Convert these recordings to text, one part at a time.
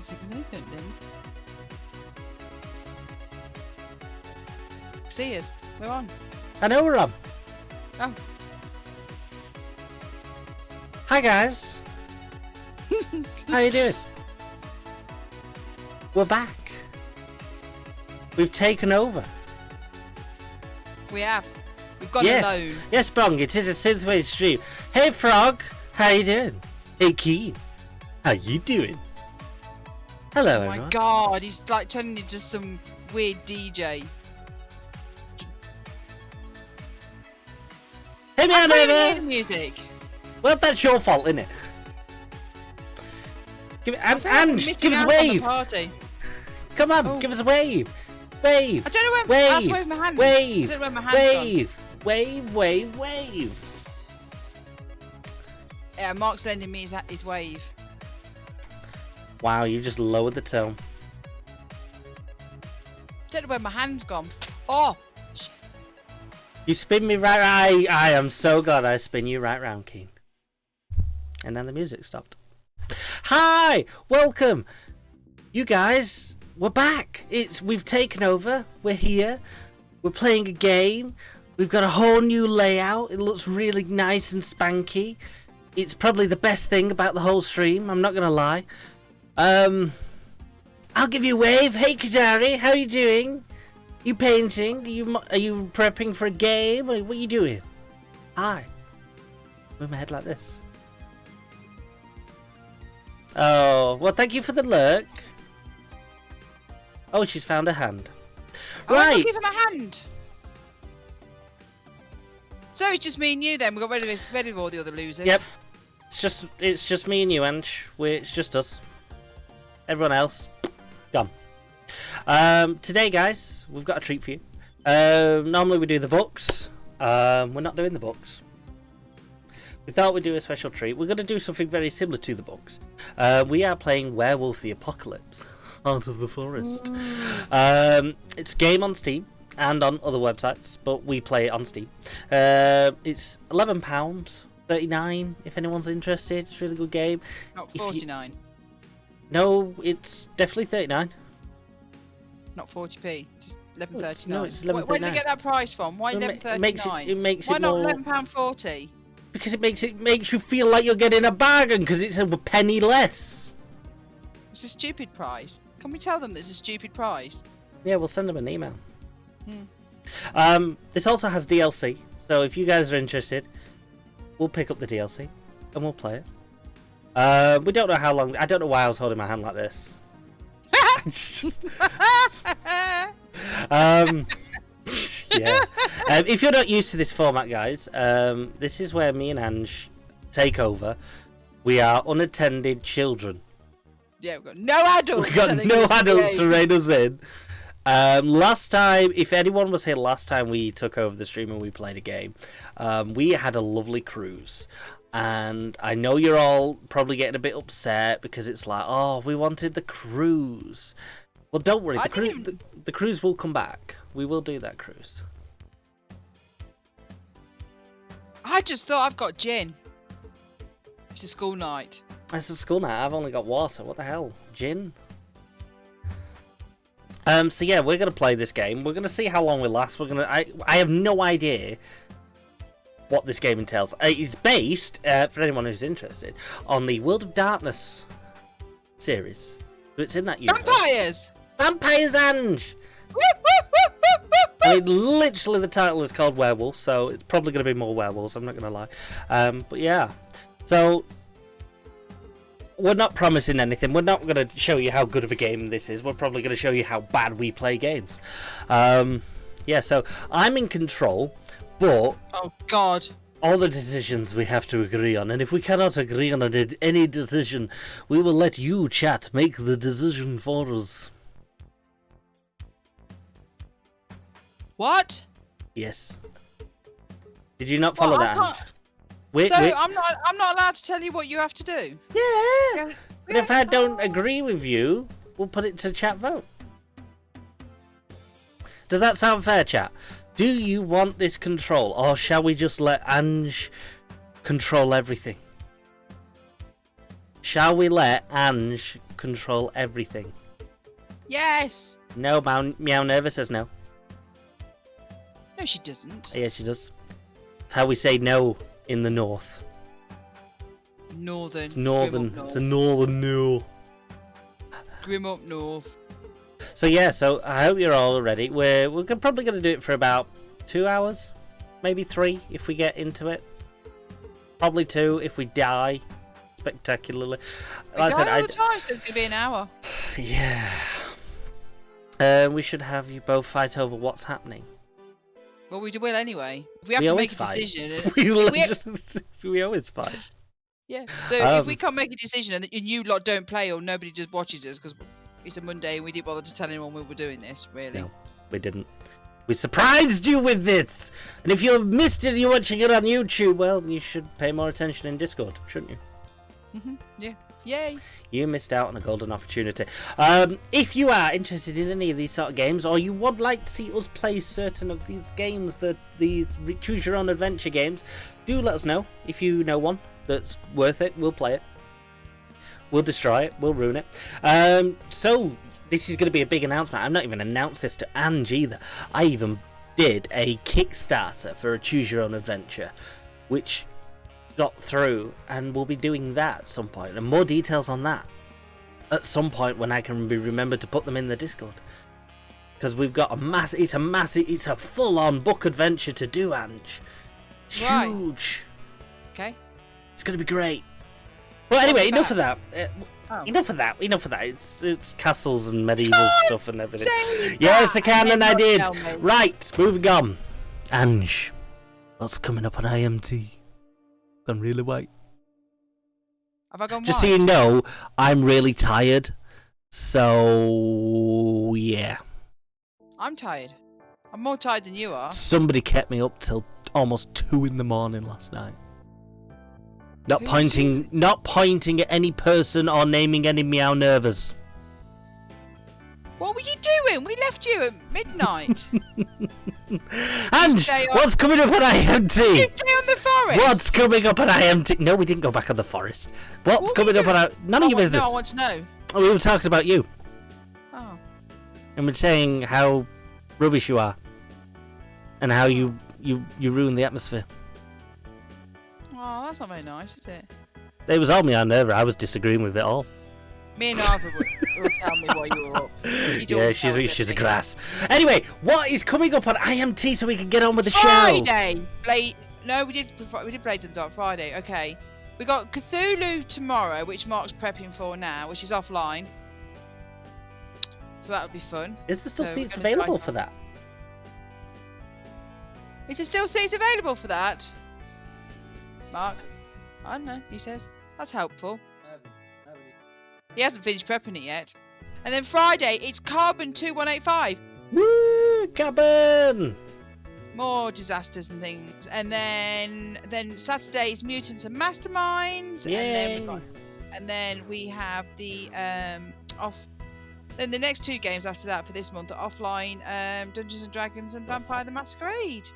insignificant, then. See us. We're on. I know we're on. Oh. Hi guys. How you doing? We're back. We've taken over. We have. We've gone Yes. alone. Yes, Brong, it is a synthwave stream. Hey Frog, how you doing? Hey Keen, how you doing? Hello Oh my everyone. god, he's like turning into some weird DJ. Hey I man can't even hear over. the music. Well, that's your fault, isn't it? Give I feel like I'm Ange, missing give us a out on the wave. party. Come on, Oh. give us a wave. Wave. I don't know where. I was Wave. waving my hand. I Wave. don't know where my hand's gone. Wave. Yeah, Mark's lending me his wave. Wow, you just lowered the tone. Don't know where my hand's gone. Oh, You spin me right. I am so glad I spin you right round, Keen. And then the music stopped. Hi, welcome, you guys. We're back. We've taken over. We're here. We're playing a game. We've got a whole new layout. It looks really nice and spanky. It's probably the best thing about the whole stream. I'm not gonna lie. I'll give you a wave. Hey, Kadari, how are you doing? You painting? Are you prepping for a game? What are you doing? Hi. Move my head like this. Oh, well, thank you for the lurk. Oh, she's found a hand. I'm Right. looking for my hand. So it's just me and you then. We got rid of all the other losers. Yep. It's just me and you, Ange. It's just us. Everyone else, gone. Today, guys, we've got a treat for you. Normally we do the books. We're not doing the books. We thought we'd do a special treat. We're going to do something very similar to the books. We are playing Werewolf the Apocalypse, Heart of the Forest. It's a game on Steam and on other websites, but we play it on Steam. It's £11, £39 if anyone's interested. It's a really good game. Not 49. No, it's definitely 39. Not 40p. Just 11.39. No, it's Where did they 11.39. get that price from? Why 11.39? It makes Why it not more £11.40? because it makes you feel like you're getting a bargain because it's a penny less. It's a stupid price. Can we tell them that it's a stupid price? Yeah, we'll send them an email. This also has DLC, so if you guys are interested, we'll pick up the DLC and we'll play it. We don't know how long. I don't know why I was holding my hand like this. Yeah. If you're not used to this format, guys, this is where me and Ange take over. We are unattended children. Yeah, we've got no adults. We've got telling no us to adults to behave. rein us in. Last time, if anyone was here last time we took over the stream and we played a game, we had a lovely cruise. And I know you're all probably getting a bit upset because it's like, oh, we wanted the cruise. Well, don't worry, the cruise will come back. We will do that cruise. I just thought I've got gin. It's a school night. It's a school night. I've only got water. What the hell? Gin? So yeah, we're gonna play this game. We're gonna see how long we last. I have no idea what this game entails. It's based, for anyone who's interested, on the World of Darkness series. So it's in that universe. Vampires! Ange! I mean, literally the title is called Werewolf, so it's probably going to be more werewolves, I'm not going to lie. But yeah, so we're not promising anything. We're not going to show you how good of a game this is. We're probably going to show you how bad we play games. Yeah, so I'm in control, but Oh, God. all the decisions we have to agree on, and if we cannot agree on any decision, we will let you, chat, make the decision for us. What? Yes. Did you not follow Well, I that? can't- Ange? Wait, So wait. I'm not allowed to tell you what you have to do. Yeah. But if I don't agree with you, we'll put it to chat vote. Does that sound fair, chat? Do you want this control, or shall we just let Ange control everything? Shall we let Ange control everything. Yes. No, Meow Nerva says no. No, she doesn't. Yeah, she does. It's how we say no in the north. Northern. It's northern. It's a northern no. Grim up north. So yeah, so I hope you're all ready. We're probably going to do it for about 2 hours, maybe 3 if we get into it. Probably 2 if we die spectacularly. Like I said, all the time, so it's going to be an hour. Yeah. We should have you both fight over what's happening. Well, we will anyway. If we have to make a decision. We always fight. Yeah. So if we can't make a decision and you lot don't play or nobody just watches us because it's a Monday and we didn't bother to tell anyone we were doing this, really. No, we didn't. We surprised you with this. And if you've missed it and you're watching it on YouTube, well, you should pay more attention in Discord, shouldn't you? Yeah. Yay. You missed out on a golden opportunity. If you are interested in any of these sort of games, or you would like to see us play certain of these games, these choose your own adventure games, do let us know. If you know one that's worth it, we'll play it. We'll destroy it. We'll ruin it. So this is going to be a big announcement. I've not even announced this to Angie either. I even did a Kickstarter for a choose your own adventure, which got through, and we'll be doing that at some point, and more details on that at some point when I can remember to put them in the Discord, because we've got it's a full-on book adventure to do, Ange. It's huge. Okay. It's gonna be great. Well, anyway, enough of that. Enough of that. It's castles and medieval stuff and everything. Yes, I can, and I did. Right, moving on. Ange, what's coming up on IMT? Gone really white. Have I gone Just white? so you know, I'm really tired. So yeah. I'm tired. I'm more tired than you are. Somebody kept me up till almost 2 in the morning last night. Not pointing at any person or naming any Meow Nervas. What were you doing? We left you at midnight. Ange, what's coming up on IMT? You stay on the forest. What's coming up on IMT? No, we didn't go back on the forest. What's coming up on None of your business. No, I want to know. Oh, we were talking about you. Oh. And we're saying how rubbish you are. And how you ruin the atmosphere. Oh, that's not very nice, is it? It was all Meow Nerva. I was disagreeing with it all. Me and Arthur will tell me why you were up. Yeah, she's a grass. Anyway, what is coming up on IMT so we can get on with the show? Friday. No, we did Blade and Dark Friday. Okay. We got Cthulhu tomorrow, which Mark's prepping for now, which is offline. So that'll be fun. Is there still seats available for that? Is there still seats available for that? Mark? I don't know, he says. That's helpful. He hasn't finished prepping it yet. And then Friday, it's Carbon 2185. Woo! Carbon! More disasters and things. And then Saturday is Mutants and Masterminds. Yay! And then we have the Then the next 2 games after that for this month are offline, Dungeons and Dragons and Vampire the Masquerade.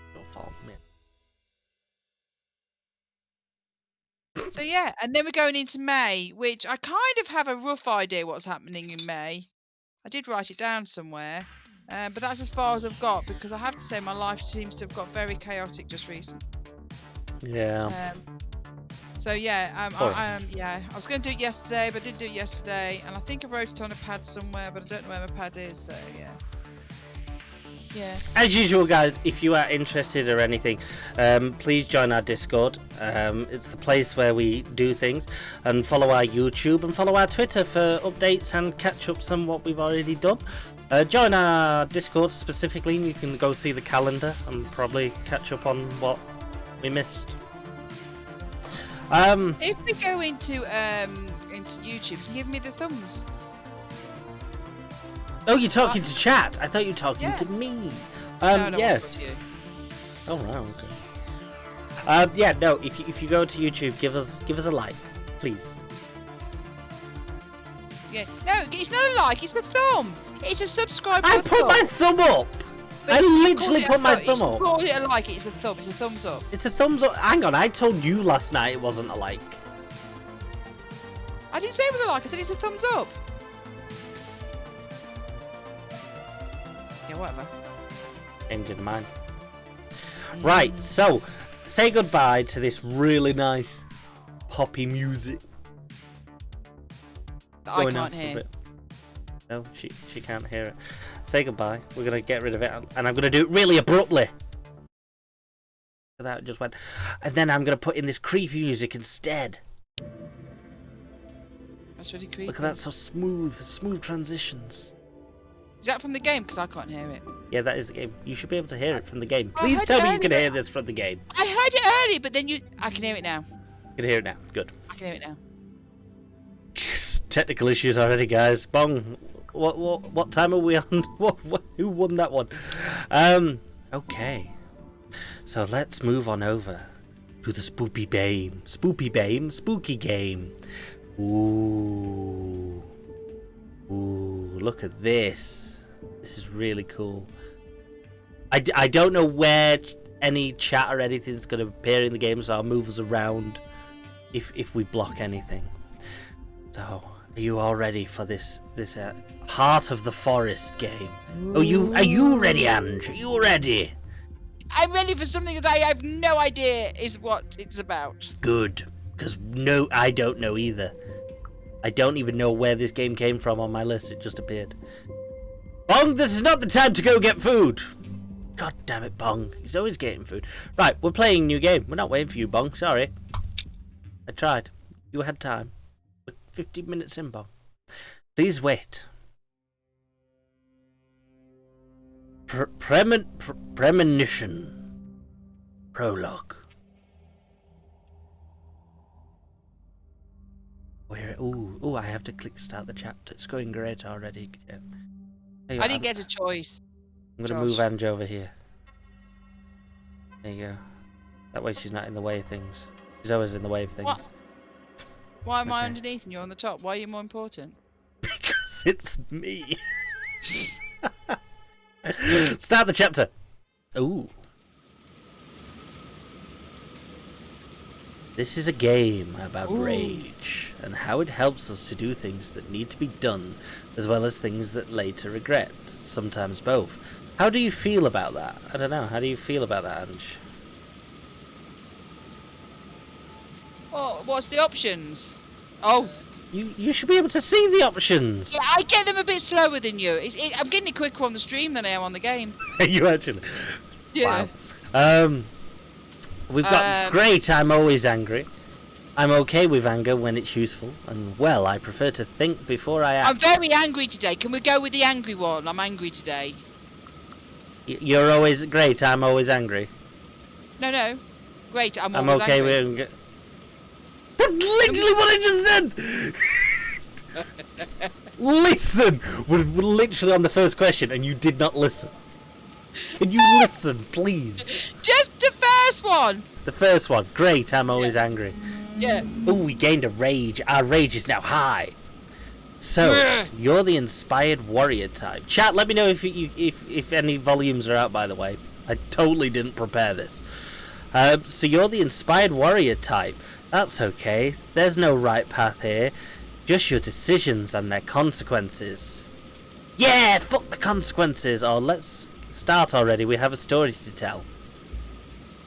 So yeah, and then we're going into May, which I kind of have a rough idea what's happening in May. I did write it down somewhere, but that's as far as I've got, because I have to say my life seems to have got very chaotic just recently. Yeah. So yeah, I was going to do it yesterday, but I didn't do it yesterday, and I think I wrote it on a pad somewhere, but I don't know where my pad is. So yeah. Yeah. As usual, guys, if you are interested or anything, please join our Discord. It's the place where we do things, and follow our YouTube and follow our Twitter for updates and catch-ups on what we've already done. Join our Discord specifically, and you can go see the calendar and probably catch up on what we missed. If we go into YouTube, can you give me the thumbs? Oh, you're talking to chat. I thought you were talking to me. No, yes. Oh, right, okay. Yeah, no. If you go to YouTube, give us a like, please. Yeah. No, it's not a like. It's a thumb. It's a subscribe. I put my thumb up. I literally put my thumb up. Call it a like. It's a thumb. It's a thumbs up. It's a thumbs up. Hang on. I told you last night it wasn't a like. I didn't say it was a like. I said it's a thumbs up. whatever. Came to mind. Right, so say goodbye to this really nice poppy music. That I can't hear. No, she can't hear it. Say goodbye. We're gonna get rid of it, and I'm gonna do it really abruptly. So that just went, and then I'm gonna put in this creepy music instead. That's really creepy. Look at that, so smooth transitions. Is that from the game? Because I can't hear it. Yeah, that is the game. You should be able to hear it from the game. I Please heard tell it me you can earlier. hear this from the game. I heard it earlier, but then I can hear it now. You can hear it now. Good. I can hear it now. Technical issues already, guys. Bong. What time are we on? Who won that one? Okay. So let's move on over to the spooky game. Spooky game. Ooh, look at this. This is really cool. I don't know where any chat or anything's going to appear in the game, so I'll move us around if we block anything. So, are you all ready for this Heart of the Forest game? Are you ready, Ange? Are you ready? I'm ready for something that I have no idea is what it's about. Good, because no, I don't know either. I don't even know where this game came from on my list. It just appeared. Bong, this is not the time to go get food. God damn it, Bong. He's always getting food. Right, we're playing a new game. We're not waiting for you, Bong. Sorry. I tried. You had time. We're 15 minutes in, Bong. Please wait. Premonition. Prologue. Ooh, I have to click start the chapter. It's going great already. I didn't get a choice. I'm going to move Angie over here. There you go. That way she's not in the way of things. She's always in the way of things. What? Why am I underneath and you're on the top? Why are you more important? Because it's me. Start the chapter. Ooh. This is a game about rage and how it helps us to do things that need to be done, as well as things that later regret. Sometimes both. How do you feel about that? I don't know. How do you feel about that, Ange? Oh, what's the options? Oh. You should be able to see the options. Yeah, I get them a bit slower than you. I'm getting it quicker on the stream than I am on the game. You actually? Yeah. Wow. We've got great, I'm always angry. I'm okay with anger when it's useful, and well, I prefer to think before I act. I'm very angry today. Can we go with the angry one? I'm angry today. You're always great, I'm always angry. No. Great, I'm always okay angry. With... That's literally what I just said! Listen! We're literally on the first question, and you did not listen. Can you listen, please? Just the first one! The first one. Great, I'm always angry. Yeah. Oh, we gained a rage. Our rage is now high. So, you're the inspired warrior type. Chat, let me know if any volumes are out, by the way. I totally didn't prepare this. So you're the inspired warrior type. That's okay. There's no right path here. Just your decisions and their consequences. Yeah, fuck the consequences. Or let's start already. We have a story to tell.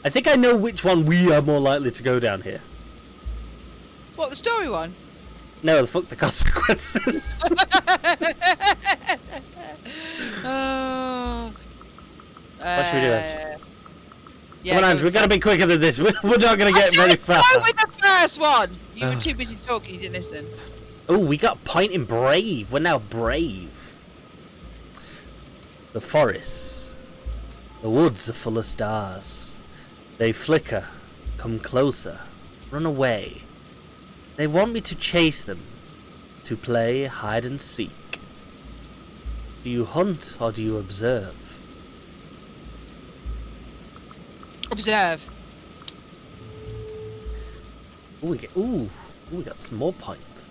I think I know which one we are more likely to go down here. What, the story one? No, fuck the consequences. What should we do, Ange? Yeah, come on, Ange, we've got to be quicker than this. We're not going to get very far. Go with the first one! You were too busy talking, you didn't listen. Oh, we got a point in brave. We're now brave. The forests. The woods are full of stars. They flicker. Come closer. Run away. They want me to chase them. To play hide and seek. Do you hunt or do you observe? Observe. Ooh, we got some more points.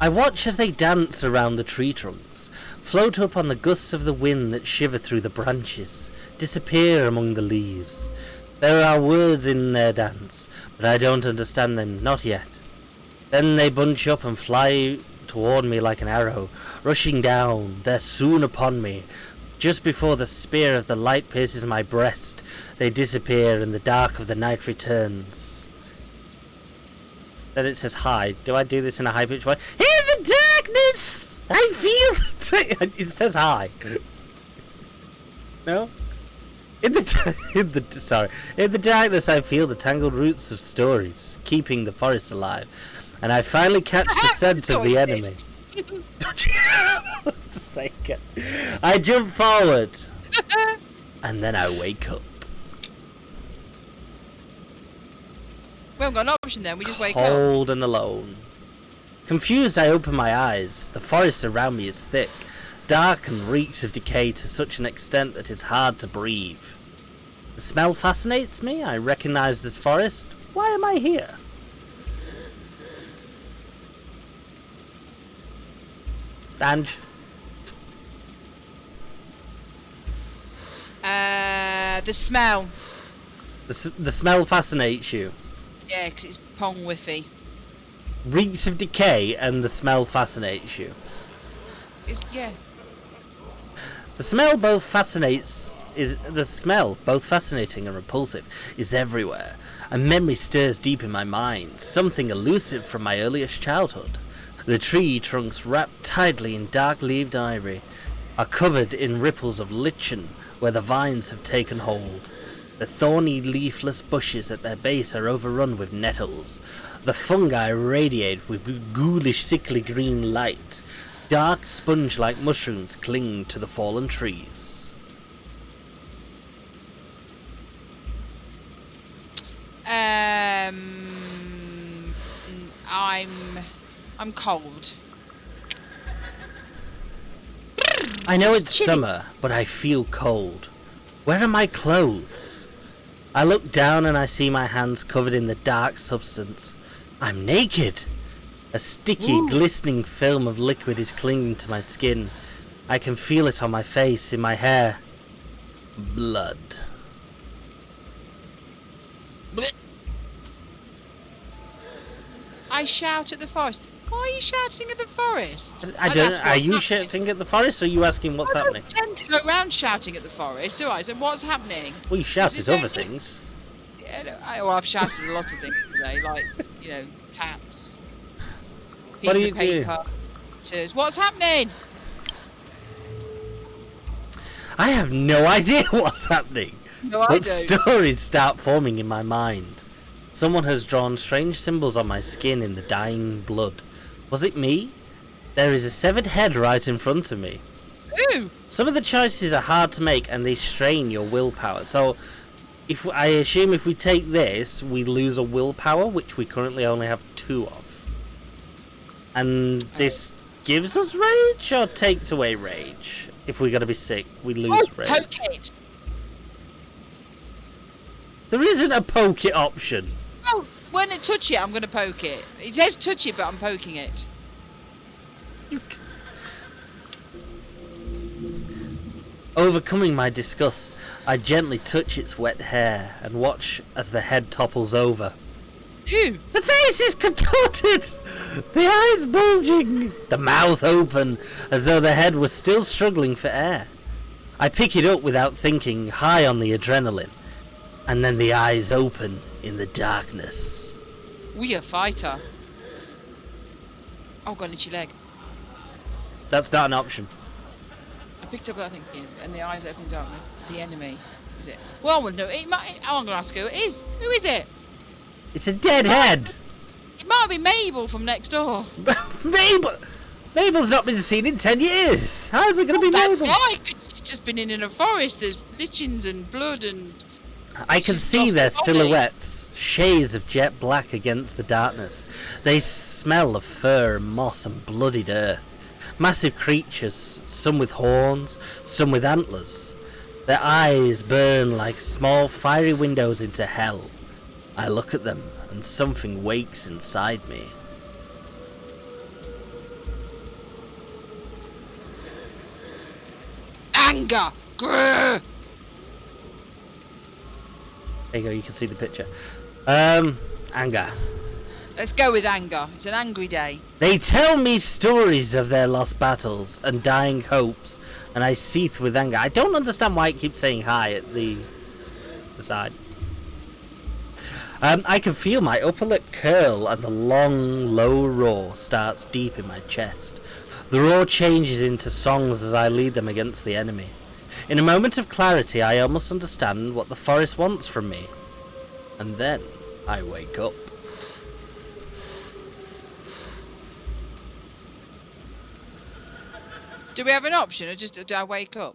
I watch as they dance around the tree trunks, float up on the gusts of the wind that shiver through the branches, disappear among the leaves. There are words in their dance, but I don't understand them, not yet. Then they bunch up and fly toward me like an arrow, rushing down, they're soon upon me. Just before the spear of the light pierces my breast, they disappear and the dark of the night returns. Then it says hi. Do I do this in a high-pitched voice? In the darkness, I feel... It says hi. No? In the darkness, I feel the tangled roots of stories, keeping the forest alive. And I finally catch the scent of the enemy. I jump forward. And then I wake up. We haven't got an option then, we just wake up. Cold and alone. Confused, I open my eyes. The forest around me is thick, dark and reeks of decay to such an extent that it's hard to breathe. The smell fascinates me. I recognize this forest. Why am I here? Ange? The smell. The smell fascinates you. Yeah, because it's pong whiffy. Reeks of decay and the smell fascinates you. Yeah. The smell both fascinating and repulsive is everywhere. A memory stirs deep in my mind, something elusive from my earliest childhood. The tree trunks wrapped tightly in dark-leaved ivy are covered in ripples of lichen where the vines have taken hold. The thorny leafless bushes at their base are overrun with nettles. The fungi radiate with ghoulish sickly green light. Dark sponge-like mushrooms cling to the fallen trees. I'm cold. I know it's summer, but I feel cold. Where are my clothes? I look down and I see my hands covered in the dark substance. I'm naked. A sticky, glistening film of liquid is clinging to my skin. I can feel it on my face, in my hair. Blood. Blech. I shout at the forest. Why are you shouting at the forest? I don't know. Are you shouting at the forest, or are you asking what's happening? I don't tend to go around shouting at the forest, do I? So what's happening? Well, you shout at other things. Yeah, no, I've shouted a lot of things today, like, cats. What are Pieces you of paper. Doing? What's happening? I have no idea what's happening. No, I But don't. stories start forming in my mind. Someone has drawn strange symbols on my skin in the dying blood. Was it me? There is a severed head right in front of me. Ooh! Some of the choices are hard to make and they strain your willpower. So, I assume if we take this, we lose a willpower, which we currently only have 2 of. And this gives us rage or takes away rage? If we're going to be sick, we lose rage. Poke it! There isn't a poke it option. Oh, when I touch it, I'm going to poke it. It says touch it, but I'm poking it. Overcoming my disgust, I gently touch its wet hair and watch as the head topples over. Ew! The face is contorted! The eyes bulging! The mouth open, as though the head was still struggling for air. I pick it up without thinking, high on the adrenaline. And then the eyes open in the darkness. We a fighter. Oh, got an itchy leg. That's not an option. I picked up that thing, and the eyes open in darkness. The enemy, is it? Well, no, it might. I'm going to ask who it is. Who is it? It's a dead head! It might be Mabel from next door. Mabel! Mabel's not been seen in 10 years! How is it going to be Mabel? Why? She's just been in a forest. There's lichens and blood and... I can see their silhouettes, shades of jet black against the darkness. They smell of fur and moss and bloodied earth. Massive creatures, some with horns, some with antlers. Their eyes burn like small fiery windows into hell. I look at them and something wakes inside me. Anger! Grrr! There you go, you can see the picture. Anger. Let's go with anger. It's an angry day. They tell me stories of their lost battles and dying hopes, and I seethe with anger. I don't understand why it keeps saying hi at the side. I can feel my upper lip curl and the long, low roar starts deep in my chest. The roar changes into songs as I lead them against the enemy. In a moment of clarity, I almost understand what the forest wants from me. And then I wake up. Do we have an option, or just do I wake up?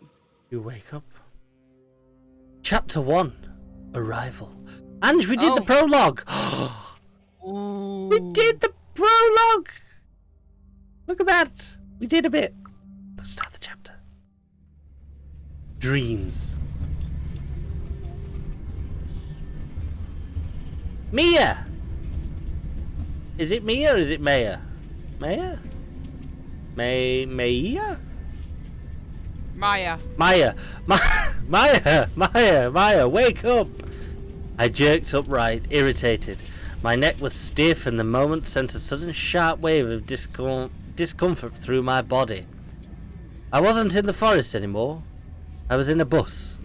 You wake up. Chapter 1. Arrival. Ange, we did the prologue! Ooh. We did the prologue! Look at that! We did a bit. Let's start the chapter. Dreams. Mia! Is it Mia or is it Maya? Maya? Maya? Maya. Maya, wake up! I jerked upright, irritated. My neck was stiff and the moment sent a sudden sharp wave of discomfort through my body. I wasn't in the forest anymore. I was in a bus.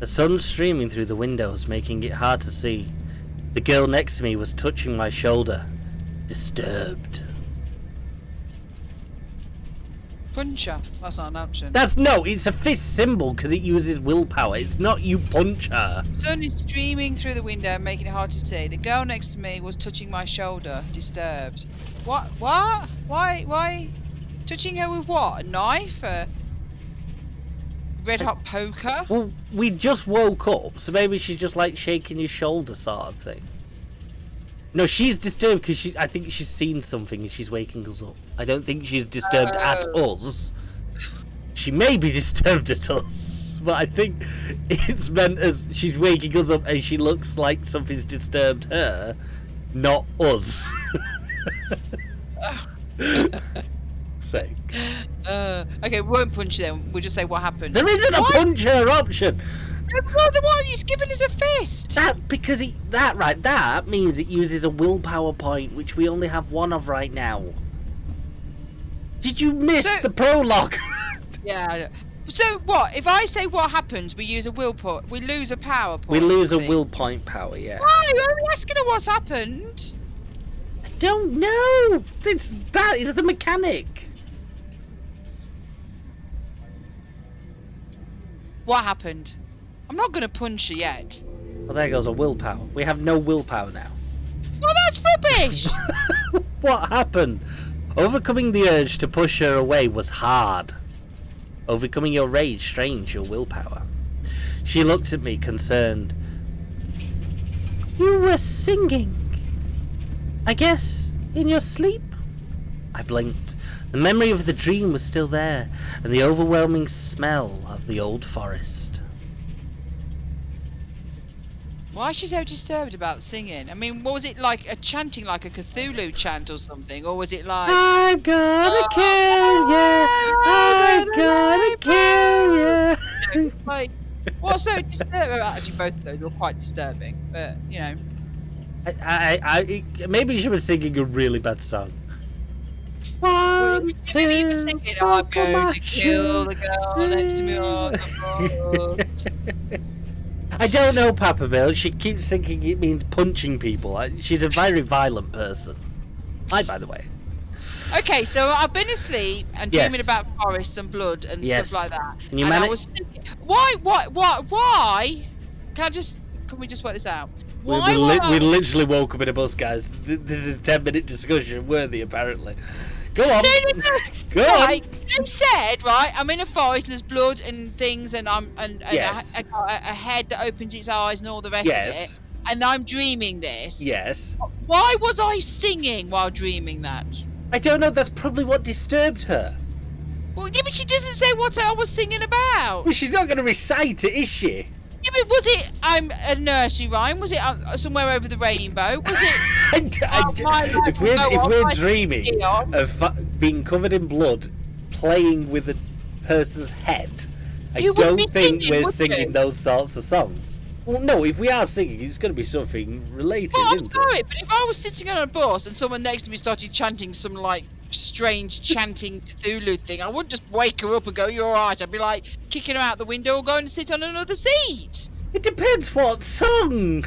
The sun streaming through the windows, making it hard to see. The girl next to me was touching my shoulder. Disturbed. Punch her. That's not an option. It's a fist symbol because it uses willpower. It's not you punch her. Sun is streaming through the window, making it hard to see. The girl next to me was touching my shoulder, disturbed. What? Why? Touching her with what? A knife? A red hot poker? Well, we just woke up, so maybe she's just like shaking your shoulder sort of thing. No, she's disturbed because I think she's seen something and she's waking us up. I don't think she's disturbed at us. She may be disturbed at us, but I think it's meant as she's waking us up and she looks like something's disturbed her, not us. Sake. Okay, we won't punch them. We'll just say what happened. There isn't a punch her option. Well, the one he's giving us a fist. That means it uses a willpower point, which we only have one of right now. Did you miss the prologue? Yeah. So what? If I say what happens, we use a will point. We lose a power point. We lose a will point power. Yeah. Why? Are we asking her what's happened? I don't know. That is the mechanic. What happened? I'm not going to punch her yet. Well, there goes a willpower. We have no willpower now. Well, that's rubbish. What happened? Overcoming the urge to push her away was hard. Overcoming your rage strains your willpower. She looked at me, concerned. You were singing. I guess in your sleep? I blinked. The memory of the dream was still there, and the overwhelming smell of the old forest. Why is she so disturbed about singing? I mean, what was it like? A chanting like a Cthulhu chant or something? Or was it like... I'm gonna kill you! I'm gonna kill you! It's like, what's so disturbing? Actually, both of those were quite disturbing, but, you know. Maybe she was singing a really bad song. Maybe he was thinking, I'm going to kill the girl next to me on the bus. I don't know, Papa Bill. She keeps thinking it means punching people. She's a very violent person. Hi, by the way. Okay, so I've been asleep and dreaming about forests and blood and stuff like that. Can you and manage? I was thinking, why? Can we just work this out? We literally woke up in a bus, guys. This is 10-minute discussion worthy, apparently. Go on. No. Go on. You said, right, I'm in a forest, there's blood and things, and Yes. I got a head that opens its eyes and all the rest of it. And I'm dreaming this. Yes. Why was I singing while dreaming that? I don't know, that's probably what disturbed her. Well, yeah, but she doesn't say what I was singing about. Well, she's not going to recite it, is she? Yeah, but was it a nursery rhyme? Was it somewhere over the rainbow? Was it? If we're dreaming of being covered in blood, playing with a person's head, I don't think we're singing those sorts of songs. Well, no, if we are singing, it's going to be something related, Well, I'm isn't sorry, it? but if I was sitting on a bus and someone next to me started chanting some like strange chanting Cthulhu thing, I wouldn't just wake her up and go, "You're all right." I'd be like kicking her out the window or going to sit on another seat. It depends what song.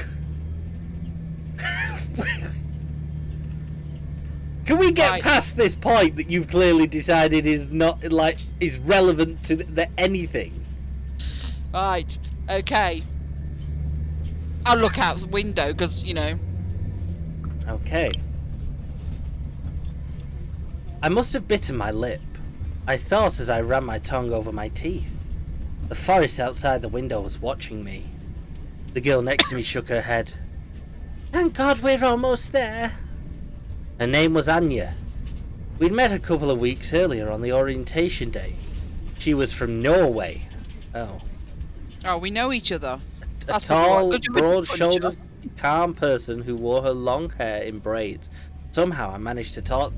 Can we get past this point that you've clearly decided is not is relevant to anything? Right. Okay. I'll look out the window because Okay. I must have bitten my lip. I thought as I ran my tongue over my teeth. The forest outside the window was watching me. The girl next to me shook her head. Thank God we're almost there. Her name was Anya. We'd met a couple of weeks earlier on the orientation day. She was from Norway. Oh. Oh, we know each other. A tall, broad-shouldered, calm person who wore her long hair in braids. Somehow I managed to talk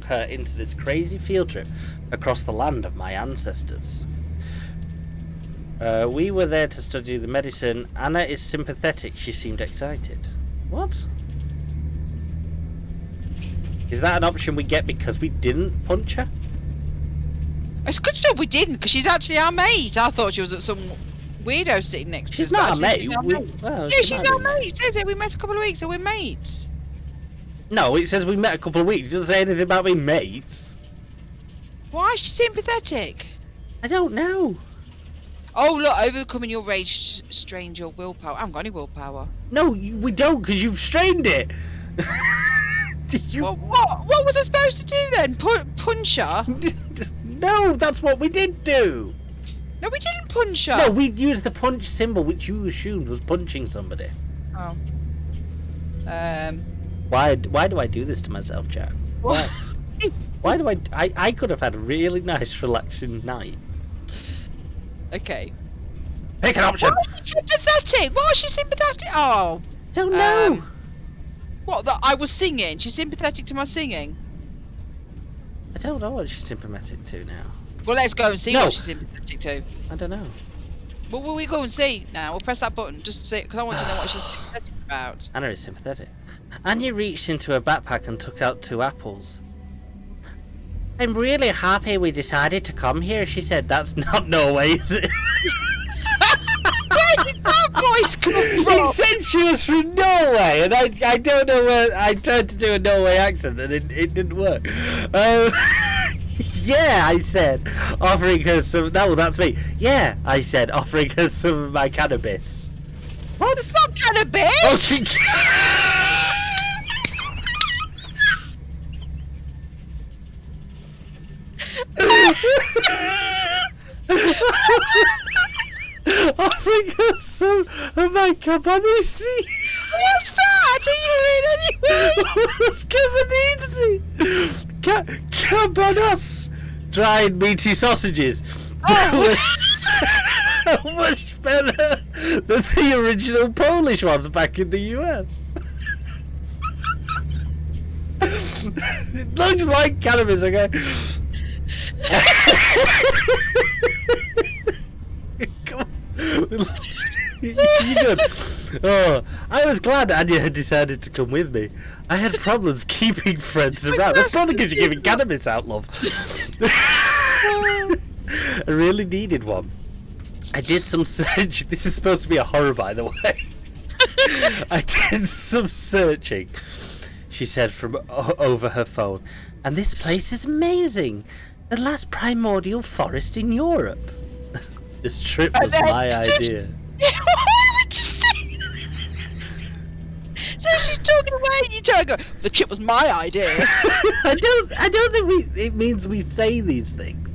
her into this crazy field trip across the land of my ancestors. We were there to study the medicine. Anna is sympathetic. She seemed excited. What? Is that an option we get because we didn't punch her? It's good to know we didn't, because she's actually our mate. I thought she was some weirdo sitting next to us. She's not our mate. She's our mate. Well, Yeah, she's our mate. It says it. We met a couple of weeks, so we're mates. No, it says we met a couple of weeks. It doesn't say anything about being mates. Why is she sympathetic? I don't know. Oh, look, overcoming your rage strains your willpower. I haven't got any willpower. No, we don't, because you've strained it. Well, what was I supposed to do then? Punch her? No, that's what we did do. No, we didn't punch her. No, we used the punch symbol, which you assumed was punching somebody. Oh. Why do I do this to myself, Jack? Why? Why do I could have had a really nice, relaxing night. Okay. Pick an option. Why is she sympathetic? Why is she sympathetic? Oh. Don't know. What, that I was singing? She's sympathetic to my singing? I don't know what she's sympathetic to now. Well, let's go and see what she's sympathetic to. I don't know. Well, will we go and see now? We'll press that button just to see, because I want to know what she's sympathetic about. Anna is sympathetic. Anya reached into her backpack and took out 2 apples. I'm really happy we decided to come here, she said. That's not Norway, is it? Where did that voice come from? He said she was from Norway, and I don't know where. I tried to do a Norway accent, and it didn't work. Yeah, I said, offering her some. No, that's me. Yeah, I said, offering her some of my cannabis. What? It's not cannabis! Okay. Offering her some of my cabanis. What's that? Do you read anyway? What's cabanis? Cabanos. Dried meaty sausages. Oh. So much better than the original Polish ones back in the US. It looks like cannabis, okay? Come on. You good? Oh, I was glad Anya had decided to come with me. I had problems keeping friends around. That's probably because you're giving cannabis out, love. I really needed one. I did some search. This is supposed to be a horror, by the way. I did some searching, she said from over her phone. And this place is amazing. The last primordial forest in Europe. This trip was my idea. Why would you say So she's talking away and you tell her, the trip was my idea. I don't think it means we say these things.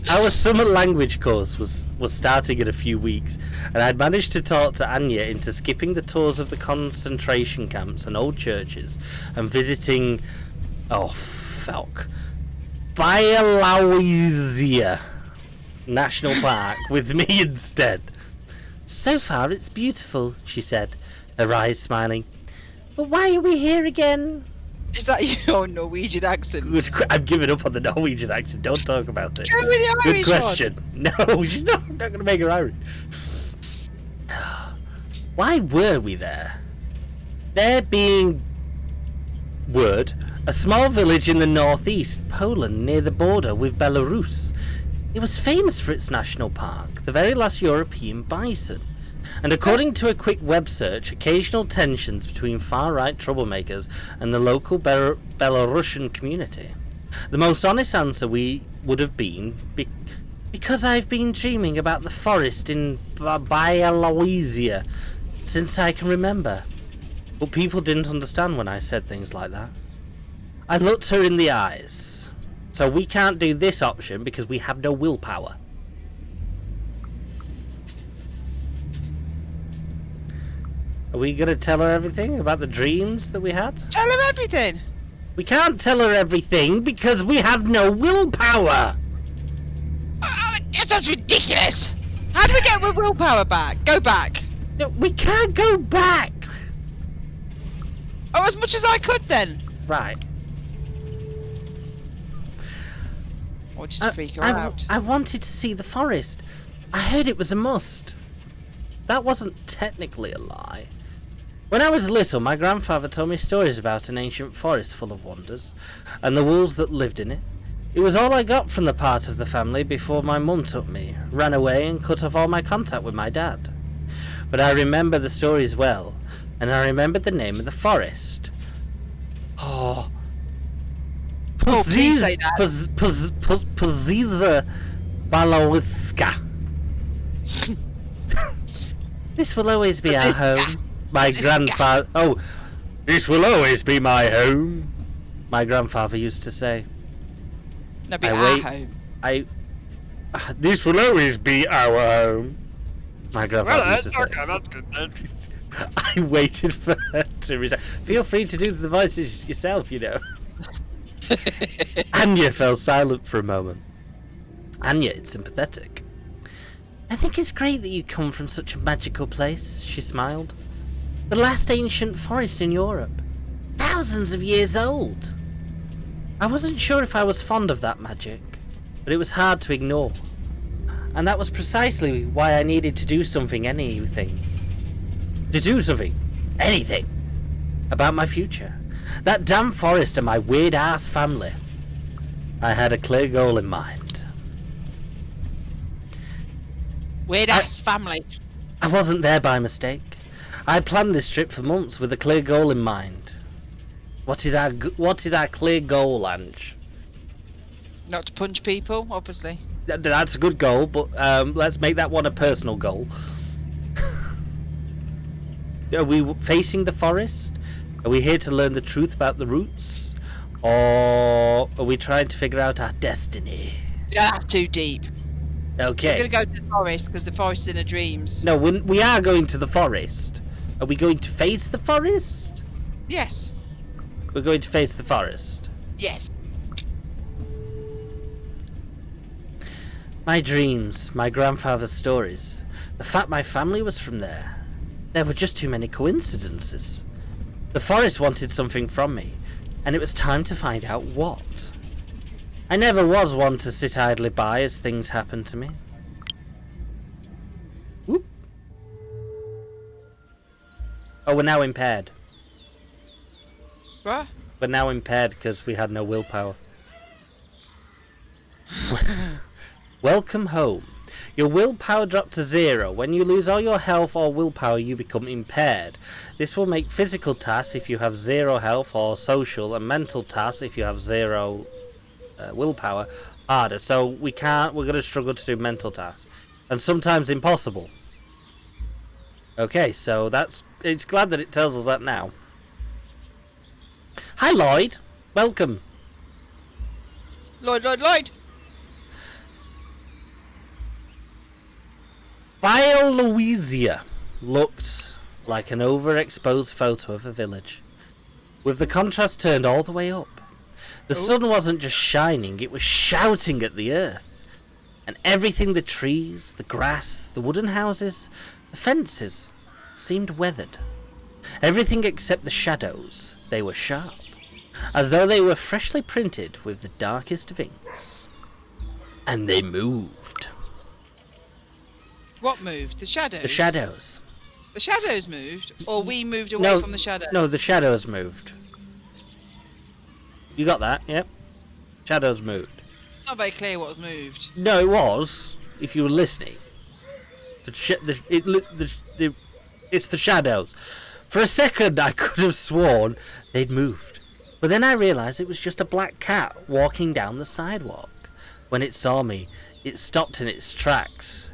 Our summer language course was starting in a few weeks, and I'd managed to talk to Anya into skipping the tours of the concentration camps and old churches and visiting Bielawizia National Park with me instead. So far it's beautiful, she said, her eyes smiling. But why are we here again? Is that your Norwegian accent? I've given up on the Norwegian accent. Don't talk about it. Go with the Irish Good question. one. No, she's not going to make her Irish. Why were we there? There being Word, a small village in the northeast Poland near the border with Belarus. It was famous for its national park, the very last European bison. And according to a quick web search, occasional tensions between far-right troublemakers and the local Belarusian community. The most honest answer would have been, because I've been dreaming about the forest in Bielorussia since I can remember. But people didn't understand when I said things like that. I looked her in the eyes. So we can't do this option because we have no willpower. Are we going to tell her everything about the dreams that we had? Tell him everything. We can't tell her everything because we have no willpower. That's ridiculous. How do we get our willpower back? Go back. No, we can't go back. Oh, as much as I could then. Right. Or just freak her out. I wanted to see the forest. I heard it was a must. That wasn't technically a lie. When I was little, my grandfather told me stories about an ancient forest full of wonders, and the wolves that lived in it. It was all I got from the part of the family before my mum took me, ran away and cut off all my contact with my dad. But I remember the stories well, and I remembered the name of the forest. Oh. Please say that. Puziza Balawiska. This will always be our home. My grandfather... Oh, this will always be my home. My grandfather used to say. No, be our home. This will always be our home. My grandfather used to say. Okay, that's good then. I waited for her to return. Feel free to do the voices yourself, you know. Anya fell silent for a moment. Anya, it's sympathetic. I think it's great that you come from such a magical place, she smiled. The last ancient forest in Europe. Thousands of years old. I wasn't sure if I was fond of that magic, but it was hard to ignore. And that was precisely why I needed to do something, anything. About my future. That damn forest and my weird-ass family. I had a clear goal in mind. Weird-ass family. I wasn't there by mistake. I planned this trip for months with a clear goal in mind. What is our clear goal, Ange? Not to punch people, obviously. That's a good goal, but let's make that one a personal goal. Are we facing the forest? Are we here to learn the truth about the roots? Or are we trying to figure out our destiny? Yeah, that's too deep. Okay. We're going to go to the forest because the forest's in our dreams. No, we are going to the forest. Are we going to face the forest? Yes. We're going to face the forest. Yes. My dreams, my grandfather's stories, the fact my family was from there. There were just too many coincidences. The forest wanted something from me, and it was time to find out what. I never was one to sit idly by as things happened to me. Whoop. Oh, we're now impaired. What? We're now impaired because we had no willpower. Welcome home. Your willpower dropped to 0. When you lose all your health or willpower, you become impaired. This will make physical tasks if you have 0 health, or social and mental tasks if you have 0 willpower harder. So we're going to struggle to do mental tasks, and sometimes impossible. Okay, so it's glad that it tells us that now. Hi Lloyd, welcome. Lloyd. Bielorussia looked like an overexposed photo of a village, with the contrast turned all the way up. The sun wasn't just shining, it was shouting at the earth. And everything, the trees, the grass, the wooden houses, the fences, seemed weathered. Everything except the shadows, they were sharp, as though they were freshly printed with the darkest of inks. And they moved. What moved? The shadows? The shadows. The shadows moved, or we moved away No, from the shadows? no, the shadows moved. You got that? Yep. Shadows moved. It's not very clear what was moved. No, it was. If you were listening, it's the shadows. For a second, I could have sworn they'd moved, but then I realised it was just a black cat walking down the sidewalk. When it saw me, it stopped in its tracks.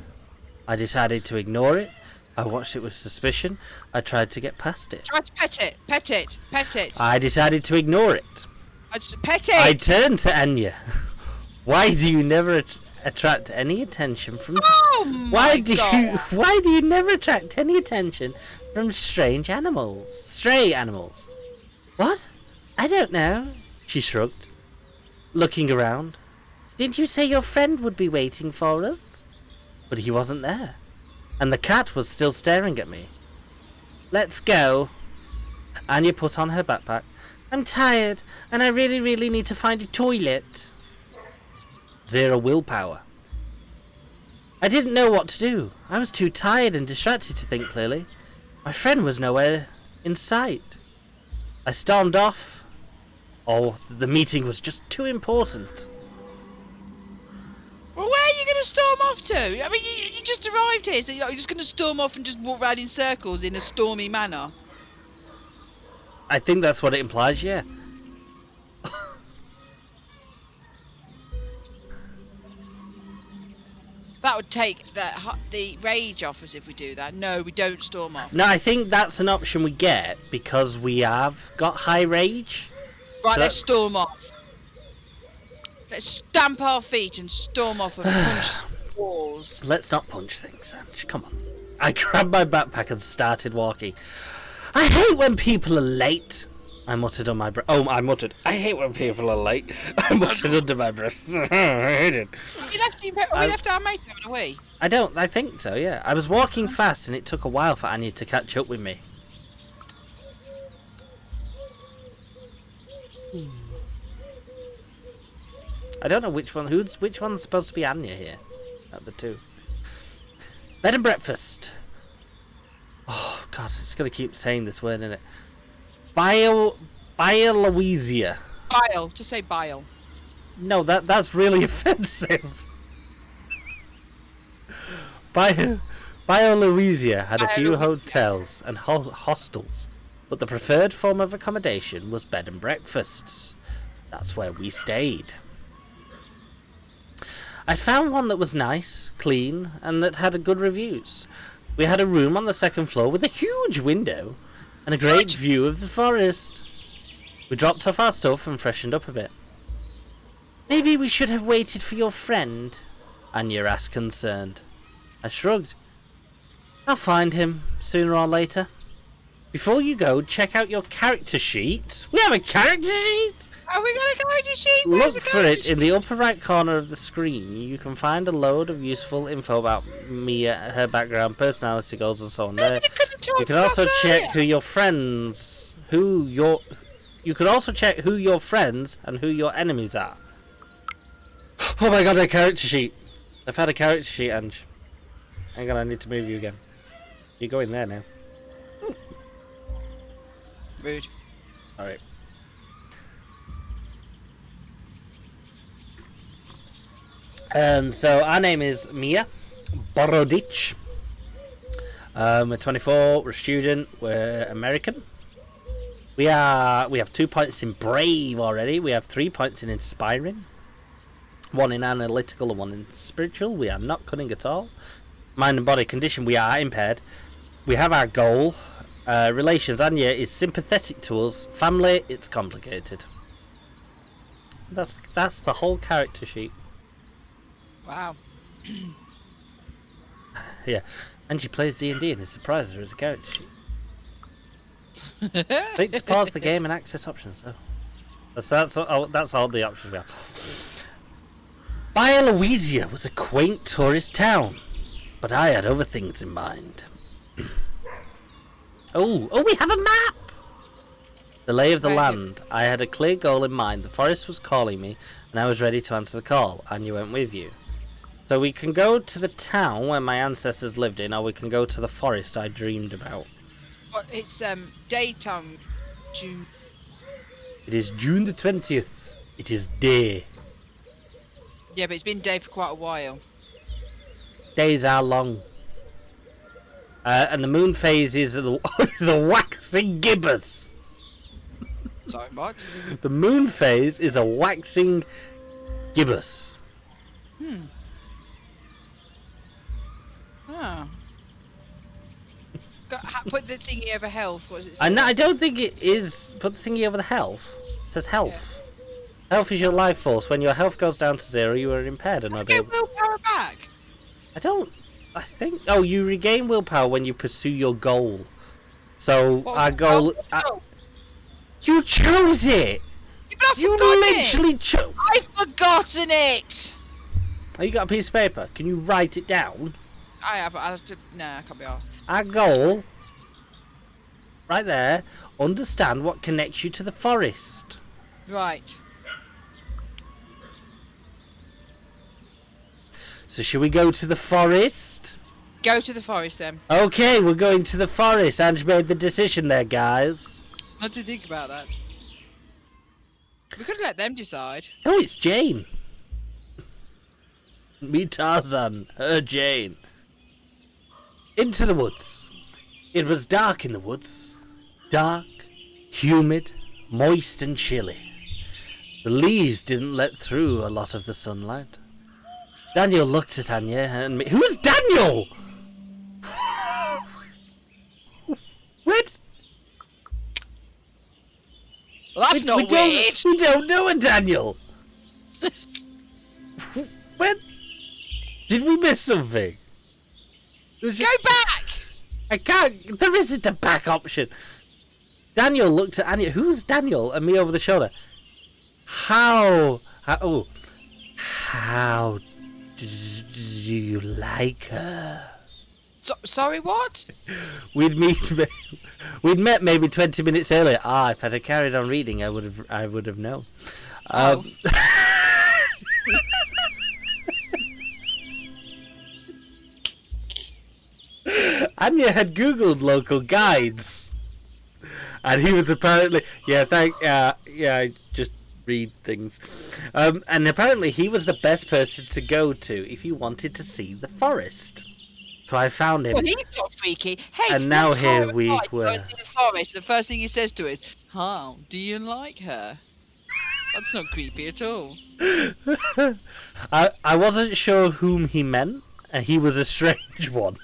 I decided to ignore it. I watched it with suspicion. I tried to get past it. Try to pet it. Pet it. Pet it. I decided to ignore it. I just pet it. I turned to Anya. Why do you never attract any attention from? Oh my God. Why do you never attract any attention from strange animals? Stray animals. What? I don't know. She shrugged, looking around. Didn't you say your friend would be waiting for us? But he wasn't there, and the cat was still staring at me. Let's go. Anya put on her backpack. I'm tired, and I really, really need to find a toilet. Zero willpower. I didn't know what to do. I was too tired and distracted to think clearly. My friend was nowhere in sight. I stormed off. Oh, the meeting was just too important. Well, where are you going to storm off to? I mean, you just arrived here, so you're just going to storm off and just walk around in circles in a stormy manner? I think that's what it implies, yeah. That would take the rage off us if we do that. No, we don't storm off. No, I think that's an option we get because we have got high rage. Right, So let's storm off. Let's stamp our feet and storm off and punch walls. Let's not punch things, Ange. Come on. I grabbed my backpack and started walking. I hate when people are late. I muttered on my breath. Oh, I muttered. I hate when people are late. I muttered under my breath. I hate it. We left our mate having a wee. I think so, yeah. I was walking fast and it took a while for Anya to catch up with me. I don't know which one's supposed to be Anya here. Out the two. Bed and breakfast. Oh god, it's gonna keep saying this word, isn't it? Biolowesia. Bile. Just say bile. No, that's really offensive. Biolowesia had a few hotels and hostels, but the preferred form of accommodation was bed and breakfasts. That's where we stayed. I found one that was nice, clean, and that had good reviews. We had a room on the second floor with a huge window and a great view of the forest. We dropped off our stuff and freshened up a bit. Maybe we should have waited for your friend, Anya asked, concerned. I shrugged. I'll find him sooner or later. Before you go, check out your character sheet. We have a character sheet? Are we going to go to sheet? Look for it in the upper right corner of the screen. You can find a load of useful info about Mia, her background, personality, goals, and so on. There. You can also check who your friends, You can also check who your friends and who your enemies are. Oh my god, a character sheet! I've had a character sheet, Ange. Hang on, I need to move you again. You go in there now. Rude. Alright. So our name is Mia Borodic. We're 24. We're a student. We're American. We have 2 points in brave already. We have 3 points in inspiring. 1 in analytical and 1 in spiritual. We are not cunning at all. Mind and body condition. We are impaired. We have our goal. Relations. Anya is sympathetic to us. Family. It's complicated. That's the whole character sheet. Wow. Yeah, Angie plays D&D and is surprised there is a character sheet. Click to pause the game and access options. Oh, that's all the options we have. Biolowesia was a quaint tourist town, but I had other things in mind. Oh, we have a map! The lay of the land. I had a clear goal in mind. The forest was calling me, and I was ready to answer the call. And you went with you. So we can go to the town where my ancestors lived in, or we can go to the forest I dreamed about. What? It's daytime. June. It is June the 20th. It is day. Yeah, but it's been day for quite a while. Days are long. And the moon phase is is a waxing gibbous. Sorry, what? The moon phase is a waxing gibbous. Ah. Put the thingy over health. What does it say? And I don't think it is. Put the thingy over the health. It says health. Yeah. Health is your life force. When your health goes down to 0, you are impaired and not Get able. willpower back. I think. Oh, you regain willpower when you pursue your goal. So our goal. You chose it. Yeah, but You literally chose. I've forgotten it. Oh, you got a piece of paper? Can you write it down? I have. I have to. No, I can't be asked. Our goal. Right there. Understand what connects you to the forest. Right. So should we go to the forest? Go to the forest then. Okay, we're going to the forest. Ange made the decision there, guys. What do you think about that? We could have let them decide. Oh, it's Jane. Me Tarzan, her Jane. Into the woods. It was dark in the woods. Dark, humid, moist and chilly. The leaves didn't let through a lot of the sunlight. Daniel looked at Anya and me. Who is Daniel? What? Well, that's not weird. We don't know a Daniel. What? Did we miss something? Go back! I can't. There isn't a back option. Daniel looked at Anya. Who's Daniel? And me over the shoulder. How do you like her? Sorry, what? We'd met maybe 20 minutes earlier. If I'd have carried on reading, I would have known. Anya had Googled local guides, and he was apparently I just read things, and apparently he was the best person to go to if you wanted to see the forest. So I found him. Well, he's not freaky. Hey, And now here we were. Going to the forest. The first thing he says to us, "How do you like her?" That's not creepy at all. I wasn't sure whom he meant, and he was a strange one.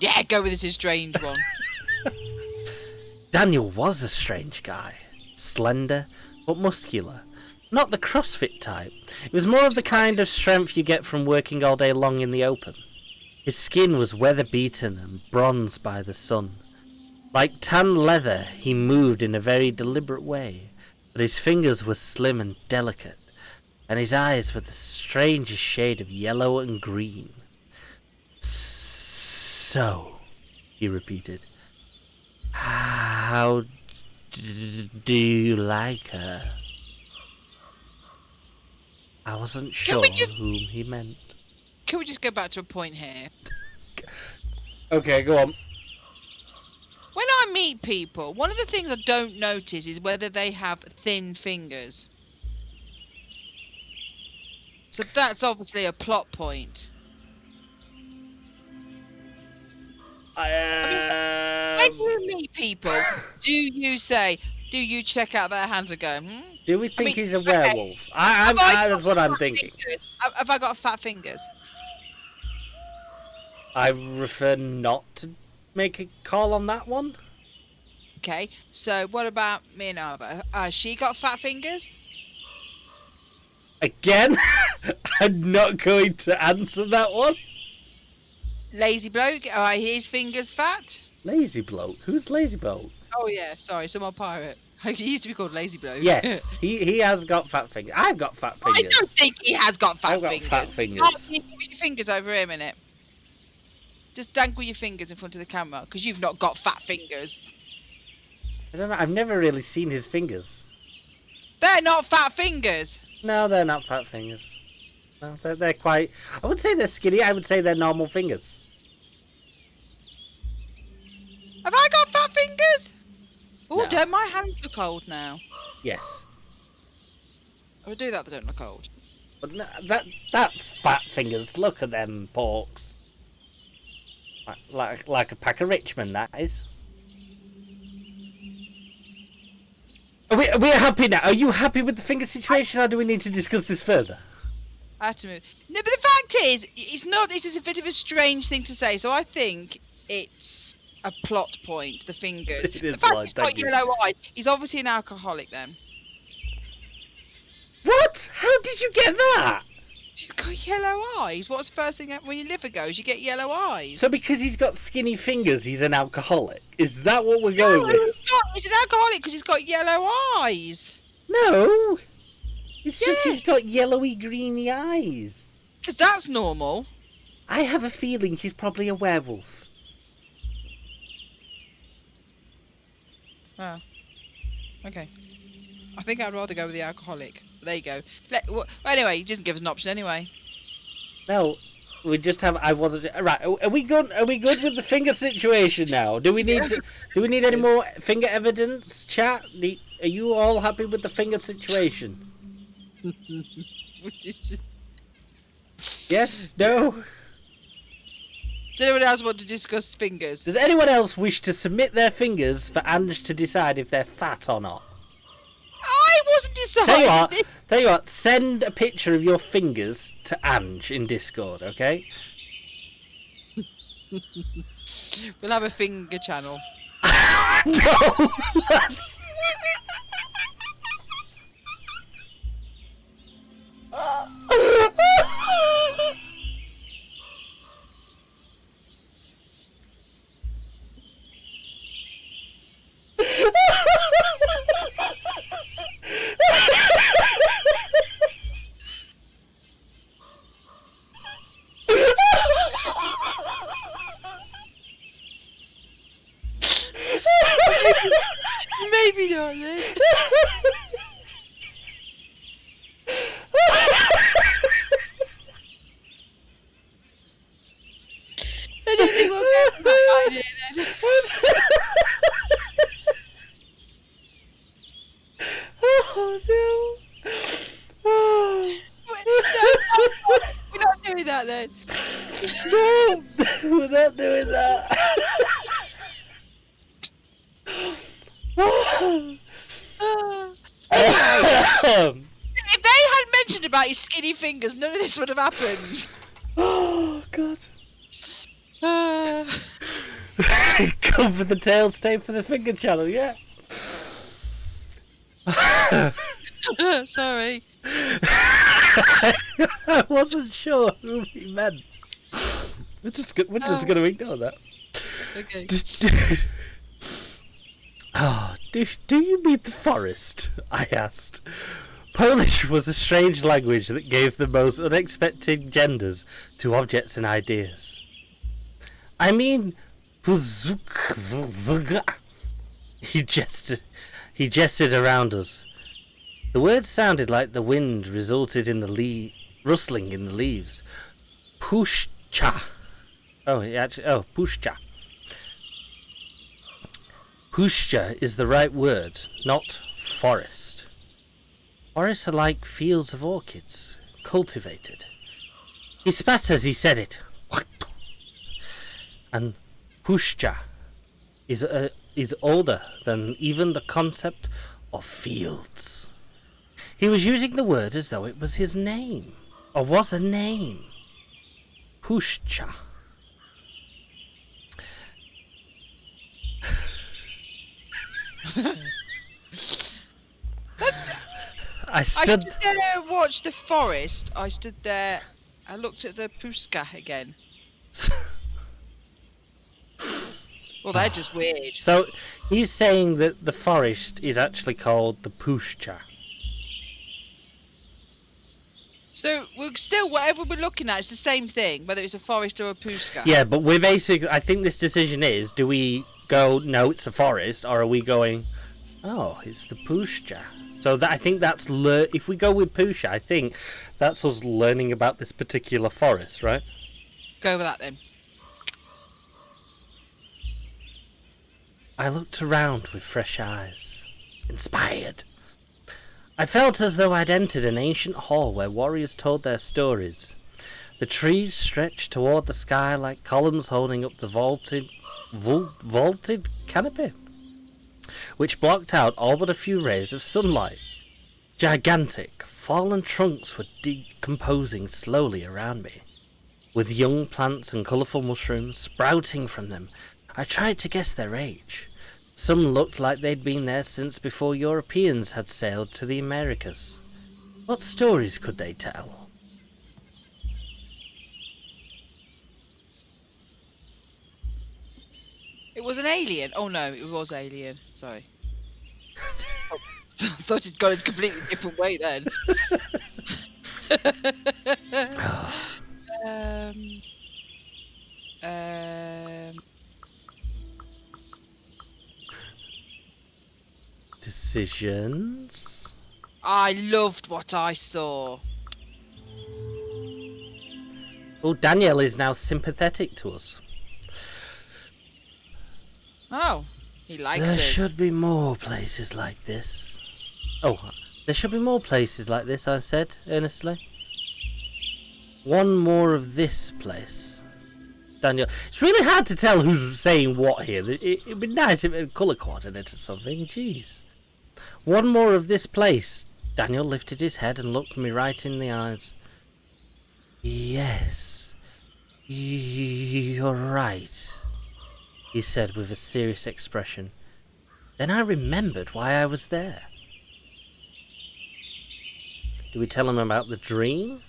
Yeah, go with this strange one. Daniel was a strange guy. Slender, but muscular. Not the CrossFit type. It was more of the kind of strength you get from working all day long in the open. His skin was weather-beaten and bronzed by the sun. Like tan leather, he moved in a very deliberate way, but his fingers were slim and delicate, and his eyes were the strangest shade of yellow and green. So, he repeated, how do you like her? I wasn't sure whom he meant. Can we just go back to a point here? Okay, go on. When I meet people, one of the things I don't notice is whether they have thin fingers. So that's obviously a plot point. When you meet people, do you check out their hands and go, Do we think he's a werewolf? That's what I'm thinking. Have I got fat fingers? I prefer not to make a call on that one. Okay, so what about me and Ava? She got fat fingers? Again, I'm not going to answer that one. Lazy bloke? His fingers fat? Lazy bloke? Who's lazy bloke? Oh yeah, sorry, someone pirate. He used to be called lazy bloke. Yes, he has got fat fingers. I've got fat fingers. I don't think he has got fat fingers. I've got fat fingers. Can you give me your fingers over here a minute? Just dangle your fingers in front of the camera, because you've not got fat fingers. I don't know. I've never really seen his fingers. They're not fat fingers. No, they're not fat fingers. No, they're quite... I would say they're skinny. I would say they're normal fingers. Have I got fat fingers? Oh, No. don't my hands look old now? Yes. I would do that, they don't look old. But no, that's fat fingers. Look at them porks. Like a pack of Richmond, that is. Are we happy now? Are you happy with the finger situation, or do we need to discuss this further? I have to move. No, but the fact is, it's not. This is a bit of a strange thing to say. So I think it's a plot point. The fingers. It is the fact like, he's got thank you. yellow eyes. He's obviously an alcoholic then. What? How did you get that? She's got yellow eyes. What's the first thing when your liver goes? You get yellow eyes. So because he's got skinny fingers, he's an alcoholic? Is that what we're going No, with? he's an alcoholic because he's got yellow eyes. No. It's just Yes. he's got yellowy, greeny eyes. Because that's normal. I have a feeling he's probably a werewolf. Oh. Okay. I think I'd rather go with the alcoholic. There you go. Anyway, he doesn't give us an option anyway. No, we just have. I wasn't right. Are we good? Are we good with the finger situation now? Do we need to? Do we need any more finger evidence? Chat. Are you all happy with the finger situation? Yes. No. Does anyone else want to discuss fingers? Does anyone else wish to submit their fingers for Ange to decide if they're fat or not? I wasn't deciding. Tell you what. Send a picture of your fingers to Ange in Discord, okay? We'll have a finger channel. No. That's... Maybe not then. I don't think we'll go for that idea then. Oh no! Oh. We're not doing that then. No, we're not doing that. If they had mentioned about his skinny fingers, none of this would have happened. Oh God! Uh, Come for the tail, stay for the finger channel, yeah. sorry. I wasn't sure who he meant. We're just going to ignore that. Okay. Oh, do you mean the forest? I asked. Polish was a strange language that gave the most unexpected genders to objects and ideas. I mean, he gestured around us. The words sounded like the wind resulted in the rustling in the leaves. Pushcha. Pushcha. Pushcha is the right word, not forest. Forests are like fields of orchids, cultivated. He spat as he said it. And Pushcha is older than even the concept of fields. He was using the word as though it was his name, or was a name. Pushcha. I stood there and watched the forest. I stood there. I looked at the pushka again. Well, they're just weird. So he's saying that the forest is actually called the Pushcha. So we're still, whatever we're looking at, it's the same thing, whether it's a forest or a pushka. Yeah, but we're basically, I think this decision is, do we go, no, it's a forest, or are we going, oh, it's the Pushcha? So that I think that's if we go with Pusha, I think that's us learning about this particular forest, right? Go with that then. I looked around with fresh eyes, inspired. I felt as though I'd entered an ancient hall where warriors told their stories. The trees stretched toward the sky like columns holding up the vaulted canopy, which blocked out all but a few rays of sunlight. Gigantic, fallen trunks were decomposing slowly around me, with young plants and colourful mushrooms sprouting from them. I tried to guess their age. Some looked like they'd been there since before Europeans had sailed to the Americas. What stories could they tell? It was an alien. Oh no, it was alien. Sorry. I thought it'd gone a completely different way then. Decisions? I loved what I saw. Oh, Danielle is now sympathetic to us. Oh, he likes There us. should be more places like this. Oh, there should be more places like this, I said earnestly. One more of this place. Daniel, it's really hard to tell who's saying what here. It'd be nice if it had colour coordinated or something. Jeez. One more of this place. Daniel lifted his head and looked me right in the eyes. Yes, you're right, he said with a serious expression. Then I remembered why I was there. Do we tell him about the dream?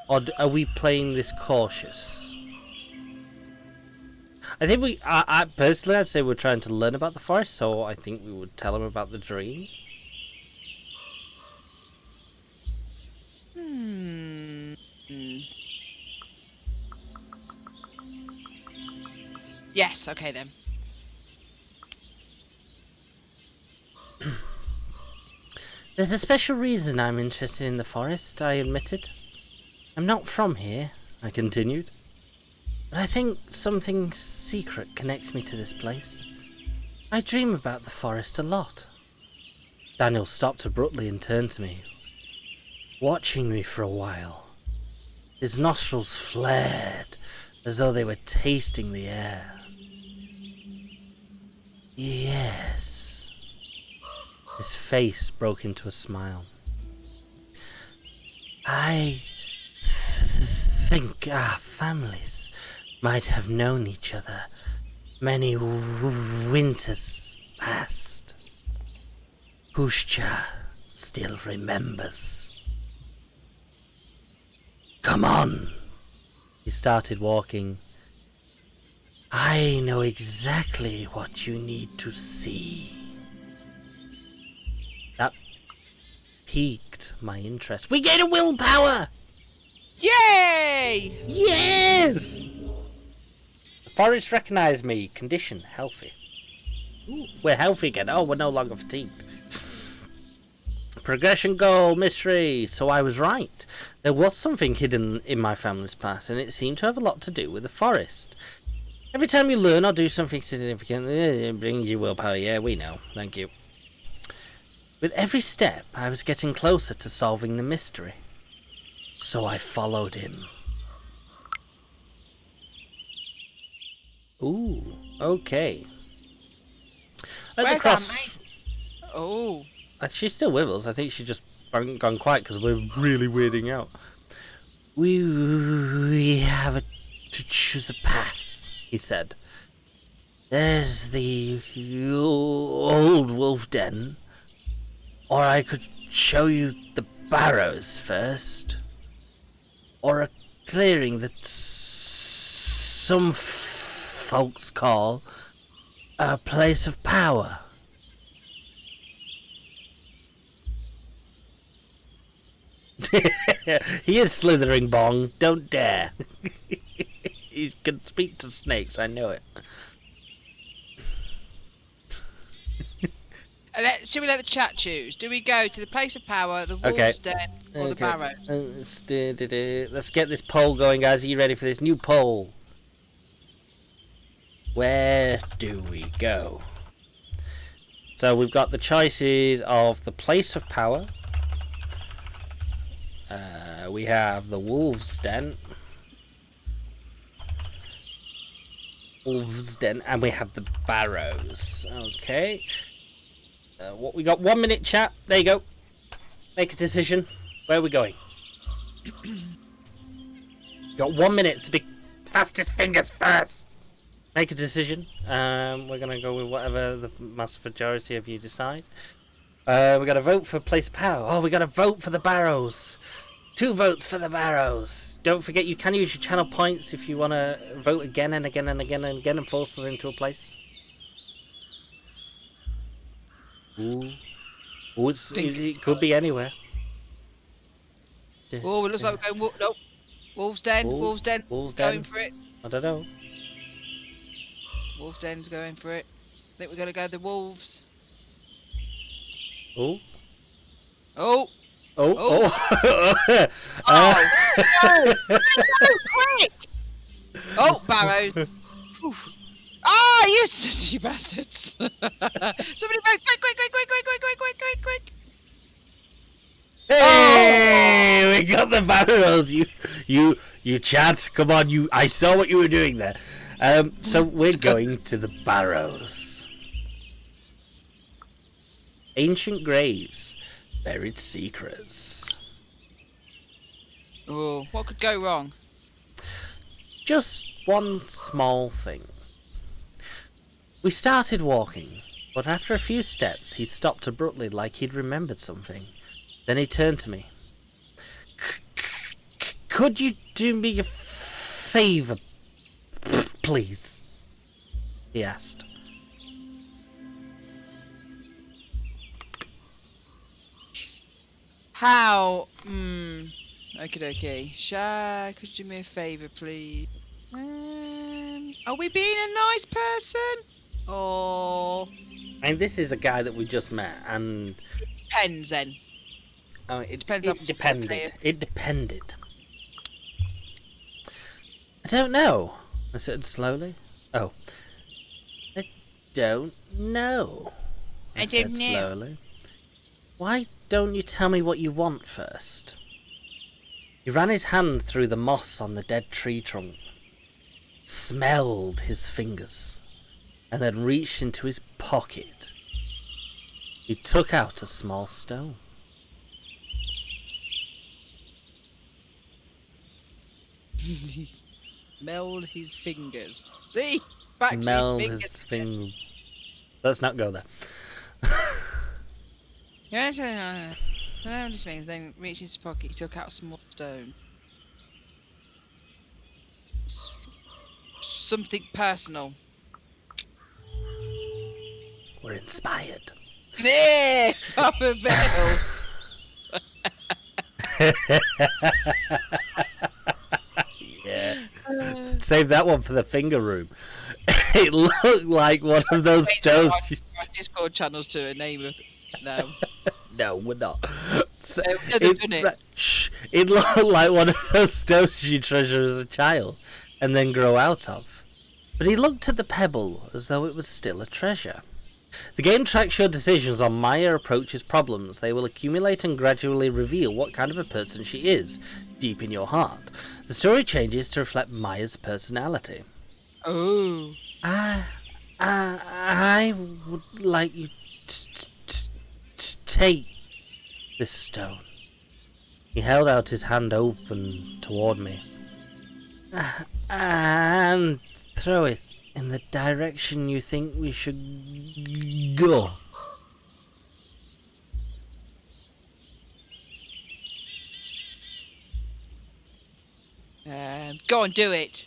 Or are we playing this cautious? I think I personally, I'd say we're trying to learn about the forest, so I think we would tell him about the dream. Yes, okay then. There's a special reason I'm interested in the forest, I admitted. I'm not from here, I continued. But I think something secret connects me to this place. I dream about the forest a lot. Daniel stopped abruptly and turned to me, watching me for a while. His nostrils flared as though they were tasting the air. Yes. His face broke into a smile. I think our families might have known each other many winters past. Pushcha still remembers. Come on. He started walking. I know exactly what you need to see. That piqued my interest. We gain a willpower! Yay! Yes! The forest recognized me. Condition, healthy. Ooh, we're healthy again. Oh, we're no longer fatigued. Progression goal, mystery. So I was right. There was something hidden in my family's past, and it seemed to have a lot to do with the forest. Every time you learn or do something significant, it brings you willpower. Yeah, we know. Thank you. With every step, I was getting closer to solving the mystery. So I followed him. Ooh, okay. At Where's the cross... that mate? Oh. She's still with us. I think she just gone quiet because we're really weirding out. We have to choose a path, he said. There's the old wolf den, or I could show you the barrows first, or a clearing that some folks call a place of power. He is slithering, Bong. Don't dare. He can speak to snakes, I know it. Should we let the chat choose? Do we go to the place of power, the Okay. wolves' den, or the barrows? Let's get this poll going, guys. Are you ready for this new poll? Where do we go? So we've got the choices of the place of power. We have the wolves' den. And we have the barrows. Okay. What we got? 1 minute, chat. There you go. Make a decision. Where are we going? Got 1 minute to be fastest fingers first. Make a decision. We're gonna go with whatever the mass majority of you decide. We got to vote for place of power. Oh, we got to vote for the barrows. 2 votes for the barrows. Don't forget, you can use your channel points if you want to vote again and again and again and again and force us into a place. Ooh. Ooh, it could be anywhere. Oh, it looks like we're going. Nope. Wolves' Den. Ooh, Wolves' Den. Wolves' Going Den. for it. I don't know. Wolves' Den's going for it. I think we're going to go the wolves. Oh. Oh. Oh. Oh. Oh. Oh. No. No, quick. Oh, barrows. Ah, you bastards. Somebody vote. Quick. Hey, we got the barrels. You chat. Come on, I saw what you were doing there. So we're going to the barrows. Ancient graves, buried secrets. Oh, what could go wrong? Just one small thing. We started walking, but after a few steps, he stopped abruptly like he'd remembered something. Then he turned to me. Could you do me a favor, please? He asked. How? Okay. Could you do me a favour, please? Are we being a nice person? Or... And this is a guy that we just met, and... Depends, then. Oh, it depended. It depended. I don't know, I said slowly. Oh. I don't know, I said slowly. Why don't you tell me what you want first? He ran his hand through the moss on the dead tree trunk, smelled his fingers, and then reached into his pocket. He took out a small stone. Meld his fingers. See? Back Meld to his fingers. Let's not go there. Yeah, so I'm just saying, then reached into his pocket, he took out a small stone. Something personal. We're inspired. Yeah! Papa Bell! Yeah. Save that one for the finger room. It looked like one of those stones. Our Discord channels to a name of... No. No, we're not. So, it looked like one of those stones you treasure as a child and then grow out of. But he looked at the pebble as though it was still a treasure. The game tracks your decisions on Maya approaches problems. They will accumulate and gradually reveal what kind of a person she is, deep in your heart. The story changes to reflect Maya's personality. Oh. I would like you to take this stone. He held out his hand open toward me. And throw it in the direction you think we should go. Go on, do it.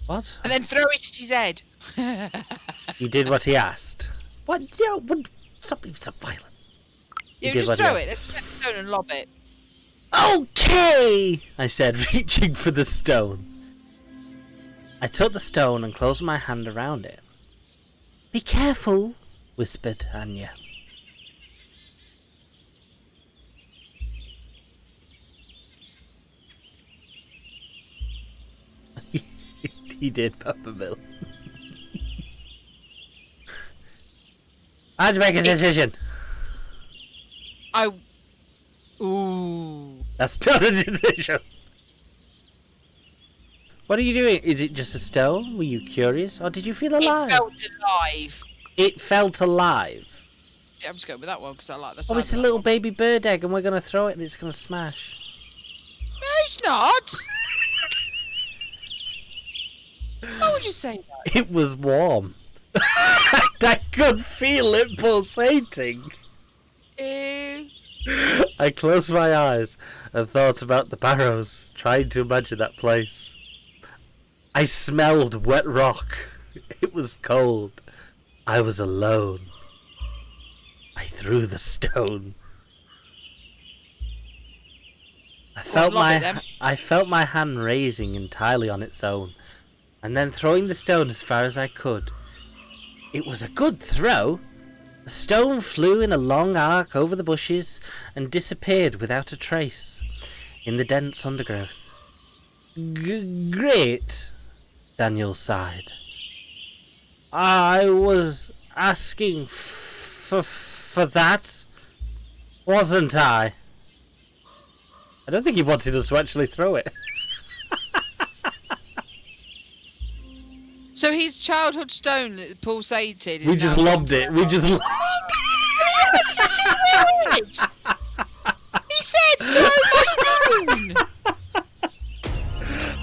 What? And then throw it at his head. You did what he asked. What? No, stop being so violent. Yeah, just throw it. Let's put the stone and lob it. Okay, I said, reaching for the stone. I took the stone and closed my hand around it. Be careful, whispered Anya. You did, Peppermill. How'd you make a decision? Ooh. That's not a decision. What are you doing? Is it just a stone? Were you curious? Or did you feel alive? It felt alive. It felt alive. Yeah, I'm just going with that one because I like the Oh, sound it's of a that little one. baby bird egg and we're going to throw it and it's going to smash. No, it's not. How would you say that? It was warm. I could feel it pulsating. Ew. I closed my eyes and thought about the barrows, trying to imagine that place. I smelled wet rock. It was cold. I was alone. I threw the stone. I felt my hand raising entirely on its own, and then throwing the stone as far as I could. It was a good throw. The stone flew in a long arc over the bushes and disappeared without a trace in the dense undergrowth. Great, Daniel sighed. I was asking for that, wasn't I? I don't think he wanted us to actually throw it. So his childhood stone that pulsated. We just lobbed it. We just lobbed it. He said, "Throw my stone."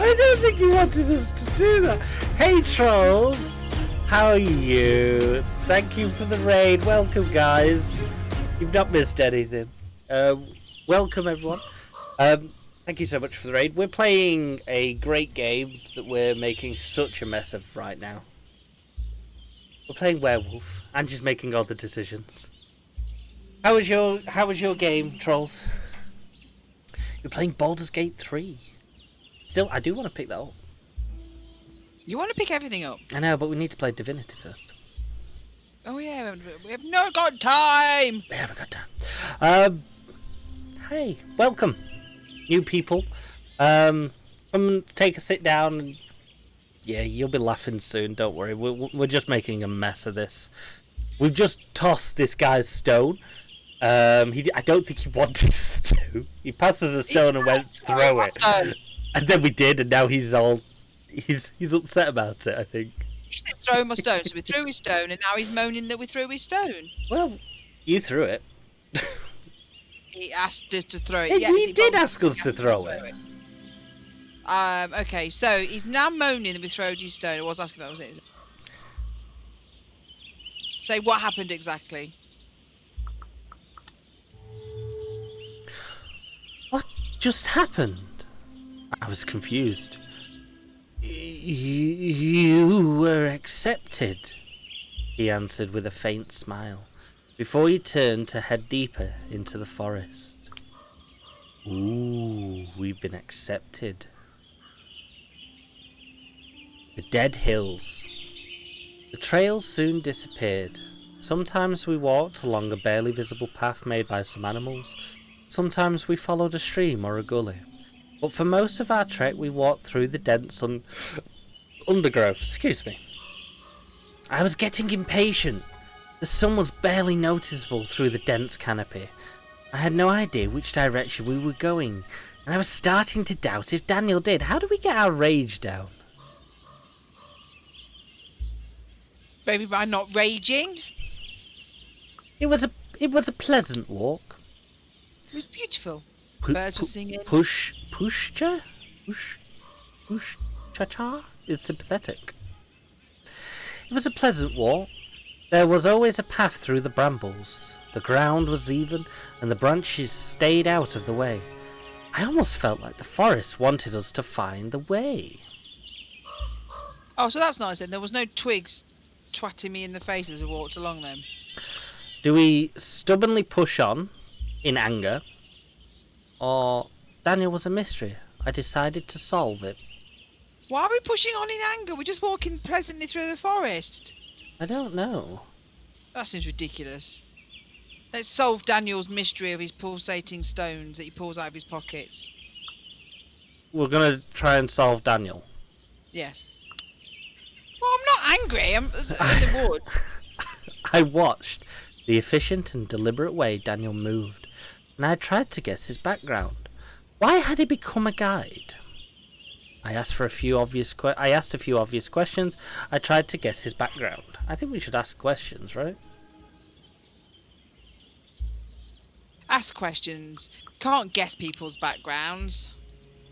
I don't think he wanted us to do that. Hey trolls, how are you? Thank you for the raid. Welcome, guys. You've not missed anything. Welcome, everyone. Thank you so much for the raid. We're playing a great game that we're making such a mess of right now. We're playing Werewolf. Angie's making all the decisions. How was your game, trolls? You're playing Baldur's Gate 3. Still, I do want to pick that up. You want to pick everything up? I know, but we need to play Divinity first. Oh yeah, we have not got time. We haven't got time. Hey, welcome, new people. Come and take a sit down. And yeah, you'll be laughing soon. Don't worry. We're just making a mess of this. We've just tossed this guy's stone. I don't think he wanted us to. He passed us a stone and went throw it, and then we did, and now he's upset about it. I think. He said throw my stone, so we threw his stone, and now he's moaning that we threw his stone. Well, you threw it. He asked us to throw it. Hey, Yes, he did ask us to throw it. Okay, so he's now moaning that we throwed his stone. I was asking that, wasn't it? Say what happened exactly. What just happened? I was confused. You were accepted, he answered with a faint smile, before he turned to head deeper into the forest. Ooh, we've been accepted. The dead hills. The trail soon disappeared. Sometimes we walked along a barely visible path made by some animals. Sometimes we followed a stream or a gully. But for most of our trek we walked through the dense undergrowth. Excuse me. I was getting impatient. The sun was barely noticeable through the dense canopy. I had no idea which direction we were going, and I was starting to doubt if Daniel did. How do we get our rage down? Maybe by not raging. It was a pleasant walk. It was beautiful. Birds were singing. Push cha is sympathetic. It was a pleasant walk. There was always a path through the brambles. The ground was even, and the branches stayed out of the way. I almost felt like the forest wanted us to find the way. Oh, so that's nice then. There was no twigs twatting me in the face as I walked along them. Do we stubbornly push on in anger, or Daniel was a mystery? I decided to solve it. Why are we pushing on in anger? We're just walking pleasantly through the forest. I don't know. That seems ridiculous. Let's solve Daniel's mystery of his pulsating stones that he pulls out of his pockets. We're gonna try and solve Daniel. Yes. Well, I'm not angry. I'm in the wood. I watched the efficient and deliberate way Daniel moved, and I tried to guess his background. Why had he become a guide? I asked a few obvious questions. I tried to guess his background. I think we should ask questions, right? Ask questions. Can't guess people's backgrounds.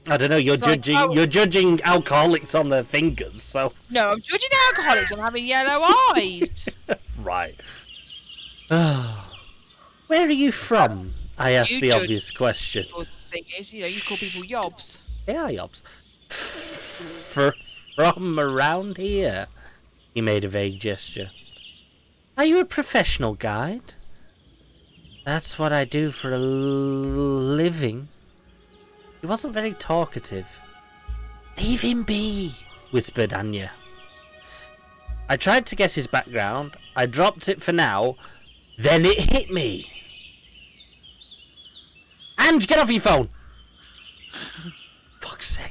I don't know. You're It's like, judging. You're judging alcoholics on their fingers, so. No, I'm judging alcoholics. I'm having yellow eyes. Right. Where are you from? I asked You the judge- obvious question. The thing is, you call people yobs. Yeah, Yobs. From around here. He made a vague gesture. Are you a professional guide? That's what I do for a living. He wasn't very talkative. Leave him be, whispered Anya. I tried to guess his background. I dropped it for now. Then it hit me. Ange, get off your phone! Fuck's sake.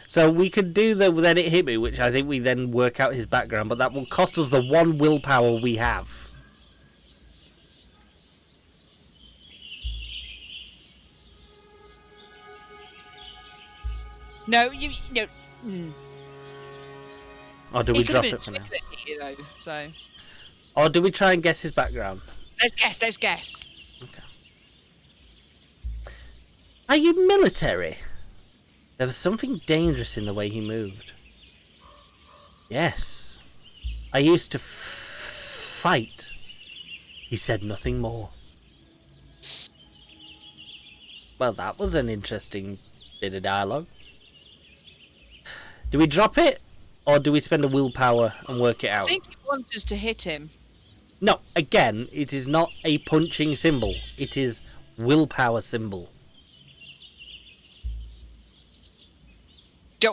So we could do the then it hit me, which I think we then work out his background, but that will cost us the one willpower we have. No, Or do we drop it for now? Though, so Or do we try and guess his background? let's guess. Okay. Are you military? There was something dangerous in the way he moved. Yes. I used to fight. He said nothing more. Well, that was an interesting bit of dialogue. Do we drop it? Or do we spend a willpower and work it out? I think he wants us to hit him. No, again, it is not a punching symbol. It is willpower symbol.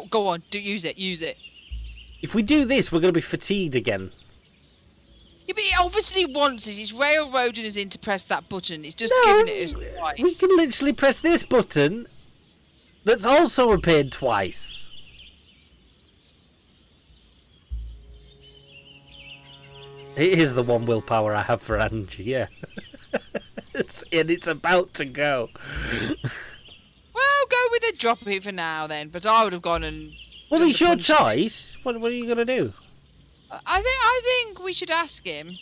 Go on, use it. If we do this, we're going to be fatigued again. Yeah, but he obviously wants us. He's railroading us in to press that button. He's just No, giving it us twice. we can literally press this button that's also appeared twice. It is the one willpower I have for Angie, yeah. it's about to go. Well, go with a drop it for now then. But I would have gone and. Well, done it's the your punching. choice. What are you going to do? I think we should ask him.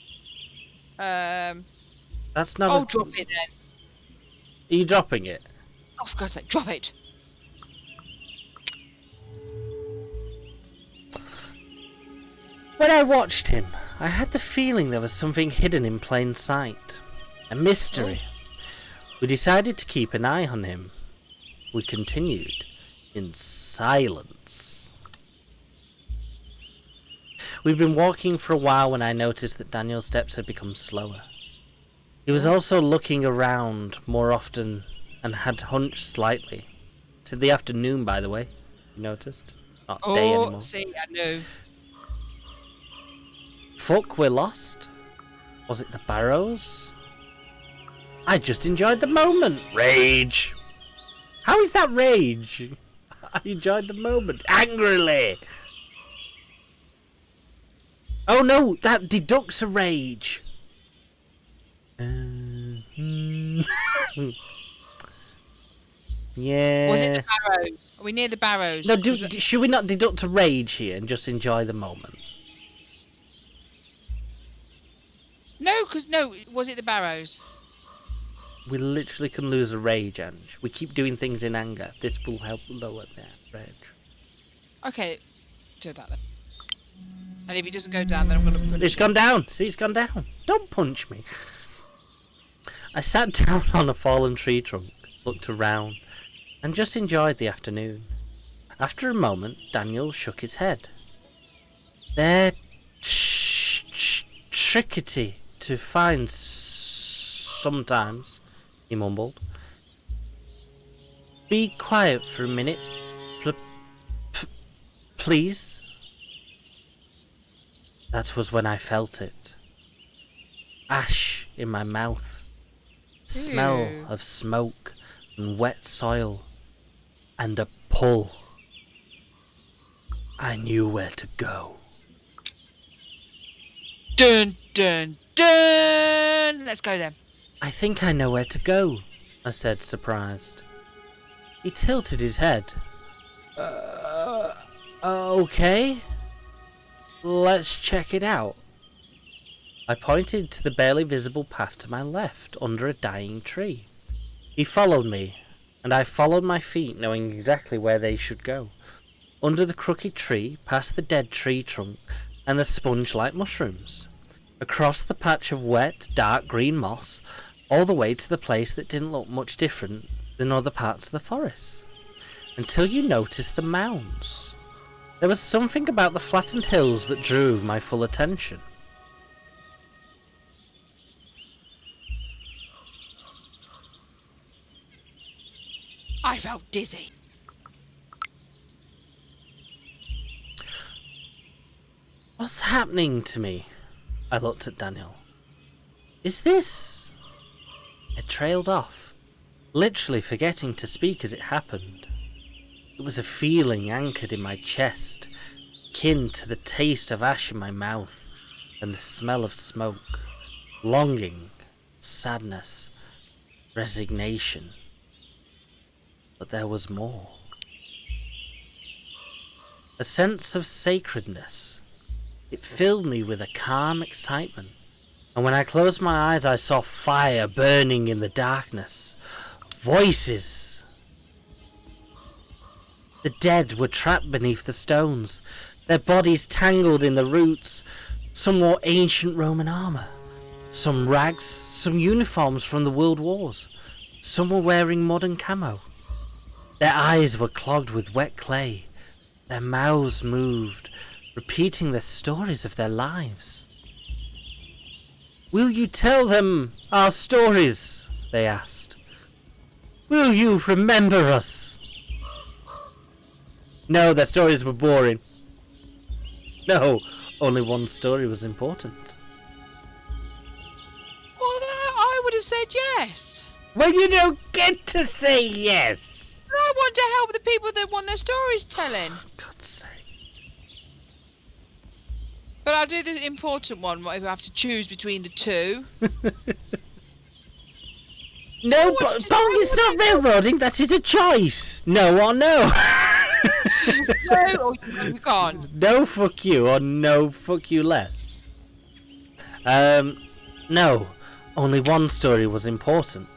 That's not. Oh, drop it then. Are you dropping it? Oh, for God's sake, drop it. When I watched him, I had the feeling there was something hidden in plain sight. A mystery. We decided to keep an eye on him. We continued in silence. We'd been walking for a while when I noticed that Daniel's steps had become slower. He was also looking around more often and had hunched slightly. It's in the afternoon, by the way. You noticed? Not day anymore. Oh, see, I knew. Fuck, we're lost? Was it the barrows? I just enjoyed the moment. Rage. How is that rage? I enjoyed the moment. Angrily. Oh no, that deducts a rage. Yeah. Was it the barrows? Are we near the barrows? No, should we not deduct a rage here and just enjoy the moment? No, was it the barrows? We literally can lose a rage, Ange. We keep doing things in anger. This will help lower that rage. Okay, do that then. And if he doesn't go down, then I'm going to punch It's him. gone down. See, it's gone down. Don't punch me. I sat down on a fallen tree trunk, looked around, and just enjoyed the afternoon. After a moment, Daniel shook his head. They're trickety to find sometimes, he mumbled. Be quiet for a minute, please. That was when I felt it. Ash in my mouth. Smell Ew. of smoke and wet soil. And a pull. I knew where to go. Dun, dun, dun! Let's go then. I think I know where to go, I said, surprised. He tilted his head. Okay. Let's check it out. I pointed to the barely visible path to my left, under a dying tree. He followed me, and I followed my feet, knowing exactly where they should go. Under the crooked tree, past the dead tree trunk, and the sponge-like mushrooms. Across the patch of wet, dark green moss, all the way to the place that didn't look much different than other parts of the forest. Until you noticed the mounds. There was something about the flattened hills that drew my full attention. I felt dizzy. What's happening to me? I looked at Daniel. Is this... I trailed off, literally forgetting to speak as it happened. It was a feeling anchored in my chest, akin to the taste of ash in my mouth and the smell of smoke. Longing, sadness, resignation. But there was more. A sense of sacredness. It filled me with a calm excitement. And when I closed my eyes, I saw fire burning in the darkness. Voices. The dead were trapped beneath the stones, their bodies tangled in the roots. Some wore ancient Roman armor, some rags, some uniforms from the World Wars. Some were wearing modern camo. Their eyes were clogged with wet clay. Their mouths moved, repeating the stories of their lives. "Will you tell them our stories?" they asked. "Will you remember us?" No, their stories were boring. No, only one story was important. Well, I would have said yes. Well, you don't get to say yes. But I want to help the people that want their stories telling. God's sake. But I'll do the important one, if I have to choose between the two. No, Bong is not railroading. That is a choice. No or no. No, or you can't. No, fuck you, or no, fuck you less. No. Only one story was important.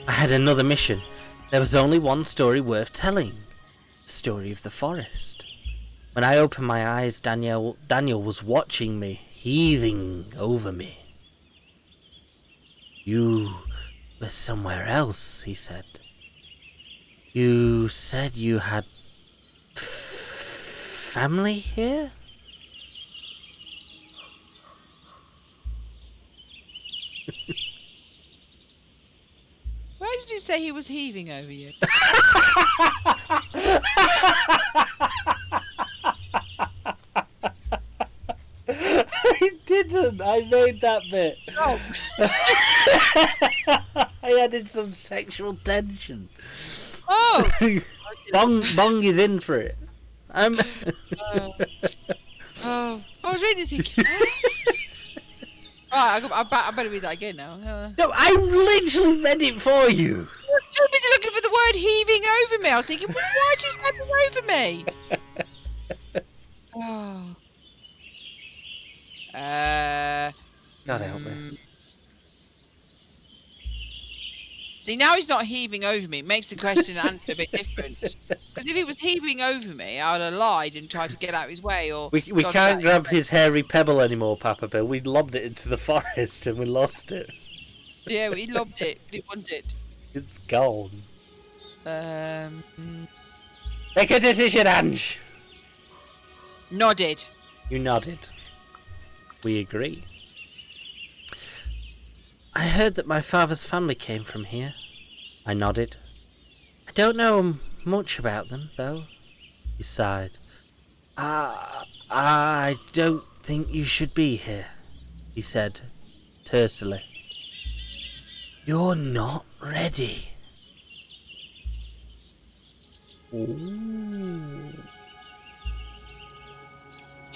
I had another mission. There was only one story worth telling. The story of the forest. When I opened my eyes, Daniel was watching me, heaving over me. "You were somewhere else," he said. "You said you had family here?" Why did he say he was heaving over you? I didn't. I made that bit. Oh. I added some sexual tension. Oh! Bong is in for it. Oh. I was really thinking. Right, I better read that again now. No, I literally read it for you. I'm too busy looking for the word heaving over me. I was thinking, well, why is he heaving over me? Oh. God help me. See, now he's not heaving over me. It makes the question and answer a bit different. Because if he was heaving over me, I would have lied and tried to get out of his way. Or We can't grab his hairy pebble anymore, Papa Bill. We lobbed it into the forest and we lost it. Yeah, he loved it. He didn't want it. It's gone. Make a decision, Ange. Nodded. You nodded. We agree. I heard that my father's family came from here. I nodded. I don't know much about them, though. He sighed. I don't think you should be here, he said, tersely. You're not ready. Ooh.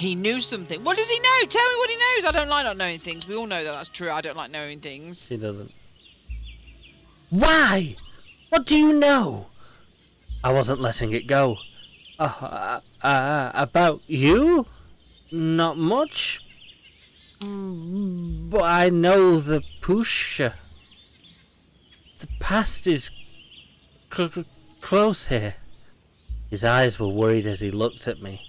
He knew something. What does he know? Tell me what he knows. I don't like not knowing things. We all know that that's true. I don't like knowing things. She doesn't. Why? What do you know? I wasn't letting it go. About you? Not much. But I know the pusher. The past is close here. His eyes were worried as he looked at me.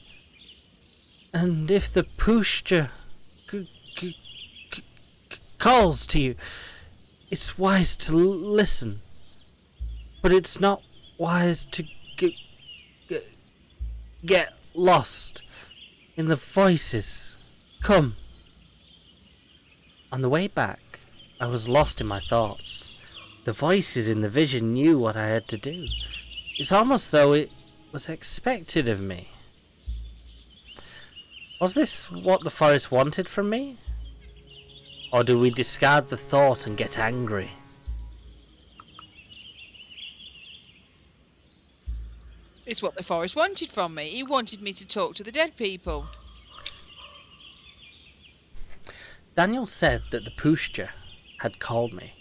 And if the pusher calls to you, it's wise to listen. But it's not wise to get lost in the voices. Come. On the way back, I was lost in my thoughts. The voices in the vision knew what I had to do. It's almost though it was expected of me. Was this what the forest wanted from me? Or do we discard the thought and get angry? It's what the forest wanted from me. He wanted me to talk to the dead people. Daniel said that the pusher had called me.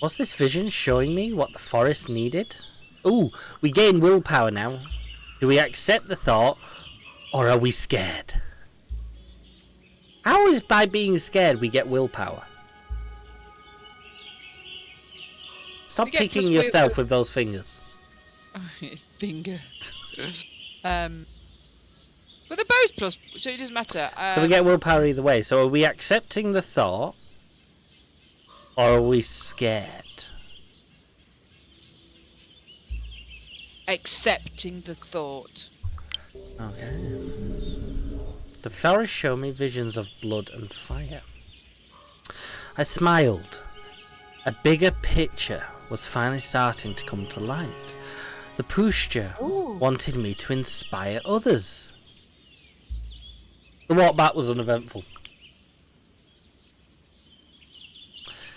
Was this vision showing me what the forest needed? Ooh, we gain willpower now. Do we accept the thought, or are we scared? How is by being scared we get willpower? Stop picking yourself with those fingers. Oh, it's finger. But they're both plus, so it doesn't matter. So we get willpower either way. So are we accepting the thought, or are we scared? Accepting the thought. Okay. The forest showed me visions of blood and fire. I smiled. A bigger picture was finally starting to come to light. The pusher wanted me to inspire others. The walk back was uneventful.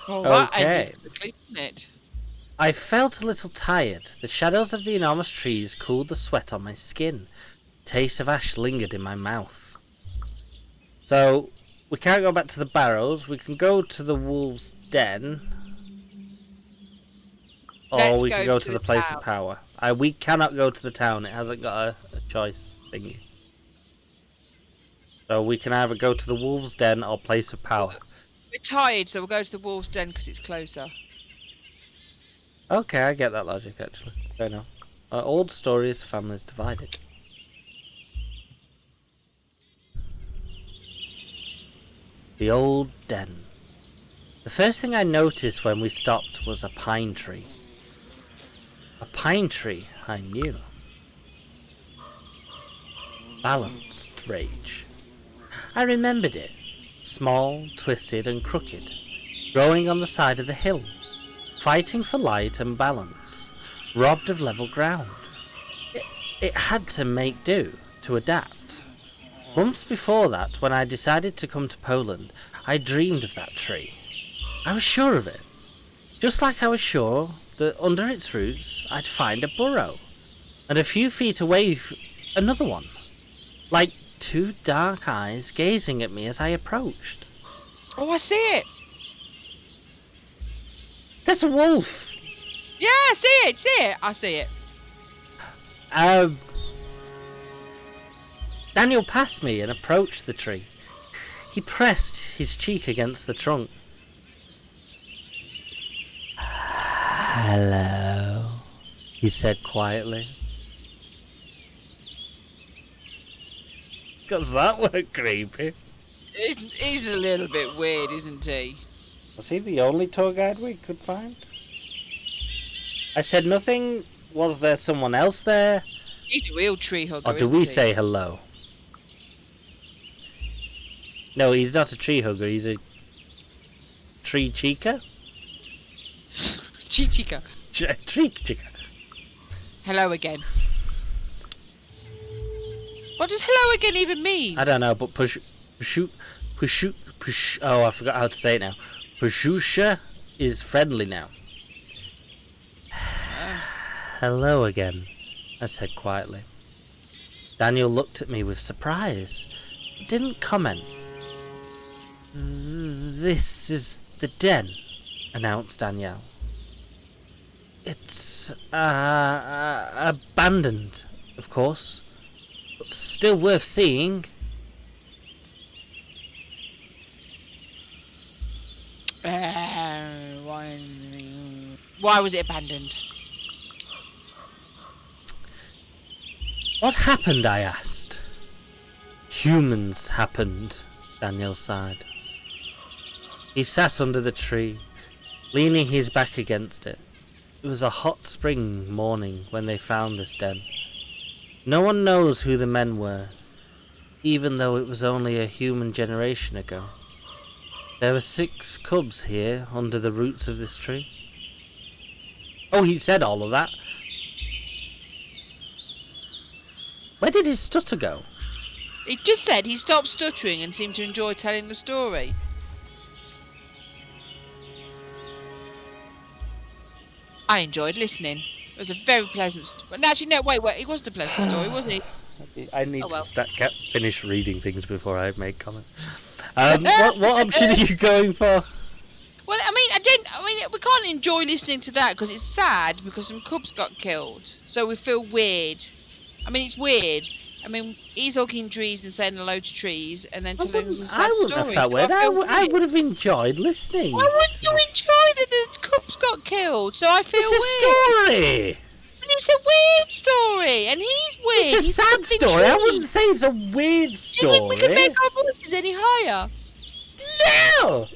Well, that Okay. ended quickly, didn't it? I felt a little tired. The shadows of the enormous trees cooled the sweat on my skin. The taste of ash lingered in my mouth. So, we can't go back to the barrows. We can go to the wolves' den. Or Let's we can go to the place town. of power. We cannot go to the town. It hasn't got a choice thingy. So we can either go to the wolves' den or place of power. We're tired, so we'll go to the wolves' den because it's closer. Okay, I get that logic actually. Fair enough. Old stories, families divided. The old den. The first thing I noticed when we stopped was a pine tree. A pine tree I knew. Balanced rage. I remembered it. Small, twisted and crooked. Growing on the side of the hill. Fighting for light and balance. Robbed of level ground. It had to make do, to adapt. Months before that, when I decided to come to Poland, I dreamed of that tree. I was sure of it. Just like I was sure that under its roots I'd find a burrow. And a few feet away, another one. Like two dark eyes gazing at me as I approached. Oh, I see it. That's a wolf! Yeah, I see it. See it. I see it. Daniel passed me and approached the tree. He pressed his cheek against the trunk. Hello, he said quietly. Does that look creepy? He's a little bit weird, isn't he? Was he the only tour guide we could find? I said nothing. Was there someone else there? He's a real tree hugger, Or do isn't we he? say hello? No, he's not a tree hugger. He's a tree cheeker? Chichika. Tree cheeker. Hello again. What does hello again even mean? I don't know, but push. Oh, I forgot how to say it now. Pushusha is friendly now. Hello again, I said quietly. Daniel looked at me with surprise. didn't comment. This is the den, announced Danielle. It's abandoned, of course, but still worth seeing. Why was it abandoned? What happened, I asked. Humans happened, Daniel sighed. He sat under the tree, leaning his back against it. It was a hot spring morning when they found this den. No one knows who the men were, even though it was only a human generation ago. There were 6 cubs here under the roots of this tree. Oh, he said all of that. Where did his stutter go? He just said he stopped stuttering and seemed to enjoy telling the story. I enjoyed listening. It was a very pleasant story. Actually, no, wait, it wasn't a pleasant story, was it? I need well. to finish reading things before I make comments. What option are you going for? Well, I mean, we can't enjoy listening to that because it's sad because some cubs got killed. So we feel weird. I mean, it's weird. I mean, he's hugging trees and saying hello to trees and then telling us a sad story. I wouldn't have felt weird. I would have enjoyed listening. Why wouldn't you enjoy that the cubs got killed? So I feel weird. It's a story. And it's a weird story. And he's weird. It's a sad story. I wouldn't say it's a weird story. Do you think we can make our voices any higher? No!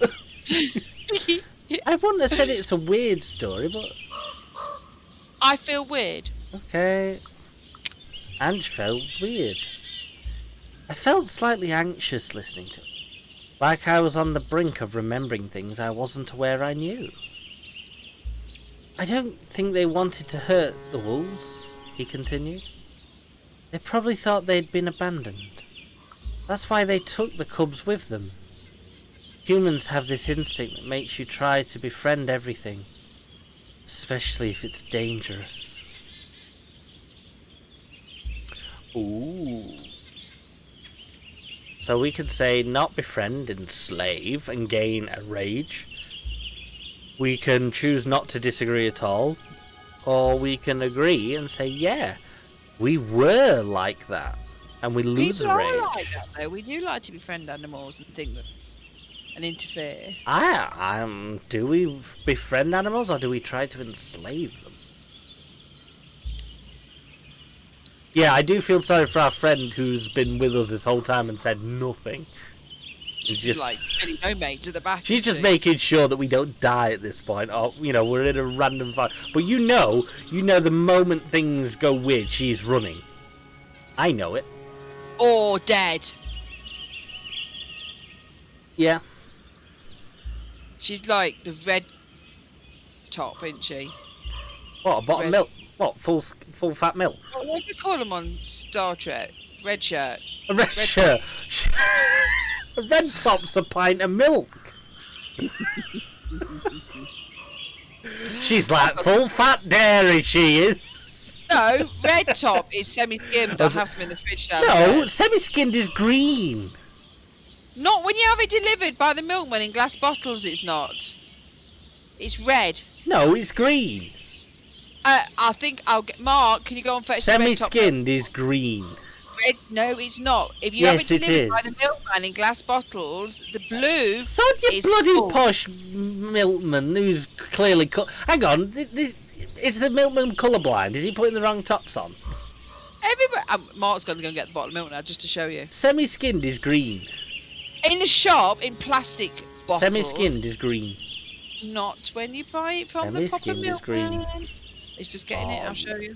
I wouldn't have said it's a weird story, but... I feel weird. Okay. Ange felt weird. I felt slightly anxious listening to it. Like I was on the brink of remembering things I wasn't aware I knew. I don't think they wanted to hurt the wolves, he continued. They probably thought they'd been abandoned. That's why they took the cubs with them. Humans have this instinct that makes you try to befriend everything, especially if it's dangerous. Ooh. So we could say not befriend, enslave, and gain a rage. We can choose not to disagree at all, or we can agree and say, yeah, we were like that, and we lose a rage. People are like that, though. We do like to befriend animals and think that, and interfere. Do we befriend animals, or do we try to enslave them? Yeah, I do feel sorry for our friend who's been with us this whole time and said nothing. She's just like really no mates at the back. She's just making sure that we don't die at this point, or we're in a random fight. But you know, the moment things go weird, she's running. I know it. Or dead. Yeah. She's like the red top, isn't she? What, a bottom milk? What, full fat milk? What do you call them on Star Trek? Red shirt. A red shirt. A red top's a pint of milk. She's like full fat dairy, she is. No, red top is semi-skimmed. I'll have some in the fridge down No, there. semi-skinned is green. Not when you have it delivered by the milkman in glass bottles, it's not. It's red. No, it's green. I think I'll get... Mark, can you go and fetch the red top? Semi-skinned is green. Red? No, it's not. If you have it delivered by the milkman in glass bottles, the blue So your bloody posh milkman who's clearly... Hang on, is the milkman colourblind? Is he putting the wrong tops on? Everybody... Mark's going to go and get the bottle of milk now, just to show you. Semi-skinned is green. In the shop, in plastic bottles. Semi-skinned is green. Not when you buy it from the proper milkman. Semi-skinned is green. It's just getting it, I'll show you.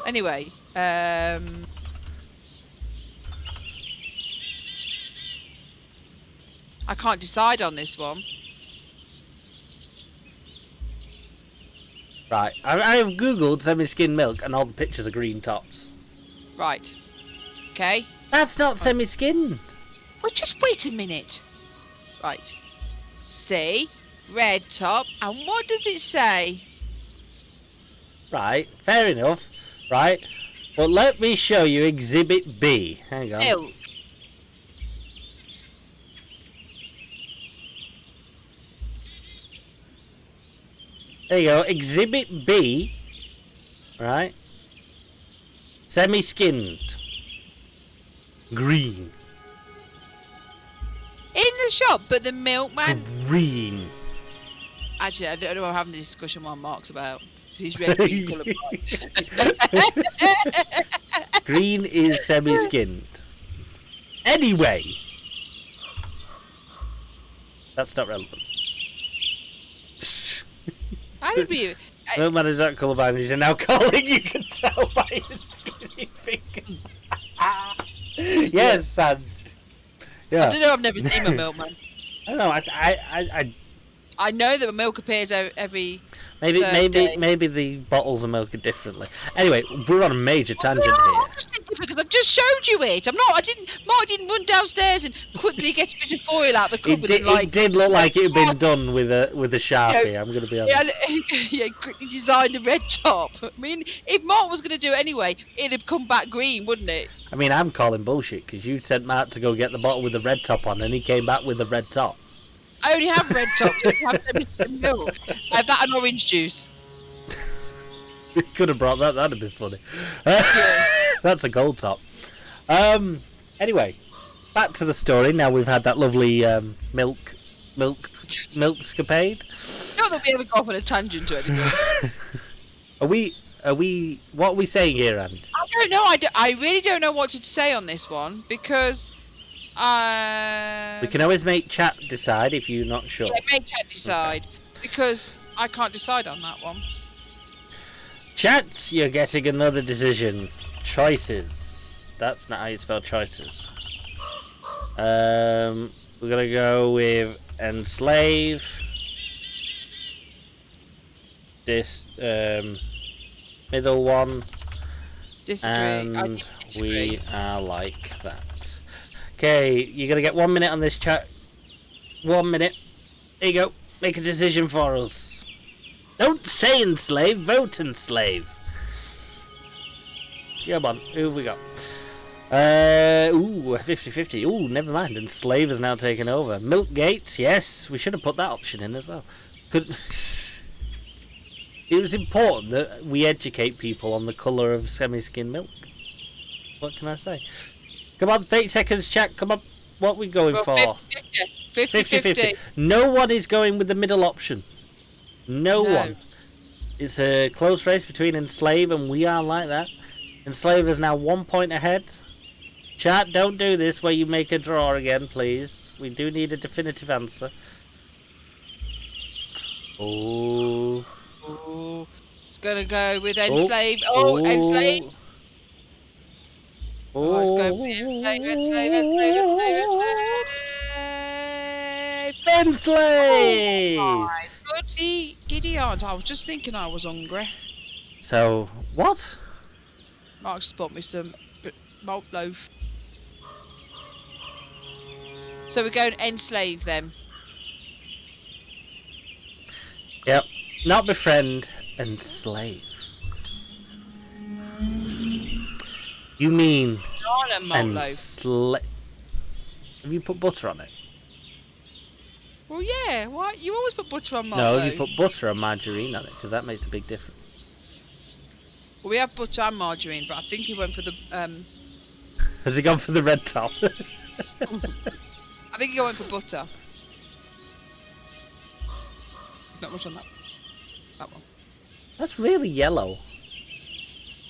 Anyway, I can't decide on this one. Right, I have googled semi-skimmed milk and all the pictures are green tops. Right. Okay. That's not semi-skinned. Well, just wait a minute. Right. See? Red top. And what does it say? Right, fair enough. Right. But let me show you Exhibit B. Hang on. Milk. There you go. Exhibit B. Right. Semi-skinned. Green. In the shop, but the milkman. Green. Actually, I don't know what I'm having this discussion while Mark's about. He's red, green, colourblind. Green is semi-skinned. Anyway. That's not relevant. How did we? Milkman is not colourblind. He's an alcoholic. You can tell by his skinny fingers. Yes, son. Yeah. I don't know. I've never seen a milkman. I don't know. I know that milk appears every. Maybe the bottles are milked differently. Anyway, we're on a major tangent here. Because I've just showed you it. Mark didn't run downstairs and quickly get a bit of foil out the cupboard. It did look like it had been done with a Sharpie. I'm going to be honest. Yeah, quickly designed a red top. I mean, if Mark was going to do it anyway, it'd have come back green, wouldn't it? I mean, I'm calling bullshit because you sent Mark to go get the bottle with the red top on, and he came back with the red top. I only have red tops. I don't have milk. I have that and orange juice. We could have brought that. That'd have been funny. Yeah. That's a gold top. Anyway, back to the story. Now we've had that lovely milkscapade. Not that we ever go off on a tangent or anything. Are we? What are we saying here, Anne? I don't know. I really don't know what to say on this one because. We can always make chat decide if you're not sure. Yeah, make chat decide because I can't decide on that one. Chat, you're getting another decision. Choices. That's not how you spell choices. We're gonna go with enslave. This middle one. Disagree. And I disagree. we are like that. Okay, you're gonna get 1 minute on this chat. 1 minute. There you go. Make a decision for us. Don't say enslave, vote enslave. Come on, who have we got? 50-50. Ooh, never mind. Enslave has now taken over. Milkgate, yes, we should have put that option in as well. It was important that we educate people on the colour of semi-skim milk. What can I say? Come on, 30 seconds, chat. Come on. What are we going for? 50-50. No one is going with the middle option. No one. It's a close race between Enslave and We Are Like That. Enslave is now 1 point ahead. Chat, don't do this where you make a draw again, please. We do need a definitive answer. Oh. It's going to go with Enslave. Enslave. Oh, it's going with Enslave. Enslave! Oh my giddy aunt. I was just thinking I was hungry. So, what? Mark just bought me some malt loaf. So we're going enslave them. Yep. Not befriend, enslave. You mean Not a malt loaf. Have you put butter on it? Well, yeah. What? You always put butter on malt No, loaf. you put butter or margarine on it because that makes a big difference. Well, we have butter and margarine, but I think he went for the. Has he gone for the red top? I think he went for butter. There's not much on that. That one. That's really yellow.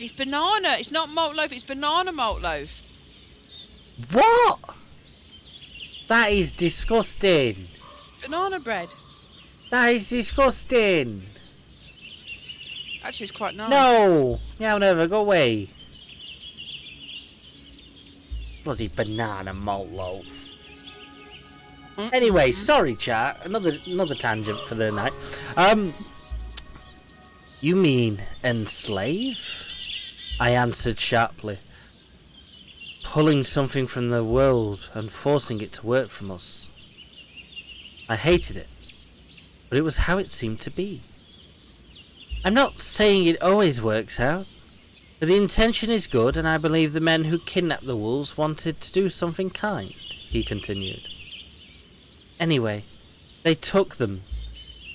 It's banana. It's not malt loaf. It's banana malt loaf. What? That is disgusting. Banana bread. That is disgusting. Actually, it's quite nice. No. Meow never. Go away. Bloody banana malt loaf. Anyway, sorry chat. Another tangent for the night. You mean enslave? I answered sharply. Pulling something from the world and forcing it to work from us. I hated it, but it was how it seemed to be. I'm not saying it always works out, But the intention is good, and I believe the men who kidnapped the wolves wanted to do something kind, he continued. Anyway, they took them.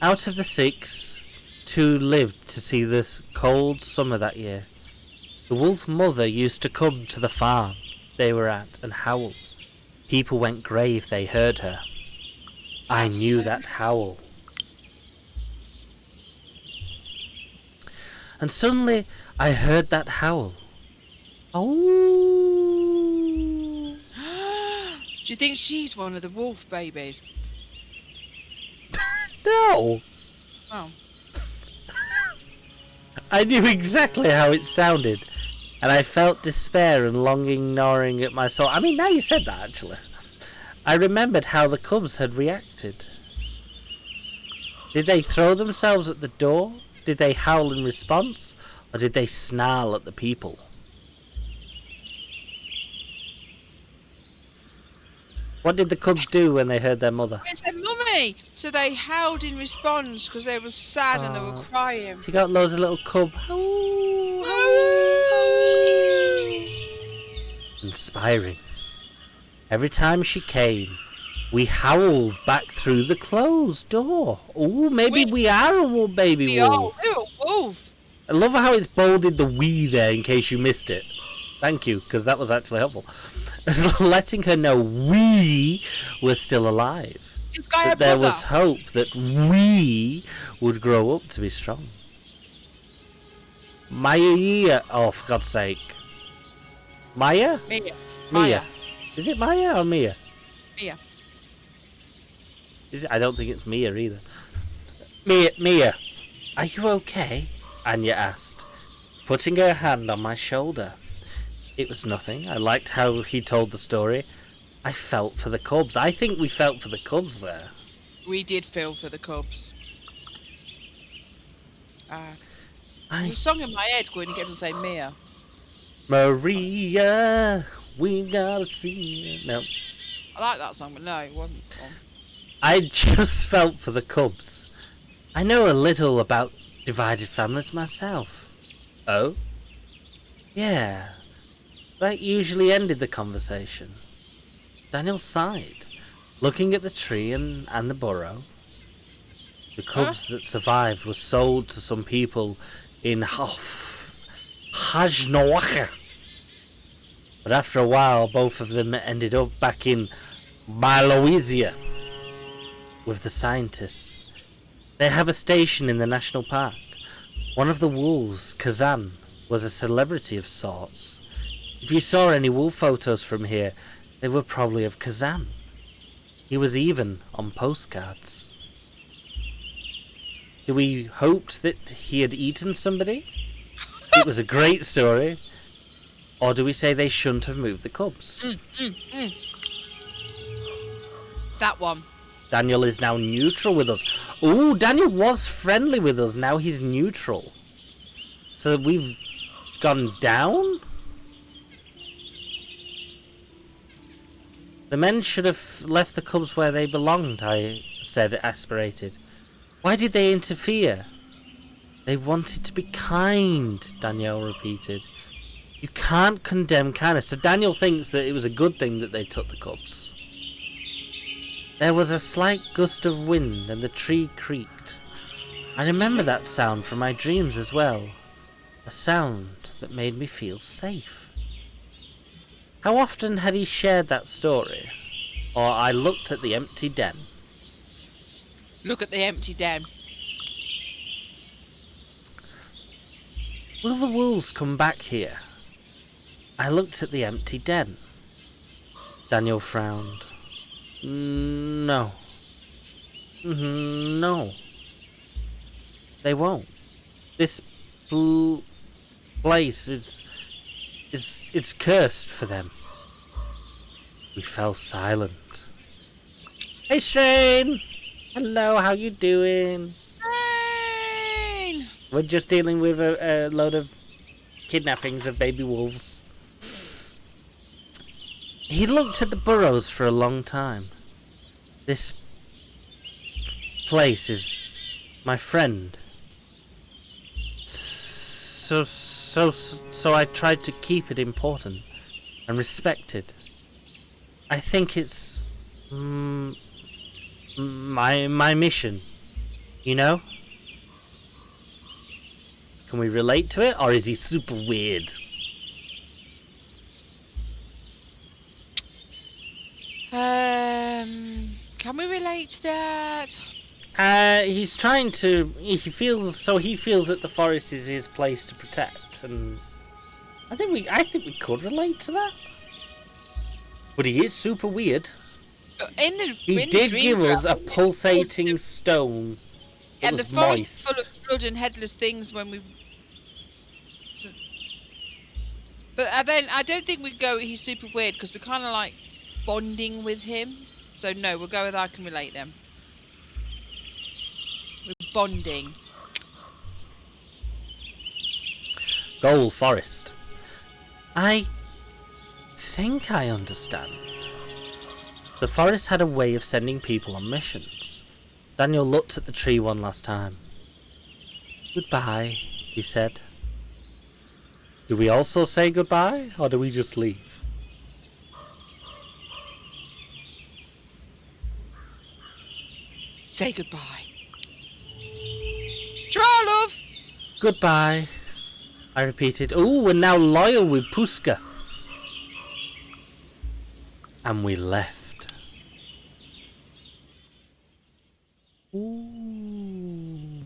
Out of the 6, 2 lived to see this cold summer that year. The wolf mother used to come to the farm they were at and howl. People went grey if they heard her. I knew that howl. And suddenly I heard that howl. Oh. Do you think she's one of the wolf babies? No. Oh. I knew exactly how it sounded, and I felt despair and longing gnawing at my soul. I mean, now you said that, actually. I remembered how the cubs had reacted. Did they throw themselves at the door? Did they howl in response? Or did they snarl at the people? What did the cubs do when they heard their mother? It's their mummy! So they howled in response because they were sad and they were crying. She got loads of little cub. Inspiring. Every time she came, we howled back through the closed door. Oh, maybe we are a baby wolf. We're a wolf. I love how it's bolded the we there in case you missed it. Thank you, because that was actually helpful. Letting her know we were still alive. That there was hope that we would grow up to be strong. Maya, oh for God's sake. Maya? Mia. Mia. Is it Maya or Mia? Mia. Is it? I don't think it's Mia either. Mia, are you okay? Anya asked, putting her hand on my shoulder. It was nothing. I liked how he told the story. I felt for the cubs. I think we felt for the cubs there. We did feel for the cubs. There's a song in my head when you get to say Mia. Maria, we gotta see it. No. I like that song, but no, it wasn't on. I just felt for the cubs. I know a little about divided families myself. Oh? Yeah. That usually ended the conversation. Daniel sighed, looking at the tree and the burrow. The cubs that survived were sold to some people in Hajnawaka. But after a while, both of them ended up back in Maloisia with the scientists. They have a station in the national park. One of the wolves, Kazan, was a celebrity of sorts. If you saw any wolf photos from here, they were probably of Kazan. He was even on postcards. Do we hoped that he had eaten somebody? It was a great story. Or do we say they shouldn't have moved the cubs? That one. Daniel is now neutral with us. Ooh, Daniel was friendly with us. Now he's neutral. So we've gone down? The men should have left the cubs where they belonged, I said, aspirated. Why did they interfere? They wanted to be kind, Danielle repeated. You can't condemn kindness. So Daniel thinks that it was a good thing that they took the cubs. There was a slight gust of wind and the tree creaked. I remember that sound from my dreams as well. A sound that made me feel safe. How often had he shared that story? Or I looked at the empty den. Look at the empty den. Will the wolves come back here? I looked at the empty den. Daniel frowned. No. No. They won't. This place it's cursed for them. We fell silent. Hey Shane! Hello, how you doing? Shane! We're just dealing with a load of kidnappings of baby wolves. He looked at the burrows for a long time. This place is my friend. So so I tried to keep it important and respected. I think it's my mission, you know? Can we relate to it, or is he super weird? Can we relate to that? He's trying to. He feels that the forest is his place to protect, and I think we could relate to that. But he is super weird. He did give us a pulsating stone. And the forest is moist. full of blood and headless things when we. But then I don't think we'd go. He's super weird because we're kind of like bonding with him. So no, we'll go with I can relate them. We're bonding. Goal forest. I think I understand. The forest had a way of sending people on missions. Daniel looked at the tree one last time. Goodbye, he said. Do we also say goodbye, or do we just leave? Say goodbye. Try, love. Goodbye, I repeated. Oh, we're now loyal with Puska. And we left. Ooh.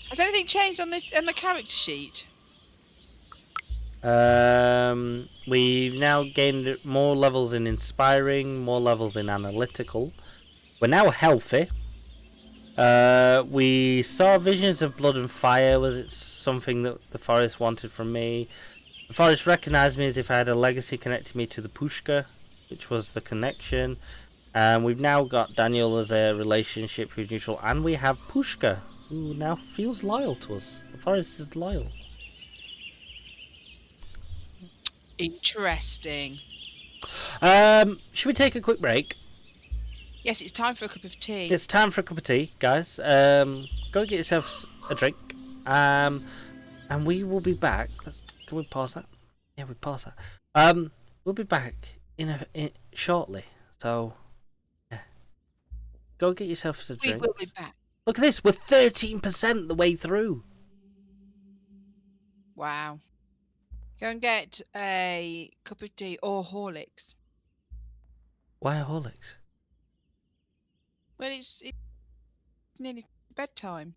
Has anything changed on the character sheet? We've now gained more levels in inspiring, more levels in analytical. We're now healthy. We saw visions of blood and fire. Was it something that the forest wanted from me? The forest recognized me as if I had a legacy connecting me to the Pushka, which was the connection. And we've now got Daniel as a relationship who's neutral, and we have Pushka, who now feels loyal to us. The forest is loyal. Interesting. Should we take a quick break? Yes, it's time for a cup of tea. It's time for a cup of tea, guys. Go get yourself a drink. And we will be back. Can we pause that? Yeah, we pause that. We'll be back in shortly. So, yeah. Go get yourself a drink. We will be back. Look at this. We're 13% the way through. Wow. Go and get a cup of tea or Horlicks. Why Horlicks? Well, it's nearly bedtime.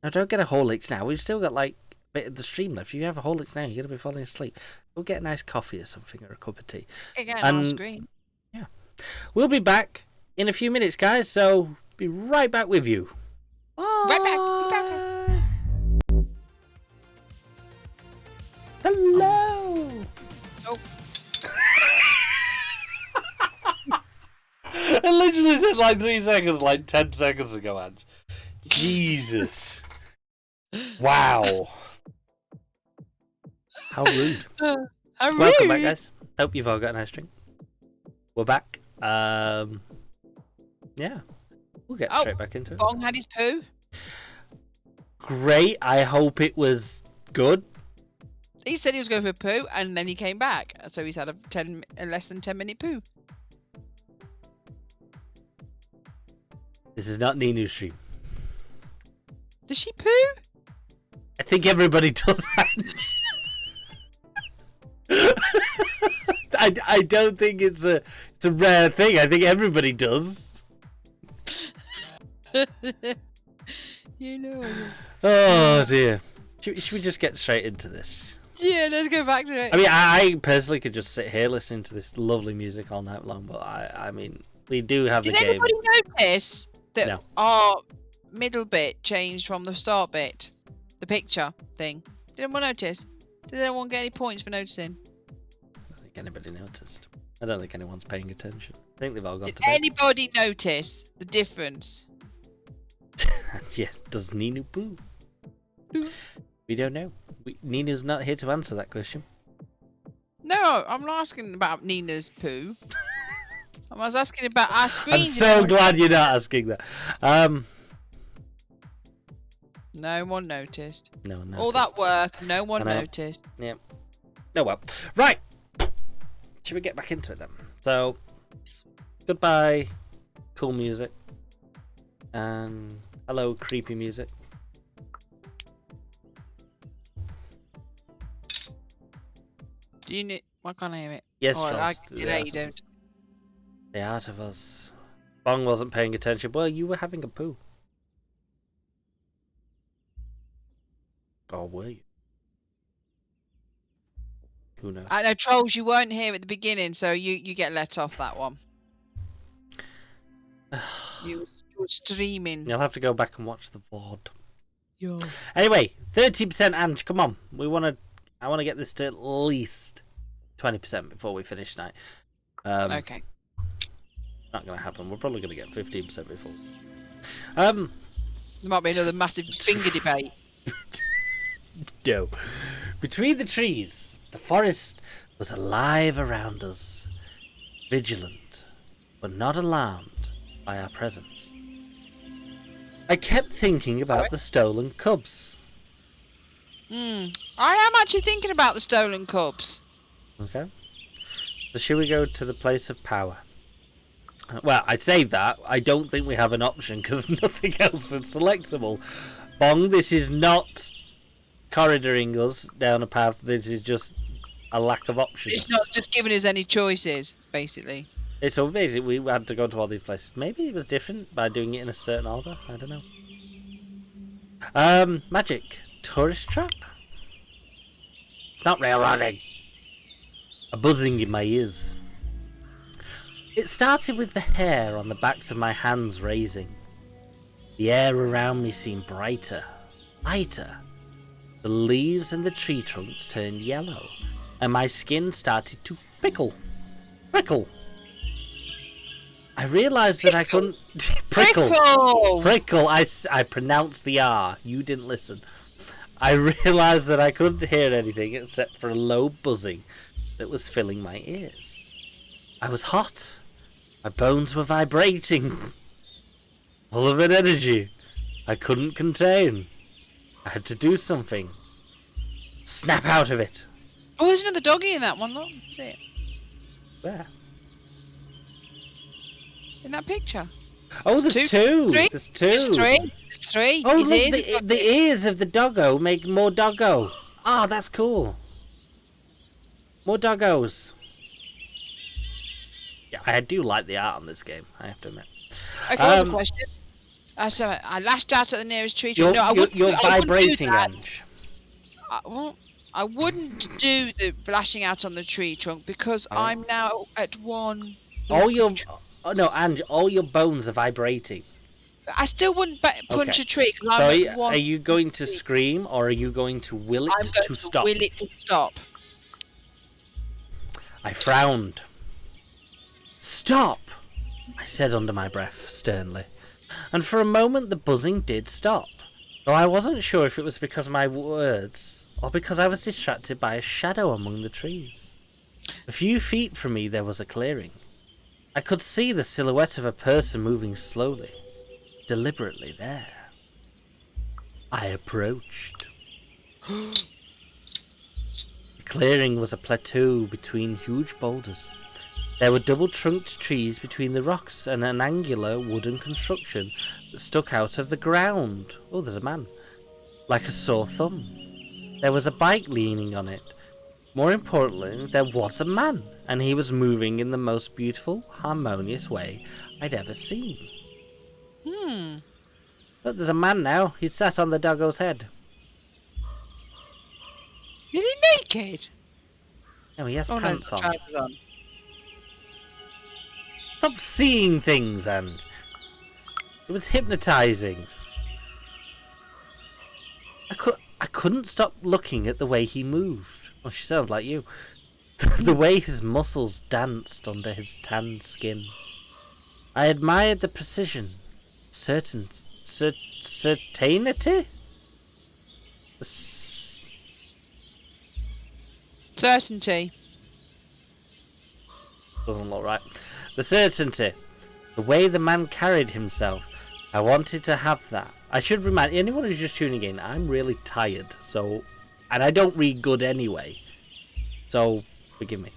No, don't get a Horlicks now. We've still got like a bit of the stream left. If you have a Horlicks now, you're going to be falling asleep. Go get a nice coffee or something, or a cup of tea. Get on screen. Yeah. We'll be back in a few minutes, guys. So be right back with you. Right back. Be back. Hello. Oh. I literally said like 3 seconds, like 10 seconds ago, Ange. Jesus. Wow. How rude. How rude. Welcome back, guys. Hope you've all got a nice drink. We're back. Yeah. We'll get straight back into it. Bong had his poo. Great. I hope it was good. He said he was going for a poo, and then he came back. So he's had a less than 10-minute poo. This is not Ninu's stream. Does she poo? I think everybody does that. I don't think it's a rare thing. I think everybody does. You know. Oh dear. Should we just get straight into this? Yeah, let's go back to it. I mean, I personally could just sit here listening to this lovely music all night long, but I mean, we do have the game. Did anybody notice that our middle bit changed from the start bit? The picture thing. Did anyone notice? Did anyone get any points for noticing? I don't think anybody noticed. I don't think anyone's paying attention. I think they've all gone Did to bed. anybody notice the difference? Yeah, does Ninu poo? Poo. We don't know. Nina's not here to answer that question. No, I'm not asking about Nina's poo. I was asking about our screen. I'm so glad you're not asking that. No one noticed. No one noticed. All that work, no one noticed. Yep. Oh well. Right. Should we get back into it then? So, goodbye, cool music. And hello, creepy music. Do you need? Why can't I hear it? Yes, oh, I Charles. delay. You don't. The art of us. Bong wasn't paying attention. Well, you were having a poo. Or were you? Who knows? I know, trolls. You weren't here at the beginning, so you get let off that one. you were streaming. You'll have to go back and watch the VOD. Yo. Anyway, 30%, Ange. Come on, I want to get this to at least 20% before we finish tonight. Okay. Not gonna happen. We're probably gonna get 15% before. There might be another massive finger debate. No. Between the trees, the forest was alive around us, vigilant, but not alarmed by our presence. I kept thinking about the stolen cubs. I am actually thinking about the stolen cubs. Okay. So should we go to the place of power? Well, I'd say that. I don't think we have an option because nothing else is selectable. Bong, this is not corridoring us down a path. This is just a lack of options. It's not just giving us any choices, basically. So basically, we had to go to all these places. Maybe it was different by doing it in a certain order. I don't know. Magic. Tourist trap? It's not railroading. A buzzing in my ears. It started with the hair on the backs of my hands raising. The air around me seemed brighter, lighter. The leaves and the tree trunks turned yellow, and my skin started to prickle. I realised that I couldn't... Prickle! I pronounced the R. You didn't listen. I realised that I couldn't hear anything except for a low buzzing that was filling my ears. I was hot. My bones were vibrating. Full of an energy I couldn't contain. I had to do something. Snap out of it. Oh, there's another doggy in that one, look. See it? Where? In that picture. Oh, there's two. Three? There's two. There's three. There's three. Oh, His look, ears the ears of the doggo make more doggo. Ah, that's cool. More doggos. Yeah, I do like the art on this game, I have to admit. Okay, what's the question? So I lashed out at the nearest tree. You're, no, I you're vibrating, Ange. I wouldn't do the lashing out on the tree trunk because I'm now at one. All your... Oh, no, Ange, all your bones are vibrating. I still wouldn't punch a tree. So are you going to scream or are you going to will it to stop? Will it to stop. I frowned. Stop! I said under my breath, sternly. And for a moment the buzzing did stop, though I wasn't sure if it was because of my words or because I was distracted by a shadow among the trees. A few feet from me there was a clearing. I could see the silhouette of a person moving slowly, deliberately there. I approached. The clearing was a plateau between huge boulders. There were double-trunked trees between the rocks and an angular wooden construction that stuck out of the ground. Oh, there's a man. Like a sore thumb. There was a bike leaning on it. More importantly, there was a man, and he was moving in the most beautiful, harmonious way I'd ever seen. But there's a man now. He's sat on the doggo's head. Is he naked? No, he has pants no, on. trousers on. Stop seeing things, and it was hypnotizing. I couldn't stop looking at the way he moved. Oh, she sounds like you. The way his muscles danced under his tanned skin. I admired the precision, certainty. Certainty. Doesn't look right. The certainty. The way the man carried himself. I wanted to have that. I should remind anyone who's just tuning in, I'm really tired, so... And I don't read good anyway. So, forgive me.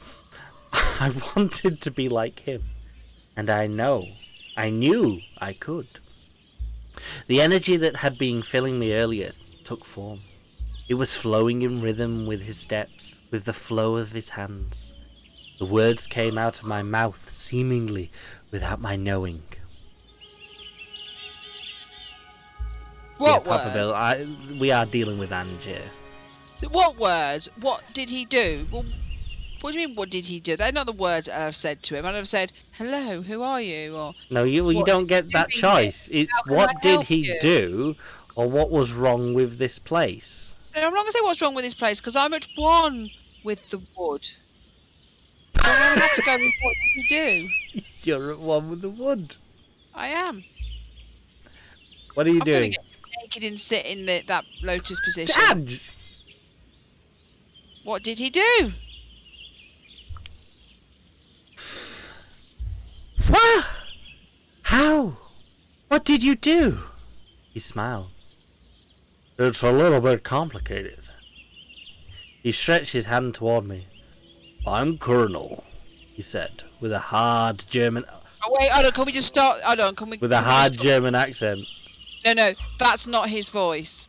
I wanted to be like him. And I knew I could. The energy that had been filling me earlier took form. It was flowing in rhythm with his steps, with the flow of his hands. The words came out of my mouth seemingly without my knowing. What yeah, Papa word? Bill, we are dealing with Angie. What words? What did he do? Well, what do you mean, what did he do? They're not the words I've said to him. I'd have said, hello, who are you? Or No, you what don't are get you that doing here? choice. It's How can I what did help he you? do, or what was wrong with this place? No, I'm not going to say what's wrong with this place, because I'm at one with the wood. So I'm going to have to go with what did you do? You're at one with the wood. I am. What are you I'm going to doing? get naked and sit in that lotus position. Ange! What did he do? What? How? What did you do? He smiled. It's a little bit complicated. He stretched his hand toward me. I'm Colonel, he said, with a hard German... Oh, wait, hold on, can we just start? Hold on, can we... With a can we hard just- German accent. No, that's not his voice.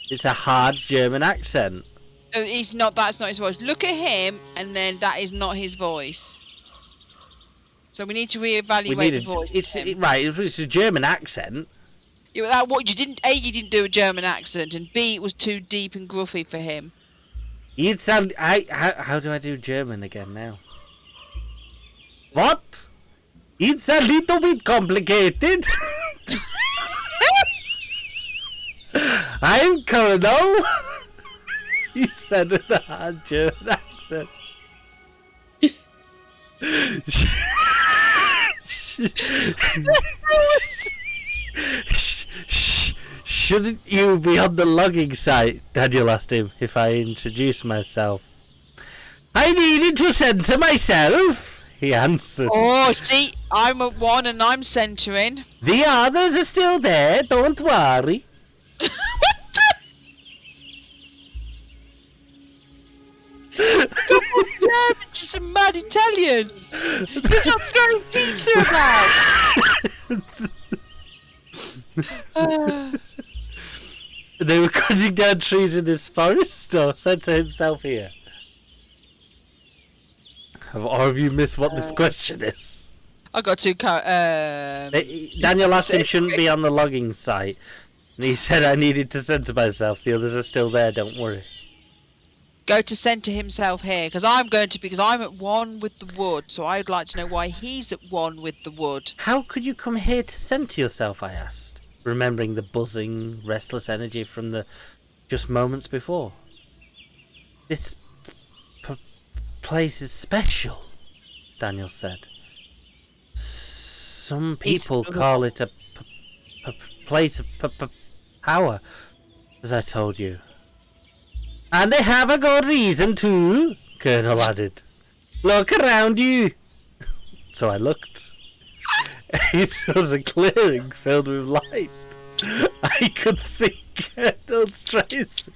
It's a hard German accent. No, he's not. That's not his voice. Look at him, and then that is not his voice. So we need to reevaluate the voice. Right, it's a German accent. Yeah, but that what you didn't. A, you didn't do a German accent, and B, it was too deep and gruffy for him. You'd sound... How do I do German again now? What? It's a little bit complicated. I'm Colonel, he said with a hard German accent. Shouldn't you be on the logging site? Daniel asked him if I introduced myself. I needed to centre myself, he answered. Oh, see, I'm at one and I'm centering. The others are still there, don't worry. Double German to some mad Italian. He's not throwing pizza about. They were cutting down trees in this forest, or centre himself here? Or have you missed what this question is? I got to Daniel asked him shouldn't be on the logging site. And he said I needed to centre myself. The others are still there, don't worry. go to centre himself here, because I'm at one with the wood, so I'd like to know why he's at one with the wood. How could you come here to centre yourself, I asked, remembering the buzzing, restless energy from the just moments before. This place is special, Daniel said. Some people call it a place of power, as I told you. And they have a good reason too, Colonel added. Look around you. So I looked. It was a clearing filled with light. I could see Colonel's traces.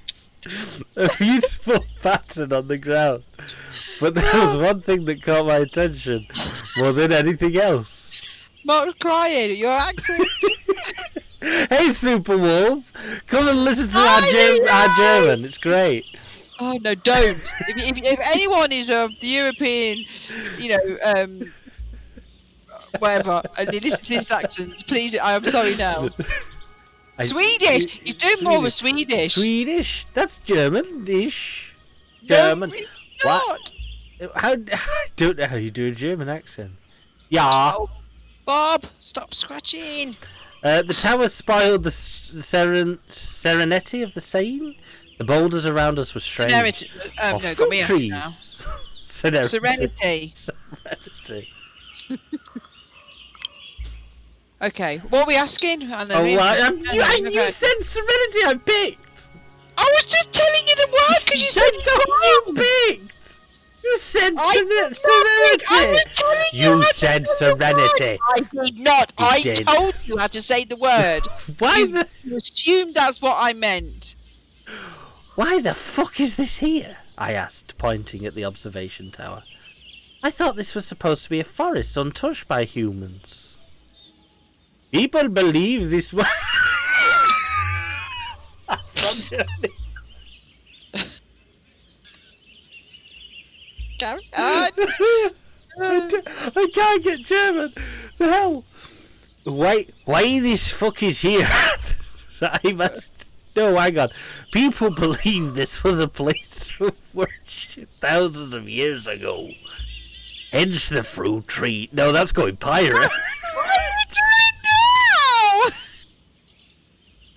A beautiful pattern on the ground. But there was one thing that caught my attention more than anything else. Mark's crying at your accent. Hey, Super Wolf, come and listen to our German. It's great. Oh no, don't! If anyone is the European, whatever, and they listen to this accent, please, I am sorry now. Swedish! He's doing more of a Swedish. Swedish? That's German-ish. No, German. it's What? I don't know how you do a German accent. Yeah. Oh, Bob, stop scratching. The tower spoiled the serenity of the scene. The boulders around us were strange. Serenity. Or No, fruit got me out trees. now. Serenity. Serenity. Okay, what are we asking? And then you said serenity. I picked. I was just telling you the word because you said you picked. You said serenity. I was telling You said serenity. I did not. I told you how to say the word. You assumed that's what I meant. Why the fuck is this here? I asked, pointing at the observation tower. I thought this was supposed to be a forest untouched by humans. People believe this was... Carry on. I can't get German. The hell? Why this fuck is here? I must... No, hang on. People believe this was a place of worship thousands of years ago. Hence the fruit tree. No, that's going pirate. What are you doing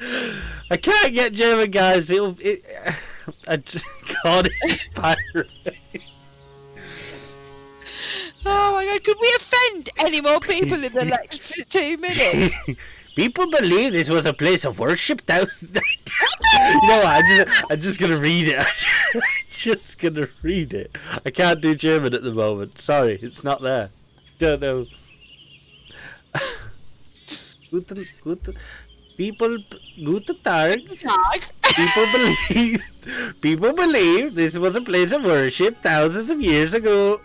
now? I can't get German, guys. I just can't. It's pirate. Oh my god, could we offend any more people in the next 2 minutes? People believe this was a place of worship. You know what? I'm just gonna read it. I'm just gonna read it. I can't do German at the moment. Sorry, it's not there. Don't know. Guten Tag. People believe this was a place of worship thousands of years ago.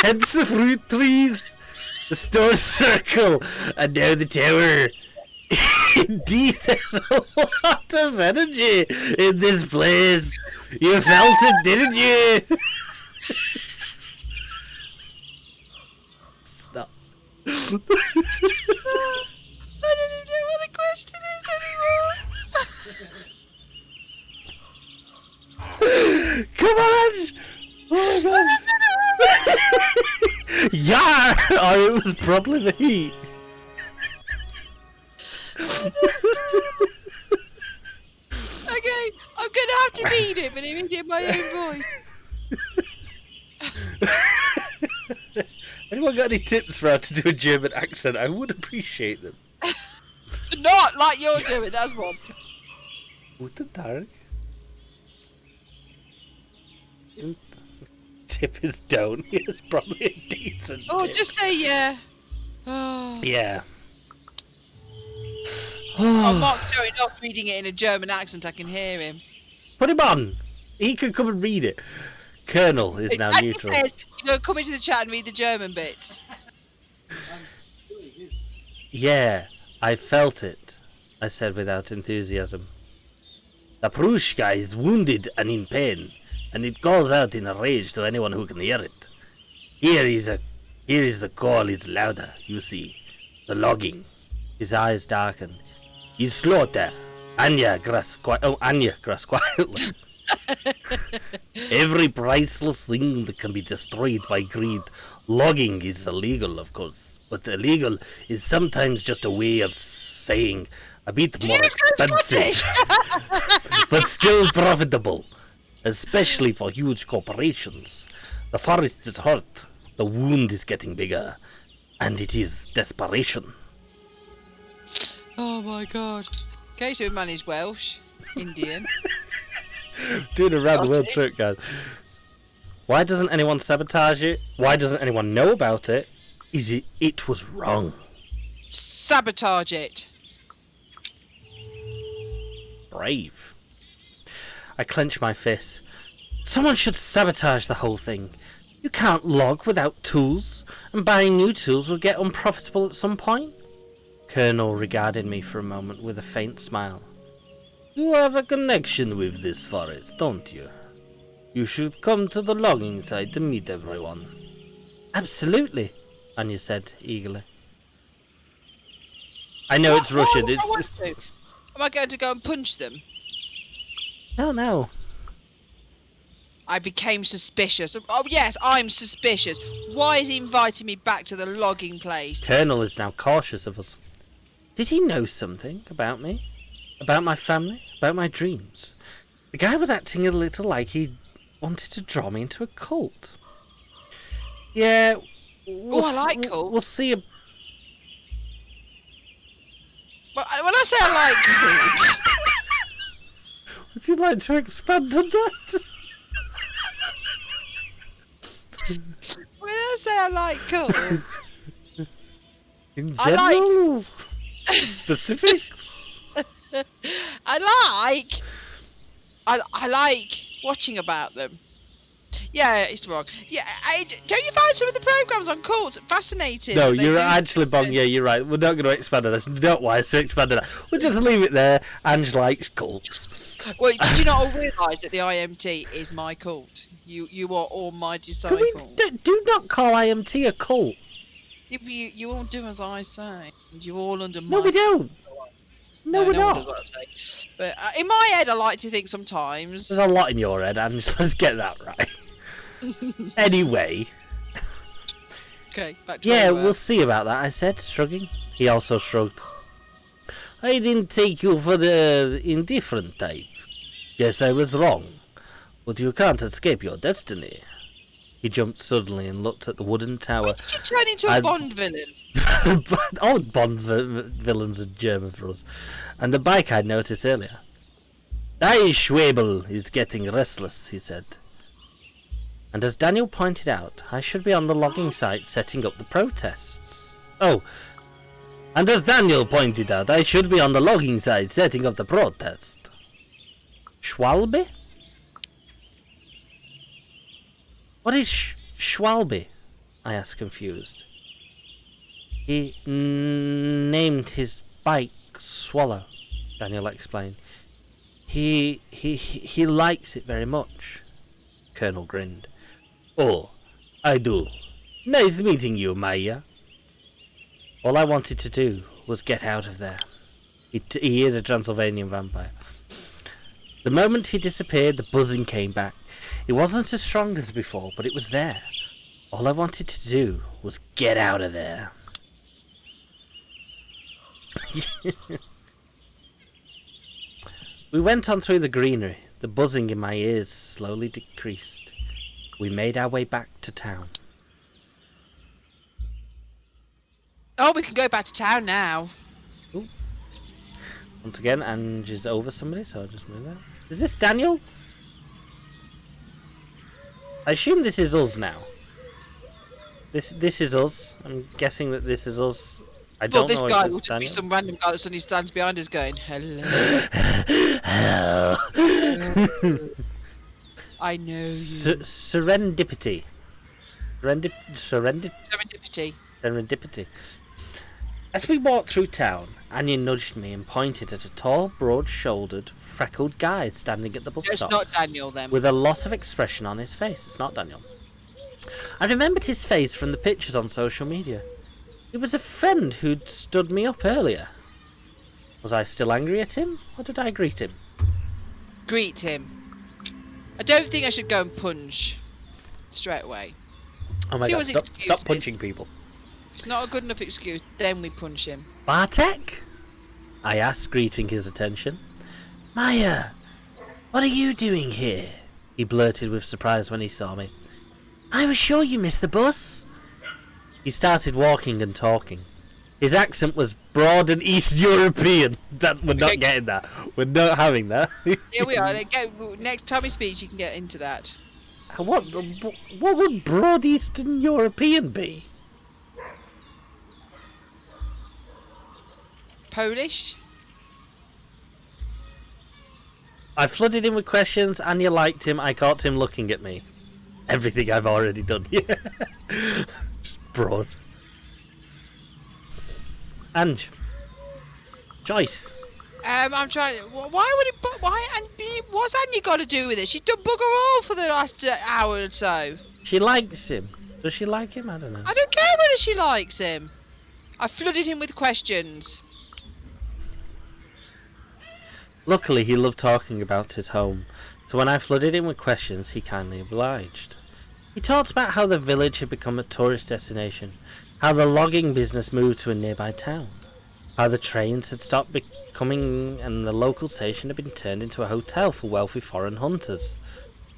Hence the fruit trees, the stone circle, and now the tower. Indeed, there's a lot of energy in this place. You felt it, didn't you? Stop. I don't even know what the question is anymore. Come on! Oh my god! Yeah! Or it was probably the heat. Okay, I'm gonna have to read it, but read it in my own voice. Anyone got any tips for how to do a German accent? I would appreciate them. Not like you're doing, that's one. Guten Tag. Tip is down. It's probably a decent Oh, tip. just say yeah. Oh. Yeah. Oh, Mark's showing off reading it in a German accent, I can hear him. Put him on. He can come and read it. Colonel is now Angie neutral. says, you know, come into the chat and read the German bits. Yeah, I felt it, I said without enthusiasm. The Prushka is wounded and in pain, and it calls out in a rage to anyone who can hear it. Here is the call, it's louder, you see. The logging. His eyes darkened. His slaughter. Anya grass quietly. Every priceless thing that can be destroyed by greed. Logging is illegal, of course, but illegal is sometimes just a way of saying a bit more expensive, but still profitable, especially for huge corporations. The forest is hurt, the wound is getting bigger, and it is desperation. Oh my god. Okay, so man is Welsh, Indian. Doing a round the world trip, guys. Why doesn't anyone sabotage it? Why doesn't anyone know about it? It was wrong. Sabotage it. Brave. I clench my fists. Someone should sabotage the whole thing. You can't log without tools, and buying new tools will get unprofitable at some point. Colonel regarded me for a moment with a faint smile. You have a connection with this forest, don't you? You should come to the logging site to meet everyone. Absolutely, Anya said eagerly. I know it's Russian. Am I going to go and punch them? No. I became suspicious. Oh yes, I'm suspicious. Why is he inviting me back to the logging place? Colonel is now cautious of us. Did he know something about me? About my family? About my dreams? The guy was acting a little like he wanted to draw me into a cult. Yeah. I like cults. We'll see. Well, when I say I like cults... Would you like to expand on that? When I say I like cults... In I general? Specifics? I like watching about them. Yeah, it's wrong. Yeah, don't you find some of the programs on cults fascinating? No, that they you're do actually bong. Yeah, you're right. We're not going to expand on this. Don't want us to expand on that. We'll just leave it there. Ange likes cults. Well, did you not all realise that the IMT is my cult? You are all my Can disciples. we do not call IMT a cult? You all do as I say. You all under my. No, we don't. No, we're no one not. does what I say. But in my head, I like to think sometimes. There's a lot in your head, Ange. Let's get that right. Anyway. Okay, back to Yeah, where we were. we'll see about that, I said, shrugging. He also shrugged. I didn't take you for the indifferent type. Yes, I was wrong. But you can't escape your destiny. He jumped suddenly and looked at the wooden tower. Why did you turn into a Bond villain? All Bond villains are German for us. And the bike I'd noticed earlier. Die Schwebel is getting restless, he said. And as Daniel pointed out, I should be on the logging site setting up the protests. Oh, and as Daniel pointed out, I should be on the logging site setting up the protest. Schwalbe? What is Schwalbe? I asked, confused. He named his bike Swallow, Daniel explained. He likes it very much. Colonel grinned. Oh, I do. Nice meeting you, Maya. All I wanted to do was get out of there. He is a Transylvanian vampire. The moment he disappeared, the buzzing came back. It wasn't as strong as before, but it was there. All I wanted to do was get out of there. We went on through the greenery. The buzzing in my ears slowly decreased. We made our way back to town. Oh, we can go back to town now. Ooh. Once again, Ange is over somebody, so I'll just move that. Is this Daniel? I assume this is us now. This is us. I'm guessing that this is us. I don't This know guy if will it's just be Daniel. some random guy that suddenly stands behind us going, hello. Hello. I know you. Serendipity. Serendipity. As we walked through town, Anya nudged me and pointed at a tall, broad-shouldered, freckled guy standing at the bus It's stop. not Daniel then. With a lot of expression on his face. It's not Daniel. I remembered his face from the pictures on social media. It was a friend who'd stood me up earlier. Was I still angry at him, or did I greet him? Greet him. I don't think I should go and punch straight away. Oh my See god, what his stop excuse is. punching people. It's not a good enough excuse, then we punch him. Bartek? I asked, greeting his attention. Maya, what are you doing here? He blurted with surprise when he saw me. I was sure you missed the bus. He started walking and talking. His accent was broad and East European. We're not getting that. We're not having that. Here we are. Next time he speaks, you can get into that. What would broad Eastern European be? Polish? I flooded him with questions. Anya liked him. I caught him looking at me. Everything I've already done. Yeah. Just broad. Ange. Joyce. I'm trying. Why would it? Why? And what's Anya got to do with it? She's done bugger all for the last hour or so. She likes him. Does she like him? I don't know. I don't care whether she likes him. I flooded him with questions. Luckily, he loved talking about his home, so when I flooded him with questions, he kindly obliged. He talked about how the village had become a tourist destination, how the logging business moved to a nearby town, how the trains had stopped becoming and the local station had been turned into a hotel for wealthy foreign hunters.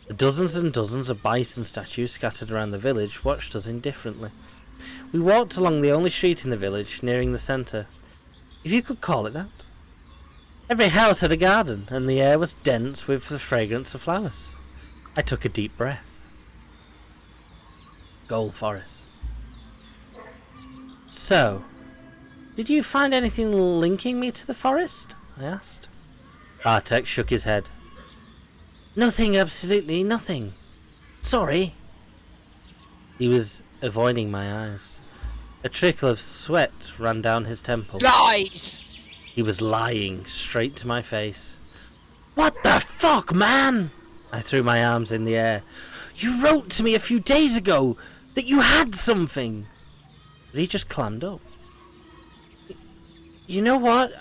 The dozens and dozens of bison statues scattered around the village watched us indifferently. We walked along the only street in the village, nearing the centre, if you could call it that. Every house had a garden, and the air was dense with the fragrance of flowers. I took a deep breath. Gold forest. So, did you find anything linking me to the forest? I asked. Bartek shook his head. Nothing, absolutely nothing. Sorry. He was avoiding my eyes. A trickle of sweat ran down his temple. Lies! He was lying straight to my face. What the fuck, man? I threw my arms in the air. You wrote to me a few days ago that you had something. But he just clammed up. You know what?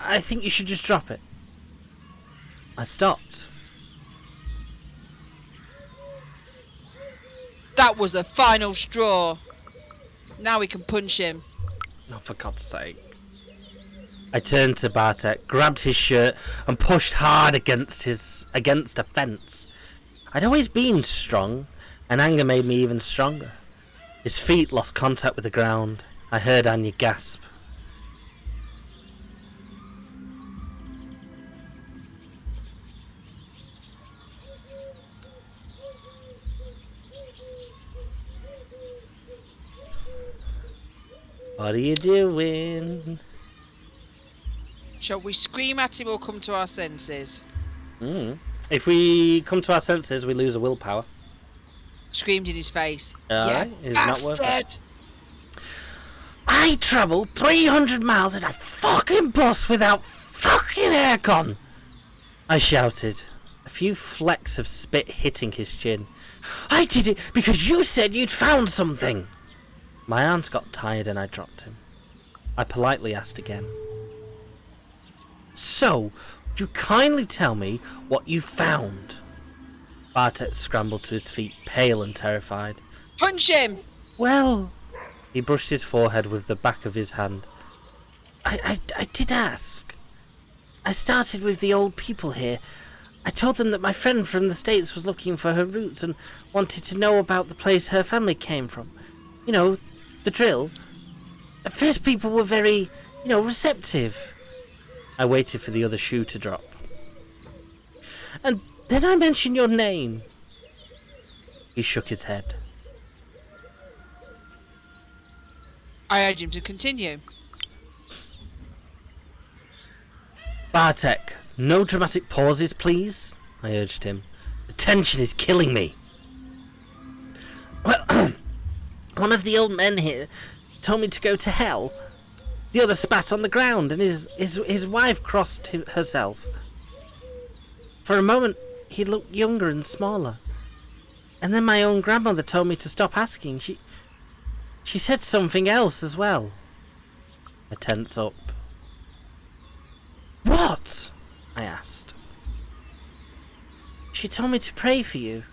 I think you should just drop it. I stopped. That was the final straw. Now we can punch him. Oh, for God's sake. I turned to Bartek, grabbed his shirt, and pushed hard against a fence. I'd always been strong, and anger made me even stronger. His feet lost contact with the ground. I heard Anya gasp. What are you doing? Shall we scream at him or come to our senses? If we come to our senses, we lose a willpower. Screamed in his face. Alright, Yeah, it's not worth it. bastard! I travelled 300 miles in a fucking bus without fucking aircon! I shouted, a few flecks of spit hitting his chin. I did it because you said you'd found something! My arms got tired and I dropped him. I politely asked again. So, would you kindly tell me what you found? Bartek scrambled to his feet, pale and terrified. Punch him! Well, he brushed his forehead with the back of his hand. I did ask. I started with the old people here. I told them that my friend from the States was looking for her roots and wanted to know about the place her family came from. You know, the drill. At first people were very, receptive. I waited for the other shoe to drop. And then I mentioned your name. He shook his head. I urged him to continue. Bartek, no dramatic pauses, please, I urged him. The tension is killing me. Well, one of the old men here told me to go to hell. The other spat on the ground and his wife crossed herself. For a moment, he looked younger and smaller. And then my own grandmother told me to stop asking. She said something else as well. I tense up. What? I asked. She told me to pray for you.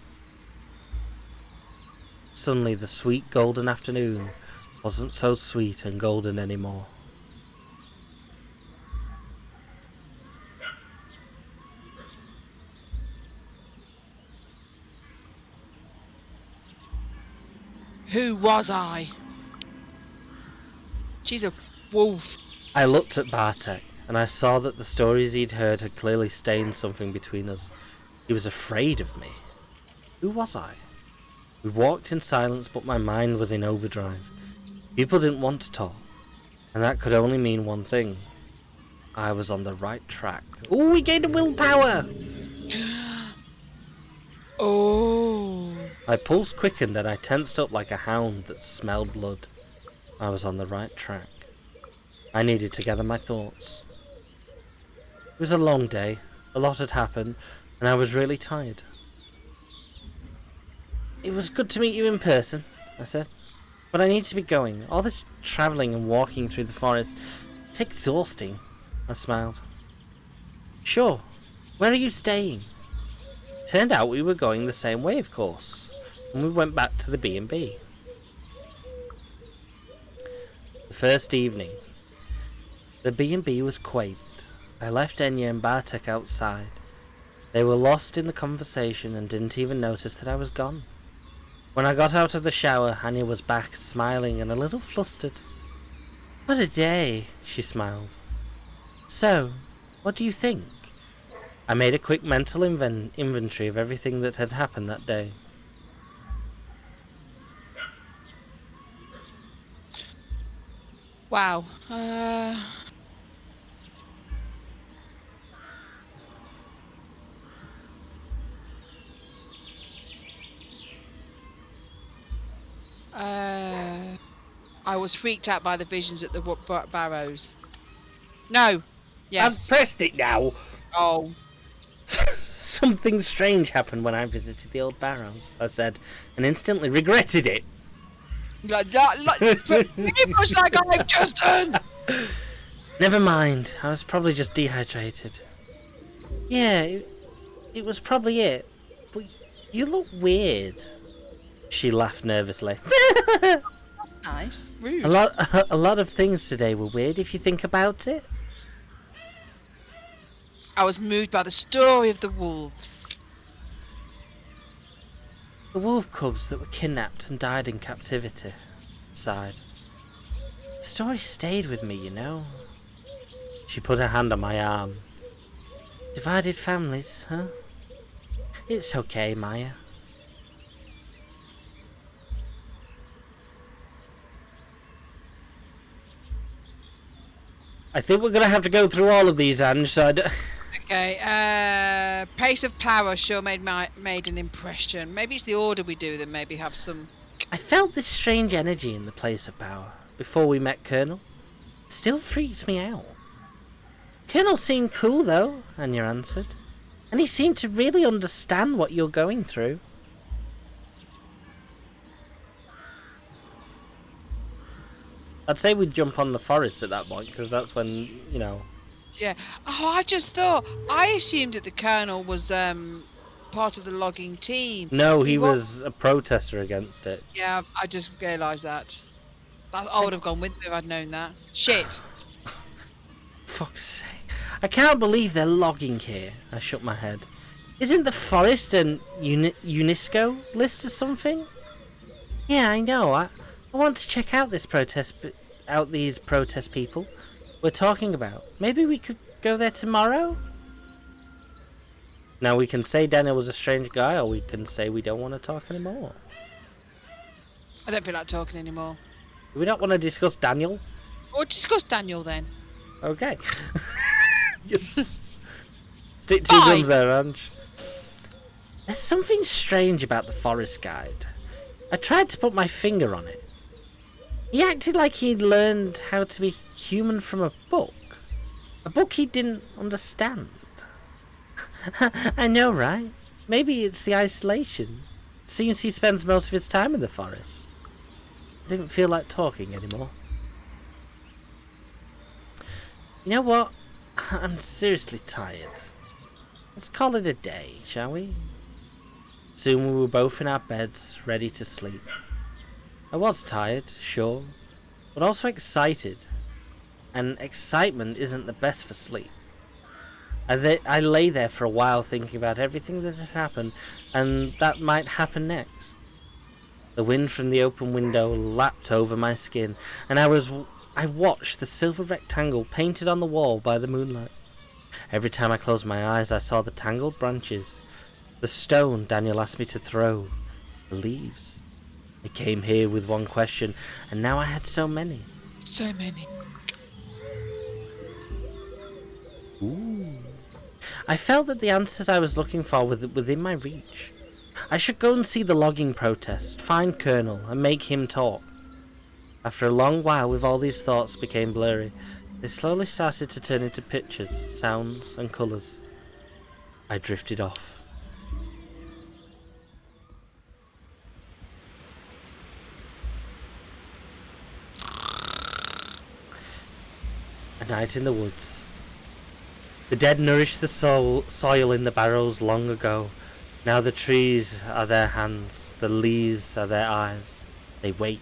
Suddenly the sweet golden afternoon wasn't so sweet and golden anymore. Who was I? She's a wolf. I looked at Bartek, and I saw that the stories he'd heard had clearly stained something between us. He was afraid of me. Who was I? We walked in silence, but my mind was in overdrive. People didn't want to talk, and that could only mean one thing. I was on the right track. Ooh, we gained a willpower! Oh. My pulse quickened and I tensed up like a hound that smelled blood. I was on the right track. I needed to gather my thoughts. It was a long day, a lot had happened, and I was really tired. It was good to meet you in person, I said, but I need to be going. All this travelling and walking through the forest, it's exhausting. I smiled. Sure, where are you staying? Turned out we were going the same way, of course, and we went back to the B&B. The first evening, the B&B was quaint. I left Enya and Bartek outside. They were lost in the conversation and didn't even notice that I was gone. When I got out of the shower, Anya was back, smiling and a little flustered. What a day, she smiled. So, what do you think? I made a quick mental inventory of everything that had happened that day. Wow. I was freaked out by the visions at the barrows. No. I've Yes. pressed it now. Oh. Something strange happened when I visited the old barrows, I said, and instantly regretted it. Pretty much like I've just done. Never mind, I was probably just dehydrated. Yeah, it was probably it. But you look weird. She laughed nervously. Nice. Rude. A lot of things today were weird if you think about it. I was moved by the story of the wolves. The wolf cubs that were kidnapped and died in captivity. Sighed. The story stayed with me, you know. She put her hand on my arm. Divided families, huh? It's okay, Maya. I think we're gonna have to go through all of these, Ange. So Okay. Pace of power sure made an impression. Maybe it's the order we do them. Maybe have some. I felt this strange energy in the place of power before we met Colonel. It still freaked me out. Colonel seemed cool though, Anya answered. And he seemed to really understand what you're going through. I'd say we'd jump on the forest at that point, because that's when, you know... Yeah. Oh, I just thought. I assumed that the Colonel was part of the logging team. No, he was a protester against it. Yeah, I just realised that. I would have gone with me if I'd known that. Shit. Fuck's sake. I can't believe they're logging here. I shook my head. Isn't the forest an UNESCO list or something? Yeah, I know. I want to check out these protest people we're talking about. Maybe we could go there tomorrow? Now we can say Daniel was a strange guy, or we can say we don't want to talk anymore. I don't feel like talking anymore. Do we not want to discuss Daniel? Or discuss Daniel then. Okay. Yes. Stick to your guns there, Ange. There's something strange about the forest guide. I tried to put my finger on it. He acted like he'd learned how to be human from a book. A book he didn't understand. I know, right? Maybe it's the isolation. It seems he spends most of his time in the forest. I didn't feel like talking anymore. You know what? I'm seriously tired. Let's call it a day, shall we? Soon we were both in our beds, ready to sleep. I was tired, sure, but also excited. And excitement isn't the best for sleep. I lay there for a while thinking about everything that had happened and that might happen next. The wind from the open window lapped over my skin, and I watched the silver rectangle painted on the wall by the moonlight. Every time I closed my eyes, I saw the tangled branches, the stone Daniel asked me to throw, the leaves. I came here with one question, and now I had so many. So many. Ooh. I felt that the answers I was looking for were within my reach. I should go and see the logging protest, find Colonel, and make him talk. After a long while, with all these thoughts became blurry, they slowly started to turn into pictures, sounds, and colours. I drifted off. A night in the woods. The dead nourished the soil in the barrows long ago. Now the trees are their hands, the leaves are their eyes. They wait.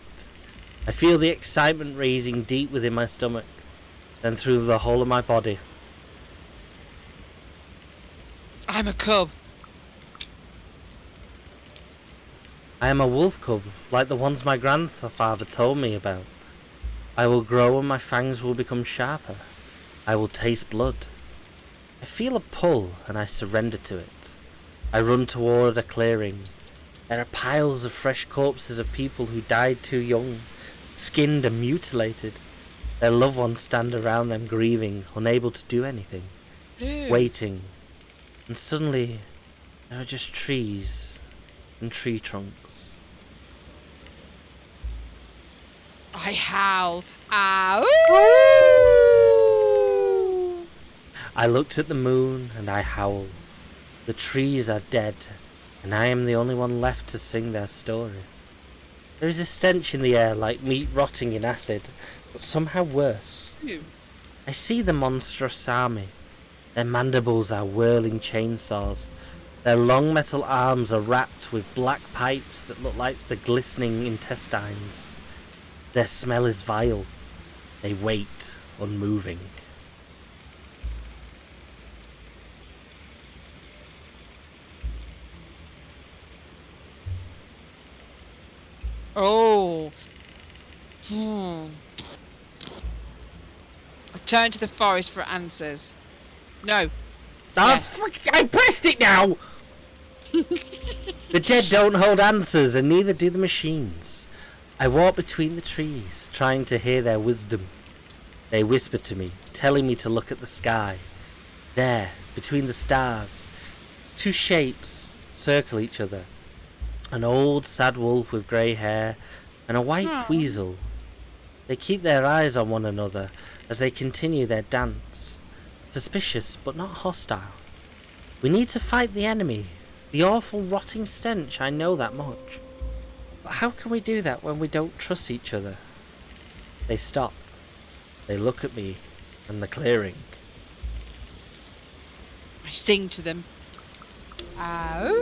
I feel the excitement raising deep within my stomach, then through the whole of my body. I'm a cub. I am a wolf cub, like the ones my grandfather told me about. I will grow and my fangs will become sharper. I will taste blood. I feel a pull and I surrender to it. I run toward a clearing. There are piles of fresh corpses of people who died too young, skinned and mutilated. Their loved ones stand around them grieving, unable to do anything, waiting. And suddenly there are just trees and tree trunks. I howl. Ow! I looked at the moon and I howled. The trees are dead, and I am the only one left to sing their story. There is a stench in the air like meat rotting in acid, but somehow worse. I see the monstrous army. Their mandibles are whirling chainsaws. Their long metal arms are wrapped with black pipes that look like the glistening intestines. Their smell is vile. They wait, unmoving. Oh. I turn to the forest for answers. No. Yes. I pressed it now! The dead don't hold answers, and neither do the machines. I walk between the trees, trying to hear their wisdom. They whisper to me, telling me to look at the sky. There, between the stars, two shapes circle each other. An old sad wolf with grey hair, and a white weasel. They keep their eyes on one another as they continue their dance. Suspicious, but not hostile. We need to fight the enemy. The awful rotting stench, I know that much. But how can we do that when we don't trust each other? They stop. They look at me and the clearing. I sing to them. Ow.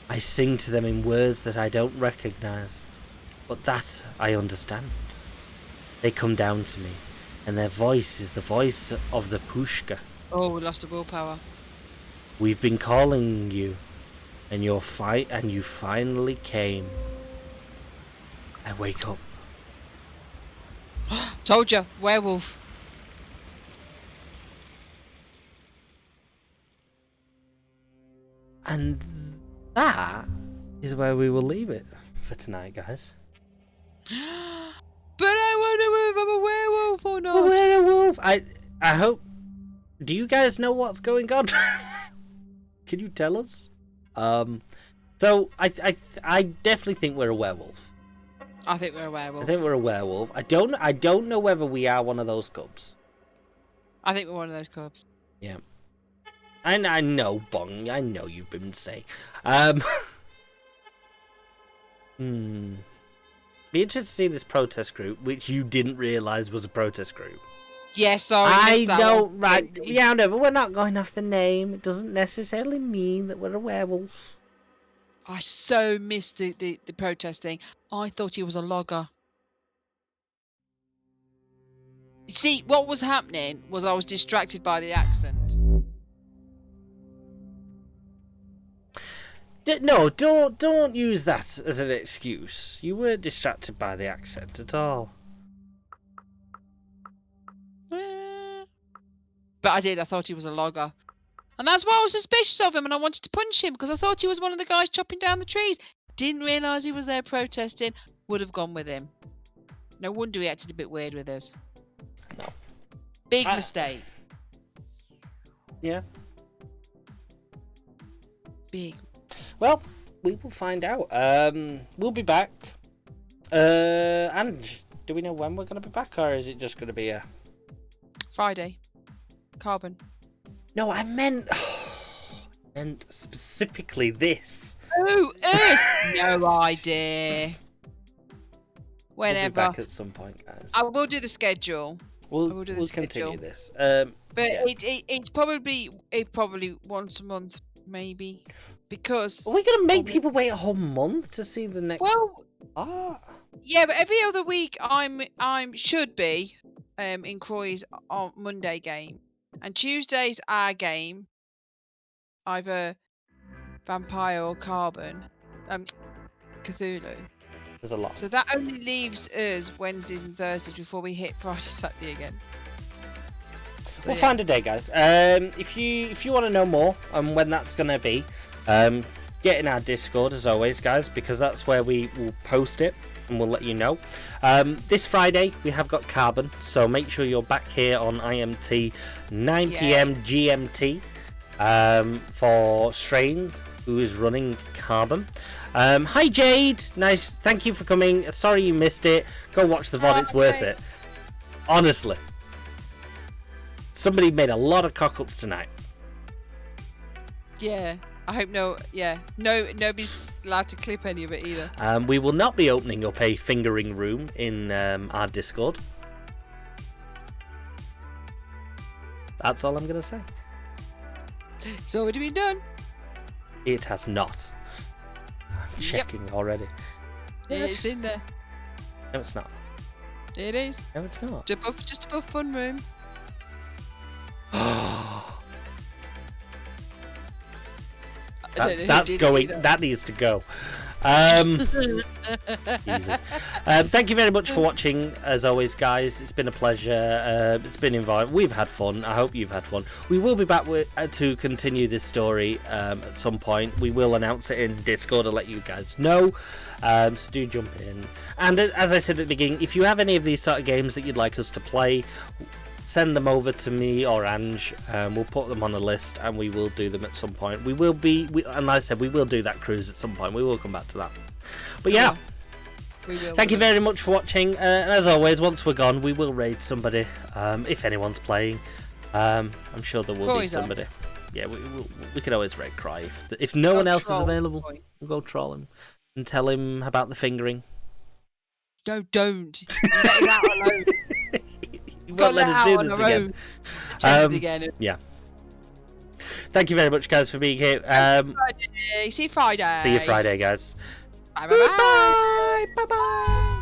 I sing to them in words that I don't recognize, but that I understand. They come down to me, and their voice is the voice of the Pushka. Oh, we lost the willpower. We've been calling you, and you finally came. I wake up. Told ya, werewolf. And that is where we will leave it for tonight, guys. But I wonder if I'm a werewolf or not. A werewolf. I hope. Do you guys know what's going on? Can you tell us? So I definitely think we're a werewolf. I think we're a werewolf. I think we're a werewolf. I don't know whether we are one of those cubs. I think we're one of those cubs. Yeah. And I know, Bong. I know you've been saying. Be interested to see this protest group, which you didn't realise was a protest group. Yes, sorry. I know, right? Yeah, no, but we're not going off the name. It doesn't necessarily mean that we're a werewolf. I so missed the protest thing. I thought he was a logger. You see, what was happening was I was distracted by the accent. No, don't use that as an excuse. You weren't distracted by the accent at all. But I did. I thought he was a logger. And that's why I was suspicious of him and I wanted to punch him because I thought he was one of the guys chopping down the trees. Didn't realise he was there protesting. Would have gone with him. No wonder he acted a bit weird with us. No. Big mistake. Yeah. Big. Well, we will find out. We'll be back. Ange, do we know when we're going to be back, or is it just going to be a Friday? Carbon. No, I meant specifically this. Oh, no idea. Whenever. We'll be back at some point, guys. I will do the schedule. We'll continue this. But yeah. it's probably once a month, maybe. Because are we gonna make people wait a whole month to see the next? Well, yeah, but every other week I'm should be in Croy's on Monday game, and Tuesday's our game, either Vampire or Carbon, Cthulhu. There's a lot. So that only leaves us Wednesdays and Thursdays before we hit Friday Saturday again. We'll find a day, guys. If you want to know more on when that's gonna be. Get in our Discord as always, guys, because that's where we will post it and we'll let you know. This Friday we have got Carbon, so make sure you're back here on IMT 9 PM GMT for Strain, who is running Carbon. Hi Jade, nice. Thank you for coming. Sorry you missed it. Go watch the VOD. It's worth it. Honestly, somebody made a lot of cock-ups tonight. Yeah. I hope nobody's allowed to clip any of it either. We will not be opening up a fingering room in our Discord. That's all I'm going to say. It's already been done. It has not. I'm checking already. It's in there. No, it's not. It is. No, it's not. Just above fun room. That's going. That needs to go. Jesus. Thank you very much for watching. As always, guys, it's been a pleasure. It's been involved. We've had fun. I hope you've had fun. We will be back to continue this story at some point. We will announce it in Discord to let you guys know. So do jump in. And as I said at the beginning, if you have any of these sort of games that you'd like us to play, send them over to me or Ange. We'll put them on a list and we will do them at some point. And like I said, we will do that cruise at some point. We will come back to that. But yeah, thank you very much for watching. And as always, once we're gone, we will raid somebody if anyone's playing. I'm sure there will be somebody. Yeah, we can always raid Cry if no one else is available. We'll go troll him and tell him about the fingering. No, don't. Let that alone. You won't let us do this again. Yeah. Thank you very much, guys, for being here. See you Friday. See you Friday, guys. Bye bye. Bye bye.